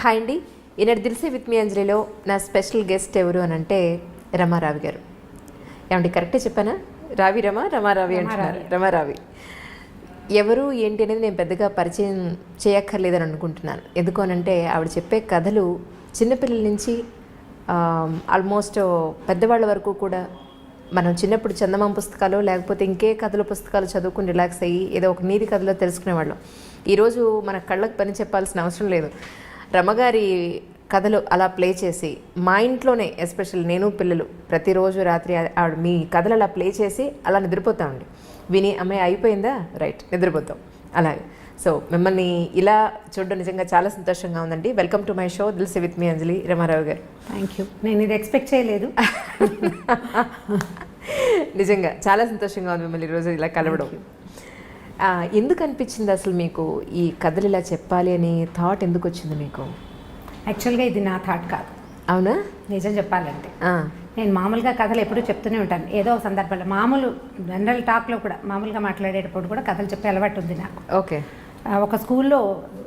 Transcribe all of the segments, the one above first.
Hi అండి. ఈనాడు దిల్సే with me అంజలిలో నా special guest ఎవరు అని అంటే రమారావి గారు. ఏమండి కరెక్టే చెప్పానా? రమారావి అంటున్నారు. రమారావి ఎవరు ఏంటి అనేది నేను పెద్దగా పరిచయం చేయక్కర్లేదని అనుకుంటున్నాను. ఎందుకు అనంటే ఆవిడ చెప్పే కథలు చిన్నపిల్లల నుంచి ఆల్మోస్ట్ పెద్దవాళ్ళ వరకు కూడా మనం చిన్నప్పుడు చందమామ పుస్తకాలు లేకపోతే ఇంకే కథల పుస్తకాలు చదువుకుని రిలాక్స్ అయ్యి ఏదో ఒక నీతి కథలో తెలుసుకునేవాళ్ళం. ఈరోజు మన కళ్ళకు పని చెప్పాల్సిన అవసరం లేదు. రమగారి కథలు అలా ప్లే చేసి మా ఇంట్లోనే ఎస్పెషల్ నేను పిల్లలు ప్రతిరోజు రాత్రి ఆవిడ మీ కథలు అలా ప్లే చేసి అలా నిద్రపోతామండి. విని అమ్మాయి అయిపోయిందా రైట్ నిద్రపోతాం అలాగే. సో మిమ్మల్ని ఇలా చూడడం నిజంగా చాలా సంతోషంగా ఉందండి. Welcome to my show దిల్సే with me అంజలి. రమారావు గారు థ్యాంక్ యూ. నేను ఇది ఎక్స్పెక్ట్ చేయలేదు. నిజంగా చాలా సంతోషంగా ఉంది మిమ్మల్ని ఈరోజు ఇలా కలవడం. ఎందుకు అనిపించింది అసలు మీకు ఈ కథలు ఇలా చెప్పాలి అని థాట్ ఎందుకు వచ్చింది మీకు? యాక్చువల్గా ఇది నా థాట్ కాదు. అవునా? నిజం చెప్పాలంటే నేను మామూలుగా కథలు ఎప్పుడూ చెప్తూనే ఉంటాను. ఏదో ఒక సందర్భంలో మామూలు జనరల్ టాక్లో కూడా మామూలుగా మాట్లాడేటప్పుడు కూడా కథలు చెప్పే అలవాటు ఉంది నాకు. ఓకే. ఒక స్కూల్లో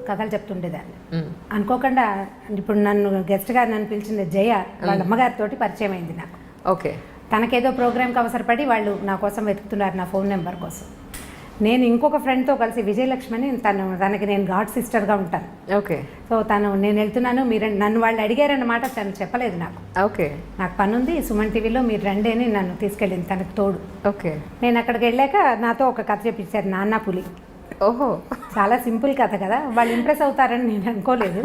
కథలు చెప్తుండేదాన్ని. అనుకోకుండా ఇప్పుడు గెస్ట్గా నన్ను పిలిచింది జయ వాళ్ళ అమ్మగారితో పరిచయం అయింది నాకు. ఓకే. తనకేదో ప్రోగ్రామ్కి అవసరపడి వాళ్ళు నా కోసం వెతుకుతున్నారు, నా ఫోన్ నెంబర్ కోసం. నేను ఇంకొక ఫ్రెండ్తో కలిసి విజయలక్ష్మి అని తనకి నేను గాడ్ సిస్టర్గా ఉంటాను. ఓకే. సో నేను వెళ్తున్నాను, మీరు నన్ను వాళ్ళు అడిగారన్నమాట. తను చెప్పలేదు నాకు. ఓకే. నాకు పని ఉంది సుమన్ టీవీలో, మీరు రండి అని నన్ను తీసుకెళ్ళింది తనకు తోడు. ఓకే. నేను అక్కడికి వెళ్ళాక నాతో ఒక కథ చెప్పించారు, నాన్న పులి. ఓహో, చాలా సింపుల్ కథ కదా, వాళ్ళు ఇంప్రెస్ అవుతారని నేను అనుకోలేదు.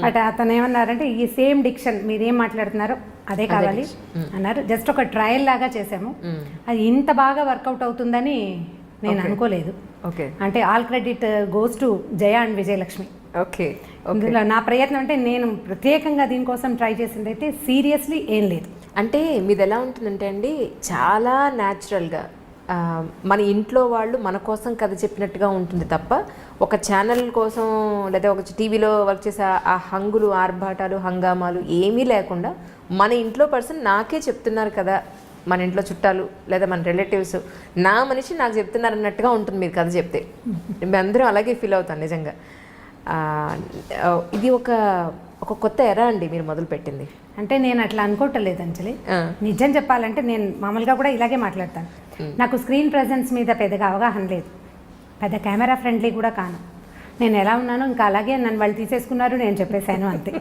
బట్ అతను ఏమన్నారంటే ఈ సేమ్ డిక్షన్ మీరేం మాట్లాడుతున్నారో అదే కావాలి అన్నారు. జస్ట్ ఒక ట్రయల్ లాగా చేసాము. అది ఇంత బాగా వర్కౌట్ అవుతుందని నేను అనుకోలేదు. ఓకే. అంటే all credit goes to Jaya and Vijayalakshmi. Okay. ఇందులో నా ప్రయత్నం అంటే నేను ప్రత్యేకంగా దీనికోసం ట్రై చేసింది అయితే సీరియస్లీ ఏం లేదు. అంటే మీది ఎలా ఉంటుందంటే అండి, చాలా న్యాచురల్గా మన ఇంట్లో వాళ్ళు మన కోసం కథ చెప్పినట్టుగా ఉంటుంది తప్ప ఒక ఛానల్ కోసం లేదా ఒక టీవీలో వర్క్ చేసే ఆ హంగులు ఆర్భాటాలు హంగామాలు ఏమీ లేకుండా మన ఇంట్లో పర్సన్ నాకే చెప్తున్నారు కదా, మన ఇంట్లో చుట్టాలు లేదా మన రిలేటివ్స్ నా మనిషి నాకు చెప్తున్నారు అన్నట్టుగా ఉంటుంది మీరు కథ చెప్తే. మేము అందరం అలాగే ఫీల్ అవుతాం నిజంగా. ఇది ఒక కొత్త ఎరా అండి మీరు మొదలుపెట్టింది. అంటే నేను అట్లా అనుకోవట్లేదు అంజలి. నిజం చెప్పాలంటే నేను మామూలుగా కూడా ఇలాగే మాట్లాడతాను. నాకు స్క్రీన్ ప్రెజెన్స్ మీద పెద్దగా అవగాహన లేదు, పెద్ద కెమెరా ఫ్రెండ్లీ కూడా కాను. నేను ఎలా ఉన్నానో ఇంకా అలాగే నన్ను వాళ్ళు తీసేసుకున్నారు, నేను చెప్పేశాను అంతే.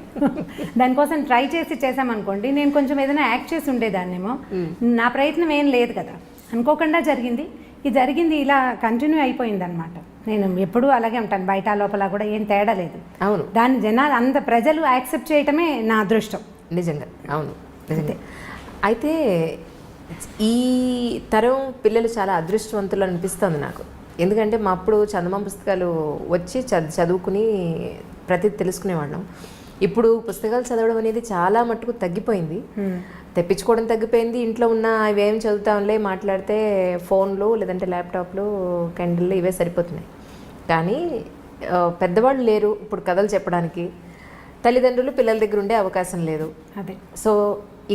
దానికోసం ట్రై చేసామనుకోండి, నేను కొంచెం ఏదైనా యాక్ట్ చేసి ఉండేదాన్నేమో. నా ప్రయత్నం ఏం లేదు కదా, అనుకోకుండా జరిగింది. ఇది జరిగింది ఇలా కంటిన్యూ అయిపోయింది అనమాట. నేను ఎప్పుడూ అలాగే ఉంటాను, బయట లోపల కూడా ఏం తేడా లేదు. అవును. దాన్ని జనాలు అంత ప్రజలు యాక్సెప్ట్ చేయటమే నా అదృష్టం నిజంగా. అవును నిజంగా. అయితే ఈ తరం పిల్లలు చాలా అదృష్టవంతులు అనిపిస్తుంది నాకు. ఎందుకంటే మా అప్పుడు చందమామ పుస్తకాలు వచ్చి చదువుకుని ప్రతిదీ తెలుసుకునేవాళ్ళం. ఇప్పుడు పుస్తకాలు చదవడం అనేది చాలా మట్టుకు తగ్గిపోయింది, తెప్పించుకోవడం తగ్గిపోయింది. ఇంట్లో ఉన్న ఇవేం చదువుతాంలే, మాట్లాడితే ఫోన్లు లేదంటే ల్యాప్టాప్లు కెండిల్లు ఇవే సరిపోతున్నాయి. కానీ పెద్దవాళ్ళు లేరు ఇప్పుడు కథలు చెప్పడానికి, తల్లిదండ్రులు పిల్లల దగ్గర ఉండే అవకాశం లేదు. అదే. సో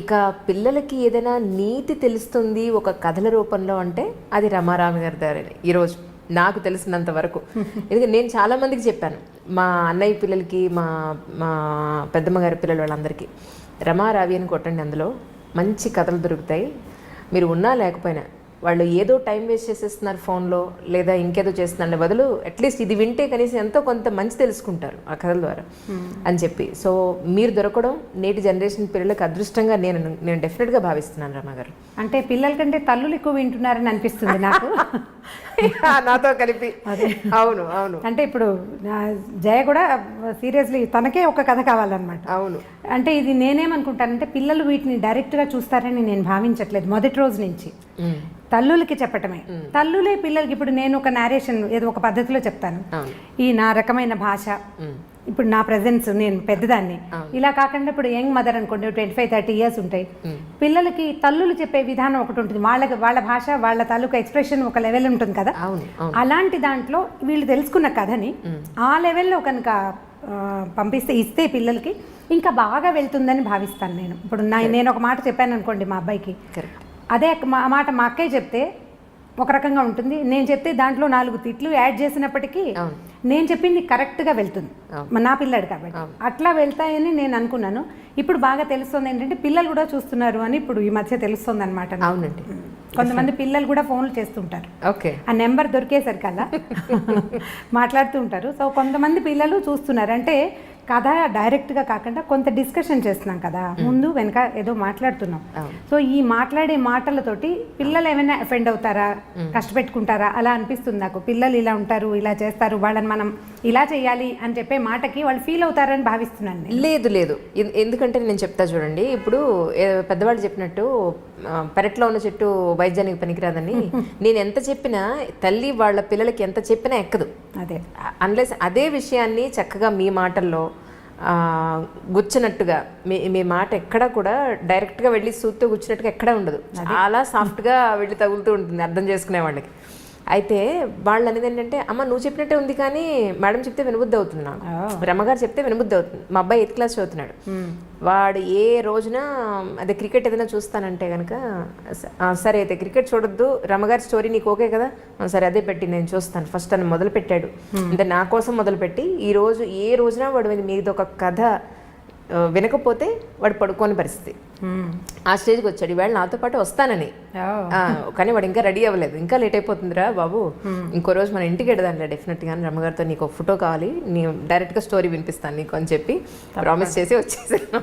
ఇక పిల్లలకి ఏదైనా నీతి తెలుస్తుంది ఒక కథల రూపంలో అంటే అది రమారావి గారి దారిని ఈరోజు నాకు తెలిసినంత వరకు. ఎందుకంటే నేను చాలామందికి చెప్పాను, మా అన్నయ్య పిల్లలకి, మా పెద్దమ్మ గారి పిల్లలు వాళ్ళందరికీ రమారావి అని కొట్టండి, అందులో మంచి కథలు దొరుకుతాయి. మీరు ఉన్నా లేకపోయినా వాళ్ళు ఏదో టైం వేస్ట్ చేసేస్తున్నారు ఫోన్లో లేదా ఇంకేదో చేస్తున్నారు బదులు అట్లీస్ట్ ఇది వింటే కనీసం ఎంతో కొంత మంచి తెలుసుకుంటారు ఆ కథల ద్వారా అని చెప్పి. సో మీరు దొరకడం నేటి జనరేషన్ పిల్లలకు అదృష్టంగా నేను డెఫినెట్గా భావిస్తున్నాను. రమా గారు అంటే పిల్లల కంటే తల్లులు ఎక్కువ వింటున్నారని అనిపిస్తుంది నాకు. నాతో కలిపి. అవును అవును. అంటే ఇప్పుడు జయ కూడా సీరియస్లీ తనకే ఒక కథ కావాలన్నమాట. అవును. అంటే ఇది నేనేమనుకుంటానంటే పిల్లలు వీటిని డైరెక్ట్గా చూస్తారని నేను భావించట్లేదు మొదటి రోజు నుంచి. తల్లులకి చెప్పటమే, తల్లులే పిల్లలకి. ఇప్పుడు నేను ఒక నేరేషన్ ఏదో ఒక పద్ధతిలో చెప్తాను, ఈ నా రకమైన భాష, ఇప్పుడు నా ప్రెజెన్స్, నేను పెద్దదాన్ని ఇలా కాకుండా ఇప్పుడు యంగ్ మదర్ అనుకోండి 25-30 years ఉంటాయి, పిల్లలకి తల్లులు చెప్పే విధానం ఒకటి ఉంటుంది, వాళ్ళ భాష వాళ్ళ తాలూకా ఎక్స్ప్రెషన్ ఒక లెవెల్ ఉంటుంది కదా. అలాంటి దాంట్లో వీళ్ళు తెలుసుకున్న కథని ఆ లెవెల్లో కనుక ఇస్తే పిల్లలకి ఇంకా బాగా వెళ్తుందని భావిస్తాను నేను. ఇప్పుడు నేను ఒక మాట చెప్పాను అనుకోండి మా అబ్బాయికి, అదే మాట మా అక్కయ్య చెప్తే ఒక రకంగా ఉంటుంది, నేను చెప్తే దాంట్లో 4 తిట్లు యాడ్ చేసినప్పటికీ నేను చెప్పింది కరెక్ట్గా వెళ్తుంది నా పిల్లాడు కాబట్టి, అట్లా వెళ్తాయని నేను అనుకున్నాను. ఇప్పుడు బాగా తెలుస్తుంది ఏంటంటే పిల్లలు కూడా చూస్తున్నారు అని ఇప్పుడు ఈ మధ్య తెలుస్తుంది అనమాట. అవునండి, కొంతమంది పిల్లలు కూడా ఫోన్లు చేస్తుంటారు, ఓకే, ఆ నెంబర్ దొరికేసరికల్లా మాట్లాడుతూ ఉంటారు. సో కొంతమంది పిల్లలు చూస్తున్నారు, అంటే కథ డైరెక్ట్గా కాకుండా కొంత డిస్కషన్ చేస్తున్నాం కదా, ముందు వెనక ఏదో మాట్లాడుతున్నాం. సో ఈ మాట్లాడే మాటలతోటి పిల్లలు ఏమైనా అఫెండ్ అవుతారా, కష్టపెట్టుకుంటారా అలా అనిపిస్తుంది నాకు. పిల్లలు ఇలా ఉంటారు, ఇలా చేస్తారు, వాళ్ళని మనం ఇలా చేయాలి అని చెప్పే మాటకి వాళ్ళు ఫీల్ అవుతారని భావిస్తున్నాను. లేదు, ఎందుకంటే నేను చెప్తా చూడండి, ఇప్పుడు పెద్దవాళ్ళు చెప్పినట్టు పెరట్లో ఉన్న చెట్టు వైద్యానికి పనికిరాదని నేను ఎంత చెప్పినా తల్లి వాళ్ళ పిల్లలకి ఎంత చెప్పినా ఎక్కదు. అదే అన్లెస్ అదే విషయాన్ని చక్కగా మీ మాటల్లో గుచ్చినట్టుగా మీ మాట ఎక్కడా కూడా డైరెక్ట్గా వెళ్ళి సూత్తో గుచ్చినట్టుగా ఎక్కడా ఉండదు, చాలా సాఫ్ట్గా వెళ్ళి తగులుతూ ఉంటుంది అర్థం చేసుకునే వాళ్ళకి. అయితే వాళ్ళు అనేది ఏంటంటే, అమ్మ నువ్వు చెప్పినట్టే ఉంది కానీ మేడం చెప్తే వినబుద్ధి అవుతుంది, నాకు రమ్మగారు చెప్తే వినబుద్ధి అవుతుంది. మా అబ్బాయి 8th క్లాస్ చదువుతున్నాడు, వాడు ఏ రోజున అదే క్రికెట్ ఏదైనా చూస్తానంటే కనుక, సరే అయితే క్రికెట్ చూడొద్దు, రమ్మగారి స్టోరీ నీకు ఓకే కదా, సరే అదే పెట్టి నేను చూస్తాను ఫస్ట్ అని మొదలు పెట్టాడు. అంటే నా కోసం మొదలుపెట్టి ఈరోజు ఏ రోజున వాడు మీద ఒక కథ వినకపోతే వాడు పడుకోని పరిస్థితి, ఆ స్టేజ్కి వచ్చాడు. ఈవేళ నాతో పాటు వస్తానని, కానీ వాడు ఇంకా రెడీ అవ్వలేదు, ఇంకా లేట్ అయిపోతుందిరా బాబు, ఇంకో రోజు మన ఇంటికి వెడదాంలే డెఫినెట్గా, రమ్మగారితో నీకు ఒక ఫోటో కావాలి, నేను డైరెక్ట్గా స్టోరీ వినిపిస్తాను నీకు అని చెప్పి ప్రామిస్ చేసి వచ్చేసాను.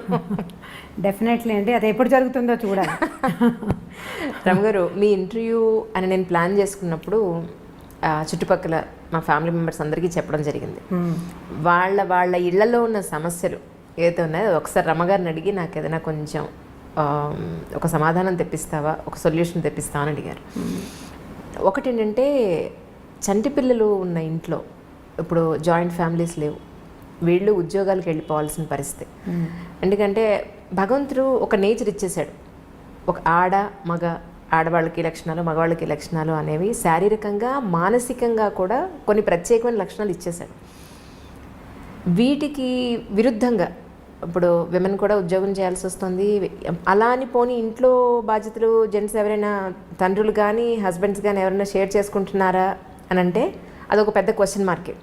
డెఫినెట్లీ అండి, అది ఎప్పుడు జరుగుతుందో చూడాలి. రమ్మగారు, మీ ఇంటర్వ్యూ అని నేను ప్లాన్ చేసుకున్నప్పుడు చుట్టుపక్కల మా ఫ్యామిలీ మెంబర్స్ అందరికీ చెప్పడం జరిగింది. వాళ్ళ ఇళ్లలో ఉన్న సమస్యలు ఏదైతే ఉన్నాయో ఒకసారి రమ్మగారిని అడిగి నాకు ఏదైనా కొంచెం ఒక సమాధానం తెప్పిస్తావా, ఒక సొల్యూషన్ తెప్పిస్తావా అని అడిగారు. ఒకటి ఏంటంటే, చంటి పిల్లలు ఉన్న ఇంట్లో ఇప్పుడు జాయింట్ ఫ్యామిలీస్ లేవు, వీళ్ళు ఉద్యోగాలకు వెళ్ళిపోవాల్సిన పరిస్థితి. ఎందుకంటే భగవంతుడు ఒక నేచర్ ఇచ్చేసాడు, ఒక ఆడవాళ్ళకి లక్షణాలు, మగవాళ్ళకి లక్షణాలు అనేవి శారీరకంగా మానసికంగా కూడా కొన్ని ప్రత్యేకమైన లక్షణాలు ఇచ్చేసాడు. వీటికి విరుద్ధంగా ఇప్పుడు విమెన్ కూడా ఉద్యోగం చేయాల్సి వస్తుంది. అలా అని పోనీ ఇంట్లో బాధ్యతలు జెంట్స్ ఎవరైనా తండ్రులు కానీ హస్బెండ్స్ కానీ ఎవరైనా షేర్ చేసుకుంటున్నారా అని అంటే అదొక పెద్ద క్వశ్చన్ మార్కే.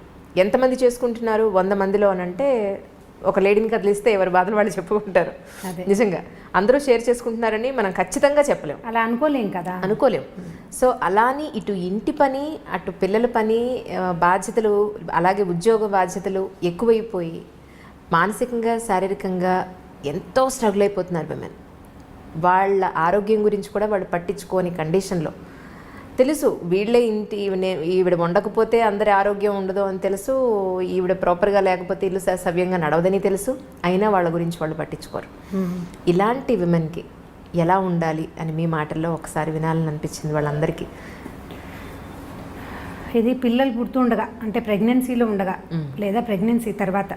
ఎంతమంది చేసుకుంటున్నారు 100 మందిలో అని అంటే ఒక లేడీని కదిలిస్తే ఎవరి బాధలు వాళ్ళు చెప్పుకుంటారు. నిజంగా అందరూ షేర్ చేసుకుంటున్నారని మనం ఖచ్చితంగా చెప్పలేం, అలా అనుకోలేం. సో అలాని ఇటు ఇంటి పని, అటు పిల్లల పని బాధ్యతలు, అలాగే ఉద్యోగ బాధ్యతలు ఎక్కువైపోయి మానసికంగా శారీరకంగా ఎంతో స్ట్రగుల్ అయిపోతున్నారు విమెన్. వాళ్ళ ఆరోగ్యం గురించి కూడా వాళ్ళు పట్టించుకోని కండిషన్లో, తెలుసు వీళ్ళే ఇంటి ఈవిడ వండకపోతే అందరి ఆరోగ్యం ఉండదు అని తెలుసు, ఈవిడ ప్రాపర్గా లేకపోతే ఇల్లు సవ్యంగా నడవదని తెలుసు, అయినా వాళ్ళ గురించి వాళ్ళు పట్టించుకోరు. ఇలాంటి విమెన్కి ఎలా ఉండాలి అని మీ మాటల్లో ఒకసారి వినాలని అనిపించింది వాళ్ళందరికీ. ఇది పిల్లలు పుడుతుండగా, అంటే ప్రెగ్నెన్సీలో ఉండగా లేదా ప్రెగ్నెన్సీ తర్వాత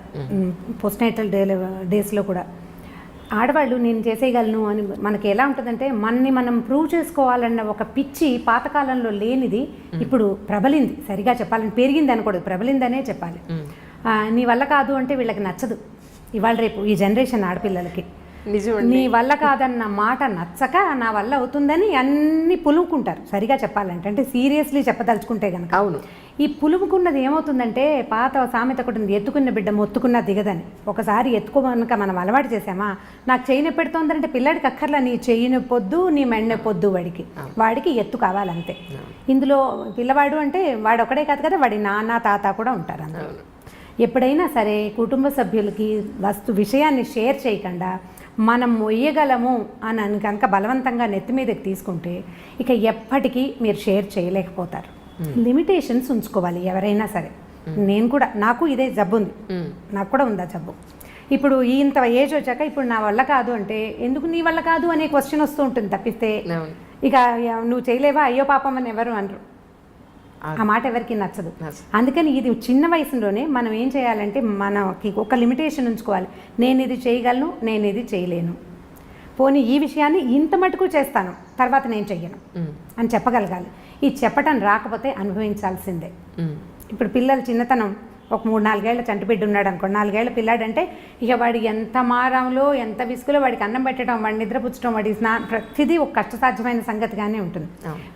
పోస్ట్నేటల్ డేస్లో కూడా ఆడవాళ్ళు నేను చేసేయగలను అని మనకి ఎలా ఉంటుందంటే, మనం ప్రూవ్ చేసుకోవాలన్న ఒక పిచ్చి పాతకాలంలో లేనిది ఇప్పుడు ప్రబలింది. సరిగా చెప్పాలని పెరిగింది అనకూడదు, ప్రబలిందనే చెప్పాలి. నీ వల్ల కాదు అంటే వీళ్ళకి నచ్చదు. ఇవాళ రేపు ఈ జనరేషన్ ఆడపిల్లలకి నీ వల్ల కాదన్న మాట నచ్చక నా వల్ల అవుతుందని అన్ని పులుముకుంటారు. సరిగా చెప్పాలంటే, అంటే సీరియస్లీ చెప్పదలుచుకుంటే కనుక. అవును, ఈ పులుముకున్నది ఏమవుతుందంటే, పాత సామెత ఒకటి ఉంది, ఎత్తుకున్న బిడ్డ మొత్తుకున్న దిగదని. ఒకసారి ఎత్తుకోమనక మనం అలవాటు చేసామా, నాకు చెయ్యి నొప్పి పెడుతోందంటే పిల్లాడికి అక్కర్లా నీ చెయ్యి నొప్పొద్దు, నీ మెడ నొప్పొద్దు, వాడికి ఎత్తు కావాలంతే. ఇందులో పిల్లవాడు అంటే వాడు ఒకడే కాదు కదా, వాడి నాన్న తాత కూడా ఉంటారు అందులో. ఎప్పుడైనా సరే కుటుంబ సభ్యులకి విషయాన్ని షేర్ చేయకుండా మనం మొయ్యగలము అని కనుక బలవంతంగా నెత్తి మీదకి తీసుకుంటే ఇక ఎప్పటికీ మీరు షేర్ చేయలేకపోతారు. లిమిటేషన్స్ ఉంచుకోవాలి ఎవరైనా సరే. నేను కూడా, నాకు ఇదే జబ్బు ఉంది, నాకు కూడా ఉందా జబ్బు. ఇప్పుడు ఇంత ఏజ్ వచ్చాక ఇప్పుడు నా వల్ల కాదు అంటే, ఎందుకు నీ వల్ల కాదు అనే క్వశ్చన్ వస్తూ ఉంటుంది తప్పిస్తే, ఇక నువ్వు చేయలేవా అయ్యో పాపం అని ఎవరు అనరు. ఆ మాట ఎవరికి నచ్చదు. అందుకని ఇది చిన్న వయసులోనే మనం ఏం చేయాలంటే, మనకి ఒక లిమిటేషన్ ఉంచుకోవాలి. నేను ఇది చేయగలను, నేను ఇది చేయలేను, పోనీ ఈ విషయాన్ని ఇంత మటుకు చేస్తాను, తర్వాత నేను చెయ్యను అని చెప్పగలగాలి. ఈ చెప్పటం రాకపోతే అనుభవించాల్సిందే. ఇప్పుడు పిల్లలు చిన్నతనం, ఒక 3-4 ఏళ్ల చంటిబిడ్డ ఉన్నాడు అనుకోండి, 4 ఏళ్ల పిల్లాడంటే ఇక వాడి ఎంత మారంలో ఎంత విసుగులో వాడికి అన్నం పెట్టడం, వాడిని నిద్రపుచ్చడం, వాడి ప్రతిదీ ఒక కష్టసాధ్యమైన సంగతిగానే ఉంటుంది.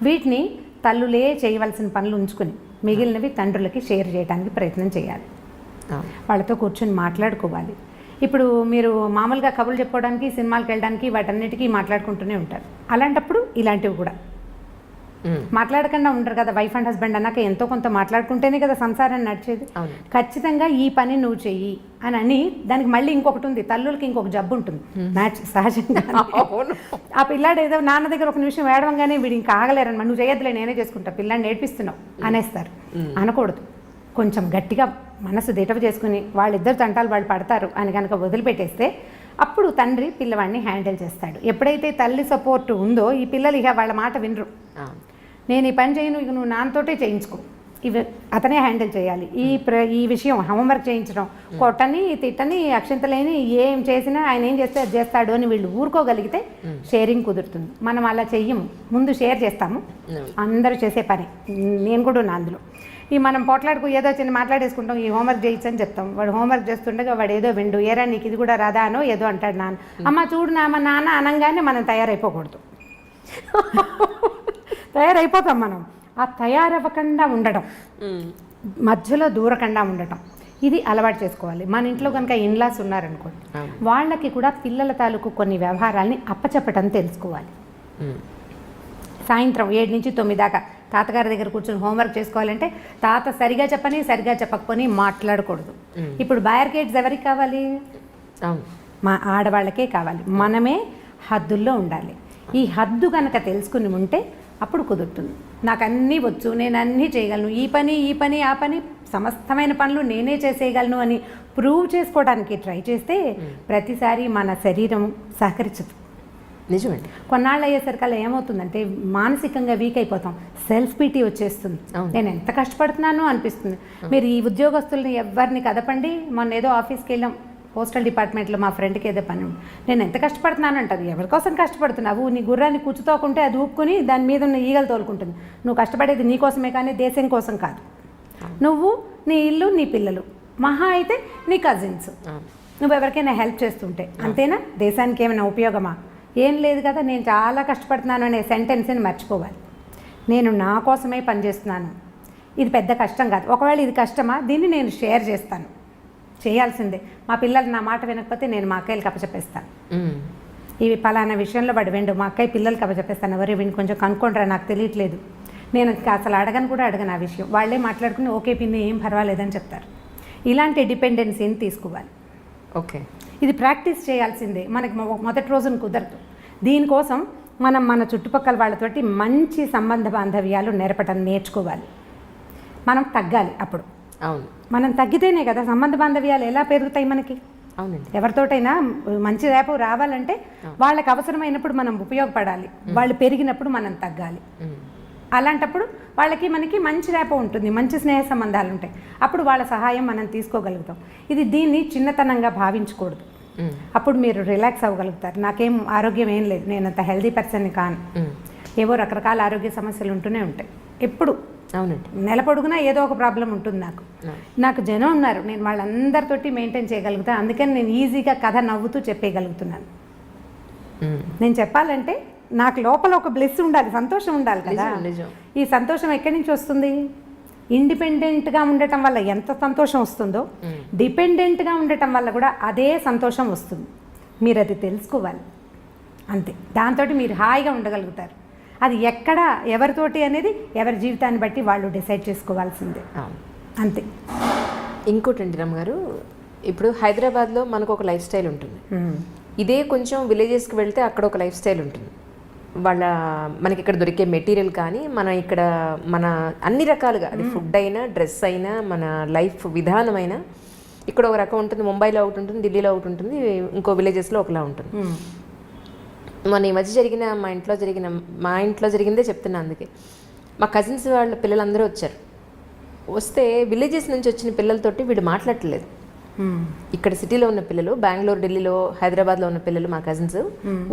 వీటిని తల్లులే చేయవలసిన పనులు ఉంచుకుని మిగిలినవి తండ్రులకి షేర్ చేయడానికి ప్రయత్నం చేయాలి. వాళ్ళతో కూర్చొని మాట్లాడుకోవాలి. ఇప్పుడు మీరు మామూలుగా కబుర్లు చెప్పుకోవడానికి, సినిమాలకు వెళ్ళడానికి వాటన్నిటికీ మాట్లాడుకుంటూనే ఉంటారు. అలాంటప్పుడు ఇలాంటివి కూడా మాట్లాడకుండా ఉండరు కదా. వైఫ్ అండ్ హస్బెండ్ అన్నాక ఎంతో కొంత మాట్లాడుకుంటేనే కదా సంసారం నడిచేది. ఖచ్చితంగా ఈ పని నువ్వు చెయ్యి అని దానికి మళ్ళీ ఇంకొకటి ఉంది, తల్లులకి ఇంకొక జబ్బు ఉంటుంది సహజంగా. ఆ పిల్లాడు ఏదో నాన్న దగ్గర ఒక నిమిషం వేడవంగానే వీడు ఇంకా ఆగలేరన్నమాట. నువ్వు చేయొద్దులే నేనే చేసుకుంటా, పిల్లాడిని నేర్పిస్తున్నావు అనేస్తారు. అనకూడదు. కొంచెం గట్టిగా మనసు దిటవ చేసుకుని వాళ్ళిద్దరు తంటాలు వాళ్ళు పడతారు అని కనుక వదిలిపెట్టేస్తే అప్పుడు తండ్రి పిల్లవాడిని హ్యాండిల్ చేస్తాడు. ఎప్పుడైతే తల్లి సపోర్ట్ ఉందో ఈ పిల్లలు ఇక వాళ్ళ మాట వినరు. నేను ఈ పని చేయను, ఇక నువ్వు నాన్నతోటే చేయించుకో, ఇవి అతనే హ్యాండిల్ చేయాలి. ఈ విషయం హోంవర్క్ చేయించడం, కొట్టని తిట్టని అక్షంతలేని ఏం చేసినా ఆయన ఏం చేస్తే అది చేస్తాడు అని వీళ్ళు ఊరుకోగలిగితే షేరింగ్ కుదురుతుంది. మనం అలా చెయ్యము, ముందు షేర్ చేస్తాము. అందరూ చేసే పని, నేను కూడా ఉన్నా అందులో. ఈ మనం పోట్లాడుకు ఏదో చిన్న మాట్లాడేసుకుంటాం, ఈ హోంవర్క్ చేయొచ్చని చెప్తాం. వాడు హోంవర్క్ చేస్తుండగా వాడు ఏదో విండు, ఏరా నీకు ఇది కూడా రాదా అనో ఏదో అంటాడు నాన్న. అమ్మ చూడు నా నాన్న అనగానే మనం తయారైపోకూడదు. తయారైపోతాం మనం. ఆ తయారవ్వకుండా ఉండడం, మధ్యలో దూరకుండా ఉండటం, ఇది అలవాటు చేసుకోవాలి. మన ఇంట్లో కనుక ఇన్లాస్ ఉన్నారనుకోండి, వాళ్ళకి కూడా పిల్లల తాలూకు కొన్ని వ్యవహారాలని అప్పచెప్పటం తెలుసుకోవాలి. సాయంత్రం 7 నుంచి 9 దాకా తాతగారి దగ్గర కూర్చొని హోంవర్క్ చేసుకోవాలంటే తాత సరిగా చెప్పని సరిగా చెప్పకపోని మాట్లాడకూడదు. ఇప్పుడు బ్యారికేడ్స్ ఎవరికి కావాలి? మా ఆడవాళ్ళకే కావాలి. మనమే హద్దుల్లో ఉండాలి. ఈ హద్దు కనుక తెలుసుకుని ఉంటే అప్పుడు కుదురుతుంది. నాకు అన్నీ వచ్చు, నేను అన్నీ చేయగలను, ఈ పని ఆ పని సమస్తమైన పనులు నేనే చేసేయగలను అని ప్రూవ్ చేసుకోవడానికి ట్రై చేస్తే ప్రతిసారి మన శరీరం సహకరించదు. నిజమండి. కొన్నాళ్ళు అయ్యేసరికల్లా ఏమవుతుందంటే మానసికంగా వీక్ అయిపోతాం, సెల్ఫ్ పీటీ వచ్చేస్తుంది. నేను ఎంత కష్టపడుతున్నానో అనిపిస్తుంది. మీరు ఈ ఉద్యోగస్తుల్ని ఎవరిని కదపండి. మొన్న ఏదో ఆఫీస్కి వెళ్ళాం, పోస్టల్ డిపార్ట్మెంట్లో మా ఫ్రెండ్కి ఏదో పని ఉంది. నేను ఎంత కష్టపడుతున్నాను అంటది. ఎవరికోసం కష్టపడుతున్నావు? నీ గుర్రాన్ని కూర్చుతోకుంటే అది ఊపుకొని దాని మీద ఉన్న ఈగలు తోలుకుంటుంది. నువ్వు కష్టపడేది నీ కోసమే కానీ దేశం కోసం కాదు. నువ్వు, నీ ఇల్లు, నీ పిల్లలు, మహా అయితే నీ కజిన్స్, నువ్వు ఎవరికైనా హెల్ప్ చేస్తుంటే అంతేనా? దేశానికి ఏమైనా ఉపయోగమా? ఏం లేదు కదా. నేను చాలా కష్టపడుతున్నాను అనే సెంటెన్స్ని మర్చిపోవాలి. నేను నా కోసమే పనిచేస్తున్నాను, ఇది పెద్ద కష్టం కాదు. ఒకవేళ ఇది కష్టమా, దీన్ని నేను షేర్ చేస్తాను, చేయాల్సిందే. మా పిల్లలు నా మాట వినకపోతే నేను మా అక్కయ్యలు కప్పచెప్పేస్తాను. ఇవి పలానా విషయంలో వాడు వెండు, మా అక్కయ్య పిల్లలు కప్పచెప్పేస్తాను. ఎవరు వీడిని కొంచెం కనుక్కోండిరా, నాకు తెలియట్లేదు. నేను అసలు అడగను ఆ విషయం. వాళ్ళే మాట్లాడుకుని ఓకే పిన్ని ఏం పర్వాలేదని చెప్తారు. ఇలాంటి డిపెండెన్సీని తీసుకోవాలి. ఓకే, ఇది ప్రాక్టీస్ చేయాల్సిందే. మనకి మొదటి రోజున కుదరదు. దీనికోసం మనం మన చుట్టుపక్కల వాళ్ళతోటి మంచి సంబంధ బాంధవ్యాలు నేర్చుకోవాలి. మనం తగ్గాలి. అప్పుడు అవును, మనం తగ్గితేనే కదా సంబంధ బాంధవ్యాలు ఎలా పెరుగుతాయి మనకి. అవునండి. ఎవరితోటైనా మంచి రేపు రావాలంటే వాళ్ళకి అవసరమైనప్పుడు మనం ఉపయోగపడాలి, వాళ్ళు పెరిగినప్పుడు మనం తగ్గాలి. అలాంటప్పుడు వాళ్ళకి మనకి మంచి రేప ఉంటుంది, మంచి స్నేహ సంబంధాలు ఉంటాయి. అప్పుడు వాళ్ళ సహాయం మనం తీసుకోగలుగుతాం. దీన్ని చిన్నతనంగా భావించకూడదు. అప్పుడు మీరు రిలాక్స్ అవ్వగలుగుతారు. నాకేం ఆరోగ్యం ఏం లేదు, నేను అంత హెల్దీ పర్సన్ని కాను, ఏవో రకరకాల ఆరోగ్య సమస్యలు ఉంటూనే ఉంటాయి ఎప్పుడు. అవునండి, నెల పొడుగునా ఏదో ఒక ప్రాబ్లం ఉంటుంది. నాకు జనం ఉన్నారు, నేను వాళ్ళందరితోటి మెయింటైన్ చేయగలుగుతాను. అందుకని నేను ఈజీగా కథ నవ్వుతూ చెప్పేయగలుగుతున్నాను. నేను చెప్పాలంటే నాకు లోపల ఒక బ్లెస్ ఉండాలి, సంతోషం ఉండాలి కదా. ఈ సంతోషం ఎక్కడి నుంచి వస్తుంది? ఇండిపెండెంట్గా ఉండటం వల్ల ఎంత సంతోషం వస్తుందో డిపెండెంట్గా ఉండటం వల్ల కూడా అదే సంతోషం వస్తుంది. మీరు అది తెలుసుకోవాలి. అంతే, దాంతో మీరు హాయిగా ఉండగలుగుతారు. అది ఎక్కడ ఎవరితోటి అనేది ఎవరి జీవితాన్ని బట్టి వాళ్ళు డిసైడ్ చేసుకోవాల్సిందే. అంతే. ఇంకోటండి రమ్మగారు, ఇప్పుడు హైదరాబాద్లో మనకు ఒక లైఫ్ స్టైల్ ఉంటుంది. ఇదే కొంచెం విలేజెస్కి వెళ్తే అక్కడ ఒక లైఫ్ స్టైల్ ఉంటుంది. మనకి ఇక్కడ దొరికే మెటీరియల్ కానీ మన అన్ని రకాలుగా, అది ఫుడ్ అయినా డ్రెస్ అయినా మన లైఫ్ విధానమైనా ఇక్కడ ఒక రకం ఉంటుంది. ముంబైలో ఒకటి ఉంటుంది, ఢిల్లీలో ఒకటి ఉంటుంది, ఇంకో విలేజెస్లో ఒకలా ఉంటుంది. మన ఈ మధ్య మా ఇంట్లో జరిగిందే చెప్తున్నా. అందుకే మా కజిన్స్ వాళ్ళ పిల్లలందరూ వచ్చారు. వస్తే విలేజెస్ నుంచి వచ్చిన పిల్లలతోటి వీడు మాట్లాడట్లేదు. ఇక్కడ సిటీలో ఉన్న పిల్లలు, బెంగళూరు, ఢిల్లీలో, హైదరాబాద్లో ఉన్న పిల్లలు, మా కజిన్స్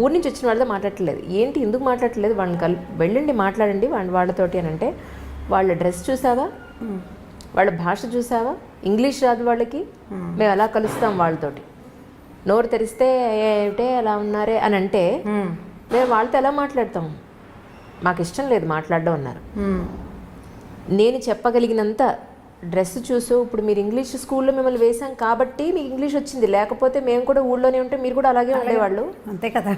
ఊరి నుంచి వచ్చిన వాళ్ళతో మాట్లాడట్లేదు. ఏంటి ఎందుకు మాట్లాడట్లేదు? వాళ్ళని వెళ్ళండి మాట్లాడండి వాళ్ళతోటి అని అంటే, వాళ్ళ డ్రెస్ చూసావా, వాళ్ళ భాష చూసావా, ఇంగ్లీష్ రాదు వాళ్ళకి, మేము ఎలా కలుస్తాం వాళ్ళతోటి? నోరు తెరిస్తే ఏమిటే అలా ఉన్నారే అని అంటే మేము వాళ్ళతో ఎలా మాట్లాడతాం? మాకు ఇష్టం లేదు మాట్లాడడం అన్నారు. నేను చెప్పగలిగినంత డ్రెస్ చూసో ఇప్పుడు మీరు ఇంగ్లీష్ స్కూల్లో మిమ్మల్ని వేసాం కాబట్టి మీకు ఇంగ్లీష్ వచ్చింది, లేకపోతే మేము కూడా ఊళ్ళోనే ఉంటే మీరు కూడా అలాగే ఉండేవాళ్ళు. అంతే కదా.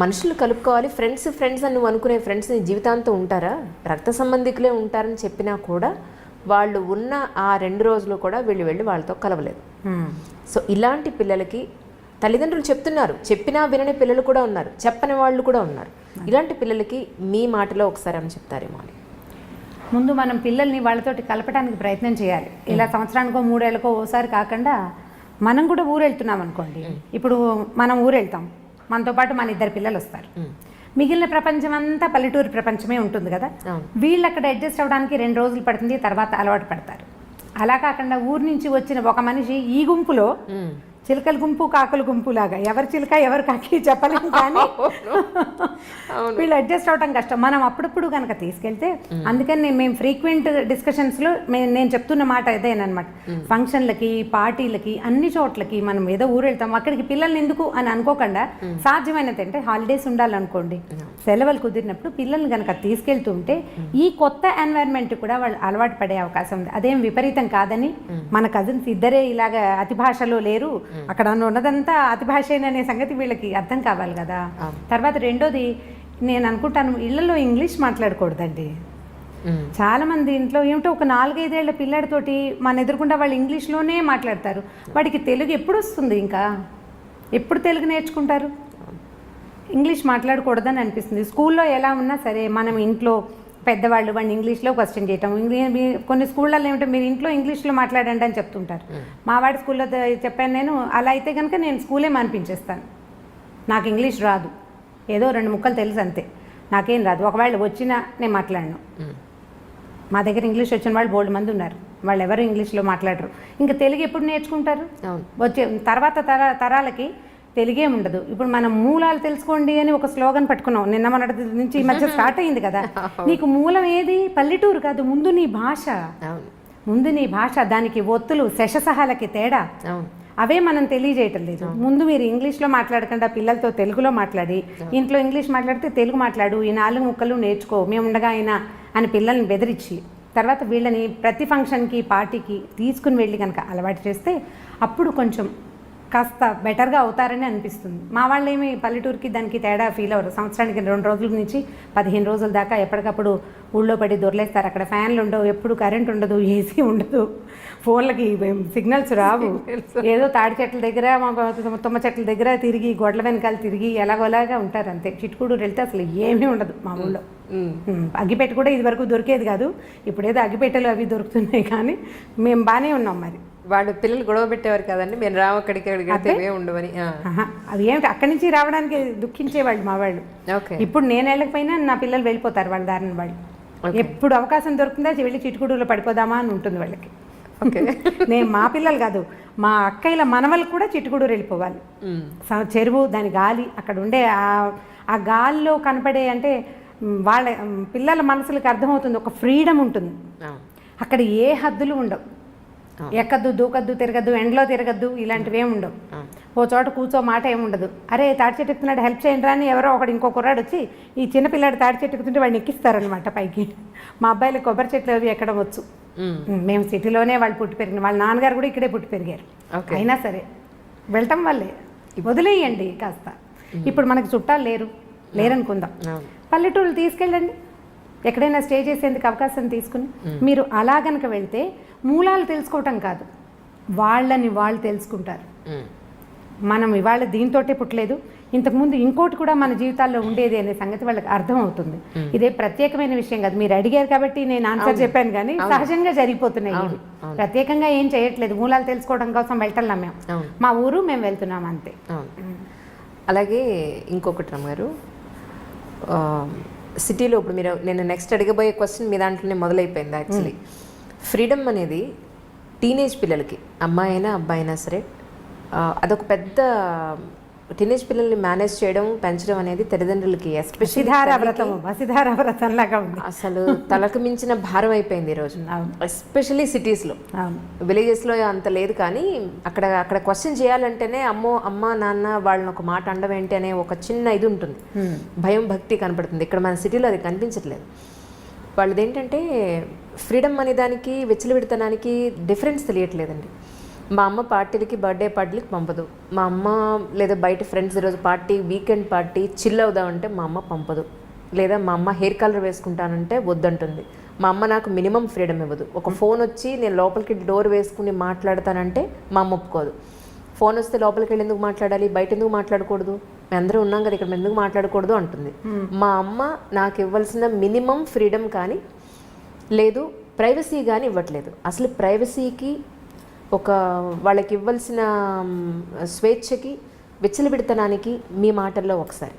మనుషులు కలుపుకోవాలి, ఫ్రెండ్స్ అని నువ్వు అనుకునే ఫ్రెండ్స్ జీవితాంతం ఉంటారా, రక్త సంబంధికులే ఉంటారని చెప్పినా కూడా వాళ్ళు ఉన్న ఆ 2 రోజులు కూడా వెళ్ళి వాళ్ళతో కలవలేదు. సో ఇలాంటి పిల్లలకి తల్లిదండ్రులు చెప్తున్నారు, చెప్పినా వినని పిల్లలు కూడా ఉన్నారు, చెప్పని వాళ్ళు కూడా ఉన్నారు. ఇలాంటి పిల్లలకి మీ మాటలో ఒకసారి అని చెప్తారేమో అని. ముందు మనం పిల్లల్ని వాళ్ళతోటి కలపడానికి ప్రయత్నం చేయాలి. ఇలా సంవత్సరానికో 3 ఏళ్ళకో ఓసారి కాకుండా మనం కూడా ఊరు వెళ్తున్నాం అనుకోండి. ఇప్పుడు మనం ఊరు వెళ్తాం, మనతో పాటు మన 2 పిల్లలు వస్తారు. మిగిలిన ప్రపంచం అంతా పల్లెటూరు ప్రపంచమే ఉంటుంది కదా. వీళ్ళు అక్కడ అడ్జస్ట్ అవ్వడానికి 2 రోజులు పడుతుంది, తర్వాత అలవాటు పడతారు. అలా కాకుండా ఊరు నుంచి వచ్చిన ఒక మనిషి ఈ గుంపులో చిలకల గుంపు కాకుల గుంపు లాగా ఎవరు చిలక ఎవరు కాకి చెప్పలేము, కానీ వీళ్ళు అడ్జస్ట్ అవడం కష్టం. మనం అప్పుడప్పుడు కనుక తీసుకెళ్తే, అందుకని మేము ఫ్రీక్వెంట్ డిస్కషన్స్లో నేను చెప్తున్న మాట ఇదేనమాట. ఫంక్షన్లకి, పార్టీలకి, అన్ని చోట్లకి మనం ఏదో ఊరు వెళ్తాం, అక్కడికి పిల్లల్ని ఎందుకు అని అనుకోకుండా సాధ్యమైనది అంటే హాలిడేస్ ఉండాలనుకోండి, సెలవులు కుదిరినప్పుడు పిల్లల్ని కనుక తీసుకెళ్తూ ఉంటే ఈ కొత్త ఎన్వైర్న్మెంట్ కూడా వాళ్ళు అలవాటు పడే అవకాశం ఉంది. అదేం విపరీతం కాదని, మన కజిన్స్ ఇద్దరే ఇలాగ అతి భాషలో లేరు, అక్కడ ఉన్నదంతా అతి భాషేననే సంగతి వీళ్ళకి అర్థం కావాలి కదా. తర్వాత రెండోది, నేను అనుకుంటాను ఇళ్లలో ఇంగ్లీష్ మాట్లాడకూడదండి. చాలా మంది ఇంట్లో ఏమిటో ఒక 4-5 ఏళ్ల పిల్లాడితోటి మన ఎదురుకుండా వాళ్ళు ఇంగ్లీష్లోనే మాట్లాడతారు. వాడికి తెలుగు ఎప్పుడు వస్తుంది? ఇంకా ఎప్పుడు తెలుగు నేర్చుకుంటారు? ఇంగ్లీష్ మాట్లాడకూడదని అనిపిస్తుంది. స్కూల్లో ఎలా ఉన్నా సరే మనం ఇంట్లో పెద్దవాళ్ళు వాడిని ఇంగ్లీష్లో క్వశ్చన్ చేయటం, కొన్ని స్కూళ్ళల్లో ఏమిటో మీరు ఇంట్లో ఇంగ్లీష్లో మాట్లాడండి అని చెప్తుంటారు. మా వాడి స్కూల్లో చెప్పాను నేను, అలా అయితే కనుక నేను స్కూలే మానిపించేస్తాను. నాకు ఇంగ్లీష్ రాదు, ఏదో 2 ముక్కలు తెలుసు అంతే, నాకేం రాదు. ఒకవేళ వచ్చినా నేను మాట్లాడను. మా దగ్గర ఇంగ్లీష్ వచ్చిన వాళ్ళు బోల్డ్ మంది ఉన్నారు, వాళ్ళు ఎవరు ఇంగ్లీష్లో మాట్లాడరు. ఇంకా తెలుగు ఎప్పుడు నేర్చుకుంటారు? వచ్చే తర్వాత తరాలకి తెలుగే ఉండదు. ఇప్పుడు మనం మూలాలు తెలుసుకోండి అని ఒక స్లోగన్ పట్టుకున్నాం, నిన్న మొన్నటి నుంచి ఈ మధ్య స్టార్ట్ అయింది కదా. నీకు మూలం ఏది? పల్లెటూరు కాదు, ముందు నీ భాష, దానికి ఒత్తులు శశసహాలకి తేడా, అవే మనం తెలియజేయటం లేదు. ముందు మీరు ఇంగ్లీష్లో మాట్లాడకుండా పిల్లలతో తెలుగులో మాట్లాడి, ఇంట్లో ఇంగ్లీష్ మాట్లాడితే తెలుగు మాట్లాడు, ఈ 4 ముక్కలు నేర్చుకో, మేము ఉండగా అయినా అని పిల్లల్ని బెదిరించి, తర్వాత వీళ్ళని ప్రతి ఫంక్షన్కి, పార్టీకి తీసుకుని వెళ్ళి కనుక అలవాటు చేస్తే అప్పుడు కొంచెం కాస్త బెటర్గా అవుతారని అనిపిస్తుంది. మా వాళ్ళు ఏమి పల్లెటూరుకి దానికి తేడా ఫీల్ అవ్వరు. సంవత్సరానికి 2 రోజుల నుంచి 15 రోజుల దాకా ఎప్పటికప్పుడు ఊళ్ళో పడి దొరలేస్తారు. అక్కడ ఫ్యాన్లు ఉండవు, ఎప్పుడు కరెంట్ ఉండదు, ఏసీ ఉండదు, ఫోన్లకి సిగ్నల్స్ రావు. ఏదో తాడి చెట్ల దగ్గర, తుమ్మ చెట్ల దగ్గర తిరిగి, గొడ్ల వెనకాల తిరిగి ఎలాగోలాగా ఉంటారు అంతే. చిట్కూడూరు వెళ్తే అసలు ఏమీ ఉండదు మా ఊళ్ళో. అగ్గిపెట్ట కూడా ఇది వరకు దొరికేది కాదు, ఇప్పుడేదో అగ్గిపెట్టెలు అవి దొరుకుతున్నాయి, కానీ మేము బాగానే ఉన్నాం. మరి వాళ్ళు పిల్లలు గొడవ పెట్టేవారు కదండి, మేము రావు అక్కడికి ఉండవని. అవి ఏమిటి అక్కడి నుంచి రావడానికి దుఃఖించేవాళ్ళు మా వాళ్ళు. ఇప్పుడు నేను వెళ్ళకపోయినా నా పిల్లలు వెళ్ళిపోతారు వాళ్ళ దారిని వాళ్ళు. ఎప్పుడు అవకాశం దొరుకుతుందా వెళ్ళి చిట్టుకుడులో పడిపోదామా అని ఉంటుంది వాళ్ళకి. నేను మా పిల్లలు కాదు, మా అక్కయ్యల మనవలు కూడా చిట్టుకుడూరు వెళ్ళిపోవాలి. చెరువు, దాని గాలి, అక్కడ ఉండే ఆ గాలిలో కనపడే, అంటే వాళ్ళ పిల్లల మనసులకు అర్థమవుతుంది, ఒక ఫ్రీడమ్ ఉంటుంది అక్కడ. ఏ హద్దులు ఉండవు, ఎక్కద్దు, దూకద్దు, తిరగద్దు, ఎండలో తిరగద్దు, ఇలాంటివి ఏమి ఉండవు. ఓ చోట కూర్చో మాట ఏముండదు. అరే తాడి చెట్టు ఎక్కుతున్నాడు, హెల్ప్ చేయండి రా అని ఎవరో ఒకడు ఇంకో కుర్రాడు వచ్చి ఈ చిన్నపిల్లాడు తాడి చెట్టు ఎక్కుతుంటే వాడిని ఎక్కిస్తారనమాట పైకి. మా అబ్బాయిలు కొబ్బరి చెట్లు అవి ఎక్కడం వచ్చు. మేము సిటీలోనే వాళ్ళు పుట్టి పెరిగిన, వాళ్ళ నాన్నగారు కూడా ఇక్కడే పుట్టి పెరిగారు. అయినా సరే వెళ్ళటం వల్లే వదిలేయండి కాస్త. ఇప్పుడు మనకు చుట్టాలు లేరనుకుందాం, పల్లెటూళ్ళు తీసుకెళ్ళండి, ఎక్కడైనా స్టే చేసేందుకు అవకాశం తీసుకుని. మీరు అలా గనక వెళ్తే మూలాలు తెలుసుకోవటం కాదు, వాళ్ళని వాళ్ళు తెలుసుకుంటారు. మనం ఇవాళ దీంతోటే పుట్టలేదు, ఇంతకుముందు ఇంకోటి కూడా మన జీవితాల్లో ఉండేది అనే సంగతి వాళ్ళకి అర్థమవుతుంది. ఇదే ప్రత్యేకమైన విషయం కాదు, మీరు అడిగారు కాబట్టి నేను ఆన్సర్ చెప్పాను, కానీ సహజంగా జరిగిపోతున్నాయి ఇవి. ప్రత్యేకంగా ఏం చేయట్లేదు, మూలాలు తెలుసుకోవడం కోసం వెళ్తున్నాం మేము, మా ఊరు మేము వెళ్తున్నాం అంతే. అలాగే ఇంకొకటి రమ్మగారు, సిటీలో ఇప్పుడు మీరు నేను నెక్స్ట్ అడగబోయే క్వశ్చన్ మీ దాంట్లోనే మొదలైపోయింది యాక్చువల్లీ. ఫ్రీడమ్ అనేది టీనేజ్ పిల్లలకి, అమ్మాయి అయినా అబ్బాయి అయినా సరే, అదొక పెద్ద టీనేజ్ పిల్లల్ని మేనేజ్ చేయడం పెంచడం అనేది తల్లిదండ్రులకి ఎస్పెషల్లీ వసిధార వ్రతం లాగా ఉంది. అసలు తలకు మించిన భారం అయిపోయింది ఈరోజు, ఎస్పెషల్లీ సిటీస్లో. విలేజెస్లో అంత లేదు, కానీ అక్కడ క్వశ్చన్ చేయాలంటేనే అమ్మ నాన్న వాళ్ళని ఒక మాట అండం ఏంటి అనే ఒక చిన్న ఇది ఉంటుంది, భయం భక్తి కనపడుతుంది. ఇక్కడ మన సిటీలో అది కనిపించట్లేదు. వాళ్ళది ఏంటంటే ఫ్రీడమ్ అనే దానికి విచ్చలవిడితనానికి డిఫరెన్స్ తెలియట్లేదండి. మా అమ్మ పార్టీలకి, బర్త్డే పార్టీలకి పంపదు. మా అమ్మ లేదా బయట ఫ్రెండ్స్ ఈరోజు పార్టీ, వీకెండ్ పార్టీ చిల్ అవుదామంటే మా అమ్మ పంపదు. లేదా మా అమ్మ హెయిర్ కలర్ వేసుకుంటానంటే వద్దంటుంది. మా అమ్మ నాకు మినిమం ఫ్రీడమ్ ఇవ్వదు. ఒక ఫోన్ వచ్చి నేను లోపలికి డోర్ వేసుకుని మాట్లాడతానంటే మా అమ్మ ఒప్పుకోదు. ఫోన్ వస్తే లోపలికి వెళ్ళి ఎందుకు మాట్లాడాలి, బయట ఎందుకు మాట్లాడకూడదు, మేము అందరూ ఉన్నాం కదా ఇక్కడ ఎందుకు మాట్లాడకూడదు అంటుంది. మా అమ్మ నాకు ఇవ్వాల్సిన మినిమం ఫ్రీడమ్ కానీ లేదు, ప్రైవసీ కానీ ఇవ్వట్లేదు. అసలు ప్రైవసీకి, ఒక వాళ్ళకి ఇవ్వాల్సిన స్వేచ్ఛకి, విచ్చలవిడితనానికి మీ మాటల్లో ఒకసారి.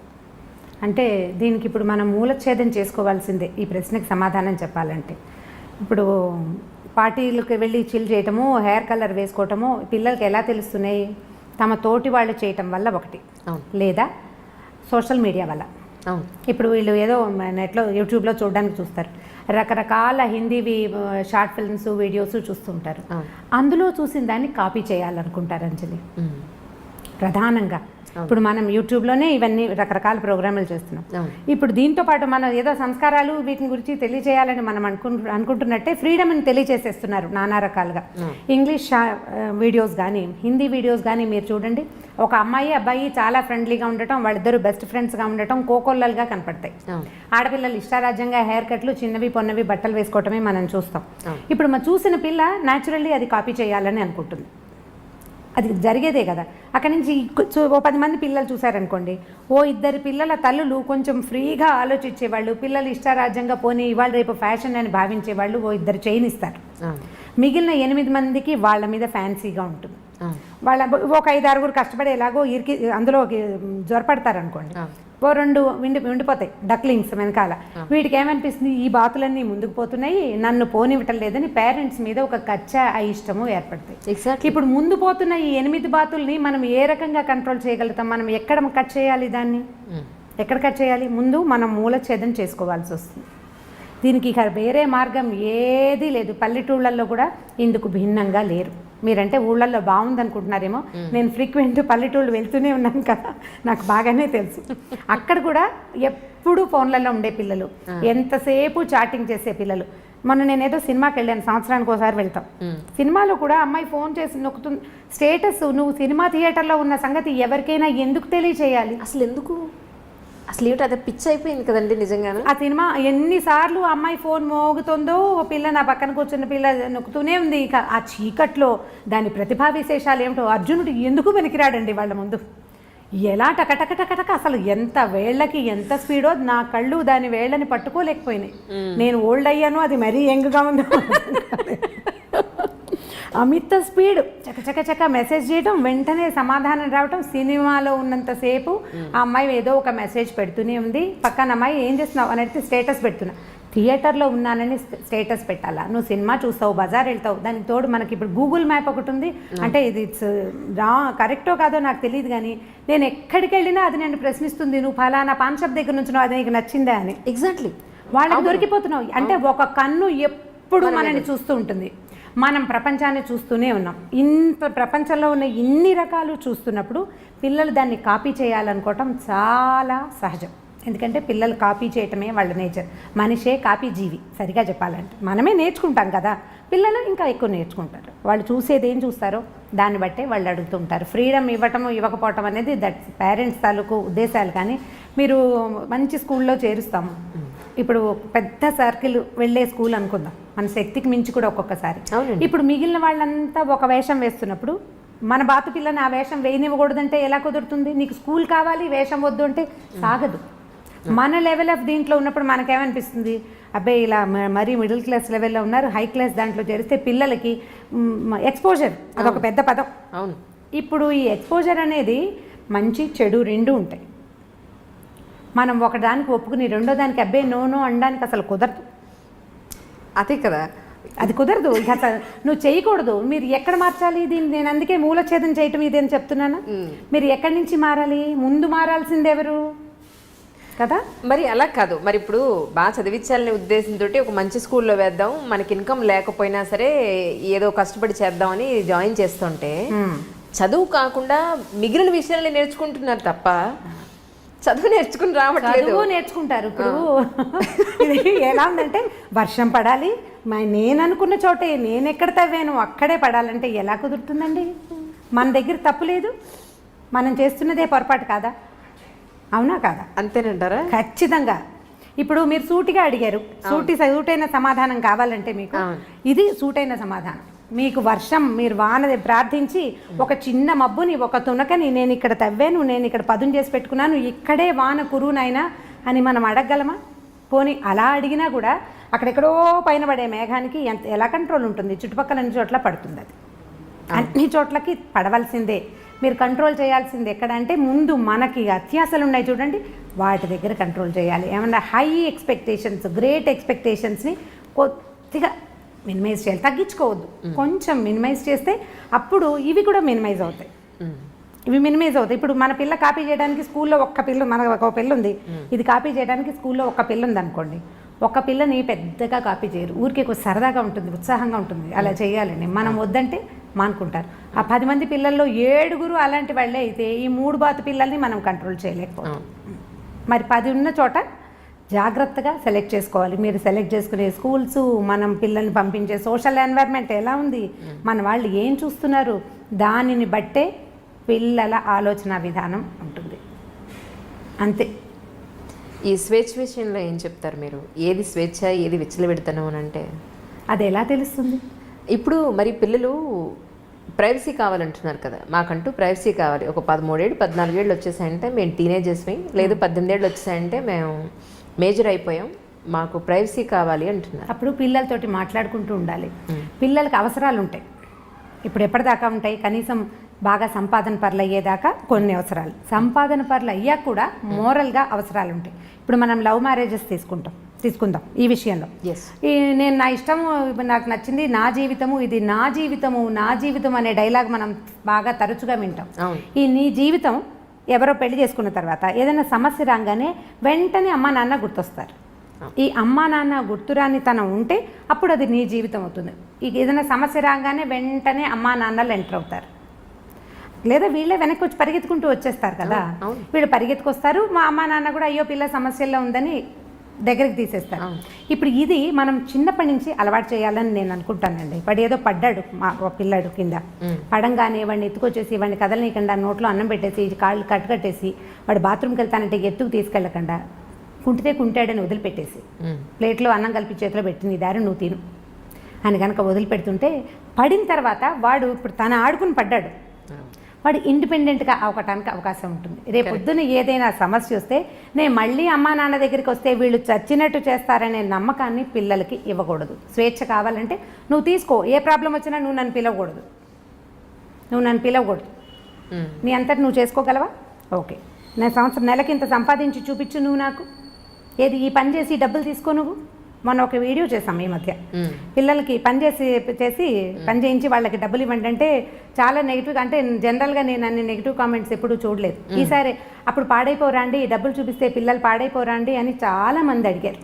అంటే దీనికి ఇప్పుడు మనం మూలఛేదం చేసుకోవాల్సిందే ఈ ప్రశ్నకి సమాధానం చెప్పాలంటే. ఇప్పుడు పార్టీలకు వెళ్ళి చిల్ చేయటము, హెయిర్ కలర్ వేసుకోవటము పిల్లలకి ఎలా తెలుస్తున్నాయి? తమ తోటి వాళ్ళు చేయటం వల్ల ఒకటి, లేదా సోషల్ మీడియా వల్ల. ఇప్పుడు వీళ్ళు ఏదో నెట్లో యూట్యూబ్లో చూడడానికి చూస్తారు, రకరకాల హిందీవి షార్ట్ ఫిల్మ్స్, వీడియోస్ చూస్తుంటారు. అందులో చూసిన దాన్ని కాపీ చేయాలనుకుంటారు అంజలి ప్రధానంగా. ఇప్పుడు మనం యూట్యూబ్లోనే ఇవన్నీ రకరకాల ప్రోగ్రాములు చేస్తున్నాం. ఇప్పుడు దీంతో పాటు మనం ఏదో సంస్కారాలు వీటిని గురించి తెలియజేయాలని మనం అనుకుంటున్నట్టే ఫ్రీడమ్ని తెలియజేసేస్తున్నారు నానా రకాలుగా. ఇంగ్లీష్ వీడియోస్ కానీ, హిందీ వీడియోస్ కానీ మీరు చూడండి, ఒక అమ్మాయి అబ్బాయి చాలా ఫ్రెండ్లీగా ఉండటం, వాళ్ళిద్దరు బెస్ట్ ఫ్రెండ్స్గా ఉండటం కోకొల్లలుగా కనపడతాయి. ఆడపిల్లలు ఇష్టారాజ్యంగా హెయిర్ కట్లు, చిన్నవి పొన్నవి బట్టలు వేసుకోవటమే మనం చూస్తాం. ఇప్పుడు మనం చూసిన పిల్ల న్యాచురల్లీ అది కాపీ చేయాలని అనుకుంటుంది. అది జరిగేదే కదా. అక్కడి నుంచి ఓ 10 మంది పిల్లలు చూసారనుకోండి, ఓ 2 పిల్లల తల్లులు కొంచెం ఫ్రీగా ఆలోచించేవాళ్ళు, పిల్లలు ఇష్టారాజ్యంగా పోనీ ఇవాళ రేపు ఫ్యాషన్ అని భావించేవాళ్ళు ఓ 2 చేయనిస్తారు. మిగిలిన 8 మందికి వాళ్ళ మీద ఫ్యాన్సీగా ఉంటుంది. వాళ్ళ ఒక 5-6 కష్టపడి ఎలాగో అందులో జ్వరపడతారు అనుకోండి, ఓ 2 ఉండిపోతాయి డక్లింగ్స్ వెనకాల. వీటికి ఏమనిపిస్తుంది, ఈ బాతులన్నీ ముందుకు పోతున్నాయి, నన్ను పోనివ్వటం లేదని పేరెంట్స్ మీద ఒక కచ్చా అయిష్టము ఏర్పడతాయి. ఇప్పుడు ముందు పోతున్న ఈ 8 బాతుల్ని మనం ఏ రకంగా కంట్రోల్ చేయగలుగుతాం? మనం ఎక్కడ కట్ చేయాలి దాన్ని? ఎక్కడ కట్ చేయాలి? ముందు మనం మూలఛేదం చేసుకోవాల్సి వస్తుంది. దీనికి ఇక వేరే మార్గం ఏదీ లేదు. పల్లెటూళ్ళల్లో కూడా ఇందుకు భిన్నంగా లేరు. మీరంటే ఊళ్ళల్లో బాగుంది అనుకుంటున్నారేమో, నేను ఫ్రీక్వెంట్ పల్లెటూళ్ళు వెళ్తూనే ఉన్నాను కదా, నాకు బాగానే తెలుసు. అక్కడ కూడా ఎప్పుడు ఫోన్లలో ఉండే పిల్లలు, ఎంతసేపు చాటింగ్ చేసే పిల్లలు. మొన్న నేనేదో సినిమాకి వెళ్ళాను, సంవత్సరానికి ఒకసారి వెళ్తాం. సినిమాలో కూడా అమ్మాయి ఫోన్ చేసి నొక్కుతుంది. స్టేటస్ నువ్వు సినిమా థియేటర్లో ఉన్న సంగతి ఎవరికైనా ఎందుకు తెలియచేయాలి? అసలు ఏమిటి, అదే పిచ్చి అయిపోయింది కదండి నిజంగానే. ఆ సినిమా ఎన్నిసార్లు అమ్మాయి ఫోన్ మోగుతుందో, పిల్ల నా పక్కన కూర్చున్న పిల్ల నొక్కుతూనే ఉంది. ఇక ఆ చీకట్లో దాని ప్రతిభా విశేషాలు ఏమిటో. అర్జునుడు ఎందుకు వెనక్కిరాడండి వాళ్ళ ముందు? ఎలా టకటకటకటక, అసలు ఎంత వేళ్ళకి ఎంత స్పీడో, నా కళ్ళు దాని వేళ్ళని పట్టుకోలేకపోయినాయి. నేను ఓల్డ్ అయ్యాను, అది మరీ యంగ్గా ఉందో. అమిత స్పీడ్, చకచక మెసేజ్ చేయడం, వెంటనే సమాధానం రావటం. సినిమాలో ఉన్నంతసేపు ఆ అమ్మాయి ఏదో ఒక మెసేజ్ పెడుతూనే ఉంది. పక్కన అమ్మాయి ఏం చేస్తున్నావు అని అడిగితే స్టేటస్ పెడుతున్నా. థియేటర్లో ఉన్నానని స్టేటస్ పెట్టాలా? నువ్వు సినిమా చూస్తావు, బజార్ వెళ్తావు, దానికి తోడు మనకి ఇప్పుడు గూగుల్ మ్యాప్ ఒకటి ఉంది. అంటే ఇది కరెక్టో కాదో నాకు తెలియదు, కానీ నేను ఎక్కడికి వెళ్ళినా అది నన్ను ప్రశ్నిస్తుంది, నువ్వు ఫలానా పాన్ షాప్ దగ్గర నుంచి అది నీకు నచ్చిందా అని. ఎగ్జాక్ట్లీ వాళ్ళకి దొరికిపోతున్నావు. అంటే ఒక కన్ను ఎప్పుడు మనల్ని చూస్తూ ఉంటుంది. మనం ప్రపంచాన్ని చూస్తూనే ఉన్నాం. ఇంత ప్రపంచంలో ఉన్న ఇన్ని రకాలు చూస్తున్నప్పుడు పిల్లలు దాన్ని కాపీ చేయాలనుకోవటం చాలా సహజం. ఎందుకంటే పిల్లలు కాపీ చేయటమే వాళ్ళ నేచర్. మనిషే కాపీ జీవి సరిగా చెప్పాలంటే. మనమే నేర్చుకుంటాం కదా, పిల్లలు ఇంకా ఎక్కువ నేర్చుకుంటారు. వాళ్ళు చూసేది ఏం చూస్తారో దాన్ని బట్టే వాళ్ళు అడుగుతుంటారు. ఫ్రీడమ్ ఇవ్వటము ఇవ్వకపోవటం అనేది దట్స్ పేరెంట్స్ తాలూకు ఉద్దేశాలు. కానీ మీరు మంచి స్కూల్లో చేరుస్తాము, ఇప్పుడు పెద్ద సర్కిల్ వెళ్ళే స్కూల్ అనుకుందాం, మన శక్తికి మించి కూడా ఒక్కొక్కసారి. ఇప్పుడు మిగిలిన వాళ్ళంతా ఒక వేషం వేస్తున్నప్పుడు మన బాతు పిల్లని ఆ వేషం వేయనివ్వకూడదంటే ఎలా కుదురుతుంది? నీకు స్కూల్ కావాలి, వేషం వద్దు అంటే సాగదు. మన లెవెల్ ఆఫ్ దీంట్లో ఉన్నప్పుడు మనకేమనిపిస్తుంది, అబ్బాయి ఇలా మరీ మిడిల్ క్లాస్ లెవెల్లో ఉన్నారు, హై క్లాస్ దాంట్లో చేరిస్తే పిల్లలకి ఎక్స్పోజర్ అదొక పెద్ద పదం. అవును. ఇప్పుడు ఈ ఎక్స్పోజర్ అనేది మంచి చెడు రెండు ఉంటాయి. మనం ఒకదానికి ఒప్పుకుని రెండో దానికి అబ్బాయి నో అనడానికి అసలు కుదరదు. అదే కదా, అది కుదరదు. ఇక అసలు నువ్వు చేయకూడదు. మీరు ఎక్కడ మార్చాలి దీన్ని? నేను అందుకే మూలఛేదం చేయటం ఇది అని చెప్తున్నాను. మీరు ఎక్కడి నుంచి మారాలి? ముందు మారాల్సింది ఎవరు కదా? మరి అలా కాదు, మరి ఇప్పుడు బాగా చదివించాలనే ఉద్దేశంతో ఒక మంచి స్కూల్లో వేద్దాం, మనకి ఇన్కమ్ లేకపోయినా సరే ఏదో కష్టపడి చేద్దామని జాయిన్ చేస్తుంటే చదువు కాకుండా మిగిలిన విషయాలు నేర్చుకుంటున్నారు తప్ప చదువు నేర్చుకుని రావట్లేదు. చదువు నేర్చుకుంటారు. ఇప్పుడు ఇది ఎలా ఉందంటే వర్షం పడాలి, నేను అనుకున్న చోటే, నేను ఎక్కడ తవ్వాను అక్కడే పడాలంటే ఎలా కుదురుతుందండి? మన దగ్గర తప్పు లేదు, మనం చేస్తున్నదే పొరపాటు కాదా? అవునా కాదా? అంతేనంటారా? ఖచ్చితంగా. ఇప్పుడు మీరు సూటిగా అడిగారు, సూటైన సమాధానం కావాలంటే మీకు ఇది సూటైన సమాధానం. మీకు వర్షం, మీరు వాన ప్రార్థించి ఒక చిన్న మబ్బుని, ఒక తునకని నేను ఇక్కడ తవ్వాను, నేను ఇక్కడ పదును చేసి పెట్టుకున్నాను, ఇక్కడే వాన కురునైనా అని మనం అడగగలమా? పోనీ అలా అడిగినా కూడా అక్కడెక్కడో పైన పడే మేఘానికి ఎలా కంట్రోల్ ఉంటుంది? చుట్టుపక్కల అన్ని చోట్ల పడుతుంది. అది అన్ని చోట్లకి పడవలసిందే. మీరు కంట్రోల్ చేయాల్సింది ఎక్కడ అంటే ముందు మనకి అత్యాశలు ఉన్నాయి చూడండి, వాటి దగ్గర కంట్రోల్ చేయాలి. ఏమన్నా హై ఎక్స్పెక్టేషన్స్, గ్రేట్ ఎక్స్పెక్టేషన్స్ని కొద్దిగా మినిమైజ్ చేయాలి, తగ్గించుకోవద్దు. కొంచెం మినిమైజ్ చేస్తే అప్పుడు ఇవి కూడా మినిమైజ్ అవుతాయి. ఇవి మినిమైజ్ అవుతాయి. ఇప్పుడు మన పిల్ల కాపీ చేయడానికి స్కూల్లో ఒక్క పిల్ల, మనకు ఒక పిల్ల ఉంది, ఇది కాపీ చేయడానికి స్కూల్లో ఒక్క పిల్ల ఉంది అనుకోండి, ఒక పిల్లని పెద్దగా కాపీ చేయరు, ఊరికే కొంచెం సరదాగా ఉంటుంది, ఉత్సాహంగా ఉంటుంది, అలా చేయాలండి. మనం వద్దంటే మానుకుంటారు. ఆ 10 మంది పిల్లల్లో 7 అలాంటి వాళ్ళే అయితే ఈ 3 బాతు పిల్లల్ని మనం కంట్రోల్ చేయలేకపోతాం. మరి 10 ఉన్న చోట జాగ్రత్తగా సెలెక్ట్ చేసుకోవాలి. మీరు సెలెక్ట్ చేసుకునే స్కూల్స్, మనం పిల్లల్ని పంపించే సోషల్ ఎన్వైర్న్మెంట్ ఎలా ఉంది, మన వాళ్ళు ఏం చూస్తున్నారు, దానిని బట్టే పిల్లల ఆలోచన విధానం ఉంటుంది. అంతే. ఈ స్వేచ్ఛ విషయంలో ఏం చెప్తారు మీరు? ఏది స్వేచ్ఛ, ఏది విచ్చలవిడతనం అని అంటే అది ఎలా తెలుస్తుంది? ఇప్పుడు మరి పిల్లలు ప్రైవసీ కావాలంటున్నారు కదా, మాకంటూ ప్రైవసీ కావాలి. ఒక 13 ఏళ్ళు 14 ఏళ్ళు వచ్చేసాయంటే మేము టీనేజర్స్ని, లేదు 18 ఏళ్ళు వచ్చేసాయంటే మేము మేజర్ అయిపోయాం, మాకు ప్రైవసీ కావాలి అంటున్నారు. అప్పుడు పిల్లలతోటి మాట్లాడుకుంటూ ఉండాలి. పిల్లలకి అవసరాలు ఉంటాయి. ఇప్పుడు ఎప్పటిదాకా ఉంటాయి? కనీసం బాగా సంపాదన పరులు అయ్యేదాకా కొన్ని అవసరాలు, సంపాదన పరులు అయ్యాక కూడా మోరల్గా అవసరాలు ఉంటాయి. ఇప్పుడు మనం లవ్ మ్యారేజెస్ తీసుకుందాం ఈ విషయంలో. నేను నా ఇష్టము, నాకు నచ్చింది, నా జీవితము, ఇది నా జీవితం అనే డైలాగ్ మనం బాగా తరచుగా వింటాం. ఈ నీ జీవితం ఎవరో పెళ్లి చేసుకున్న తర్వాత ఏదైనా సమస్య రాగానే వెంటనే అమ్మా నాన్న గుర్తొస్తారు. ఈ అమ్మా నాన్న గుర్తురాని తనం ఉంటే అప్పుడు అది నీ జీవితం అవుతుంది. ఈ ఏదైనా సమస్య రాగానే వెంటనే అమ్మా నాన్నలు ఎంటర్ అవుతారు, లేదా వీళ్ళే వెనక్కి వచ్చి పరిగెత్తుకుంటూ వచ్చేస్తారు కదా. వీళ్ళు పరిగెత్తుకొస్తారు, మా అమ్మా నాన్న కూడా అయ్యో పిల్ల సమస్యల్లో ఉందని దగ్గరికి తీసేస్తారు. ఇప్పుడు ఇది మనం చిన్నప్పటి నుంచి అలవాటు చేయాలని నేను అనుకుంటానండి. వాడు ఏదో పడ్డాడు, మా పిల్లాడు కింద పడంగానే వాడిని ఎత్తుకొచ్చేసి వాడిని కదలనీయకుండా నోట్లో అన్నం పెట్టేసి కాళ్ళు కట్టేసి వాడు బాత్రూమ్కి వెళ్తానంటే ఎత్తుకు తీసుకెళ్ళకుండా కుంటితే కుంటాడని వదిలిపెట్టేసి ప్లేట్లో అన్నం కలిపి చేతిలో పెట్టింది దారి నువ్వు తిను అని కనుక వదిలిపెడుతుంటే పడిన తర్వాత వాడు ఇప్పుడు తను ఆడుకుని పడ్డాడు, వాడు ఇండిపెండెంట్గా అవ్వటానికి అవకాశం ఉంటుంది. రేపు పొద్దున ఏదైనా సమస్య వస్తే నేను మళ్ళీ అమ్మా నాన్న దగ్గరికి వస్తే వీళ్ళు చచ్చినట్టు చేస్తారనే నమ్మకాన్ని పిల్లలకి ఇవ్వకూడదు. స్వేచ్ఛ కావాలంటే నువ్వు తీసుకో, ఏ ప్రాబ్లం వచ్చినా నువ్వు నన్ను పిలవకూడదు, నీ అంతటి నువ్వు చేసుకోగలవా? ఓకే, నేను నెలకి ఇంత సంపాదించి చూపించు నువ్వు నాకు, ఏది ఈ పని చేసి డబ్బులు తీసుకో నువ్వు. మొన్న ఒక వీడియో చేసాం ఈ మధ్య, పిల్లలకి పని చేయించి వాళ్ళకి డబ్బులు ఇవ్వండి అంటే చాలా నెగిటివ్గా, అంటే జనరల్గా నేను అన్ని నెగిటివ్ కామెంట్స్ ఎప్పుడూ చూడలేదు. ఈసారి అప్పుడు పాడైపోరా అండి, డబ్బులు చూపిస్తే పిల్లలు పాడైపోరా అండి అని చాలా మంది అడిగారు.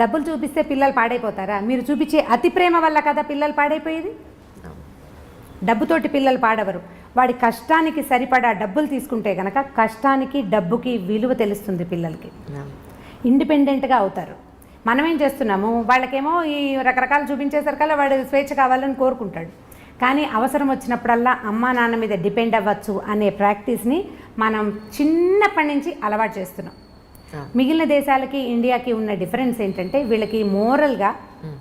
డబ్బులు చూపిస్తే పిల్లలు పాడైపోతారా? మీరు చూపించే అతి ప్రేమ వల్ల కదా పిల్లలు పాడైపోయేది. డబ్బుతోటి పిల్లలు పాడవరు. వాడి కష్టానికి సరిపడా డబ్బులు తీసుకుంటే కనుక కష్టానికి డబ్బుకి విలువ తెలుస్తుంది, పిల్లలకి ఇండిపెండెంట్గా అవుతారు. మనం ఏం చేస్తున్నాము, వాళ్ళకేమో ఈ రకరకాలు చూపించేసరికల్లా వాడు స్వేచ్ఛ కావాలని కోరుకుంటాడు, కానీ అవసరం వచ్చినప్పుడల్లా అమ్మా నాన్న మీద డిపెండ్ అవ్వచ్చు అనే ప్రాక్టీస్ని మనం చిన్నప్పటి నుంచి అలవాటు చేస్తున్నాం. మిగిలిన దేశాలకి ఇండియాకి ఉన్న డిఫరెన్స్ ఏంటంటే వీళ్ళకి మోరల్గా,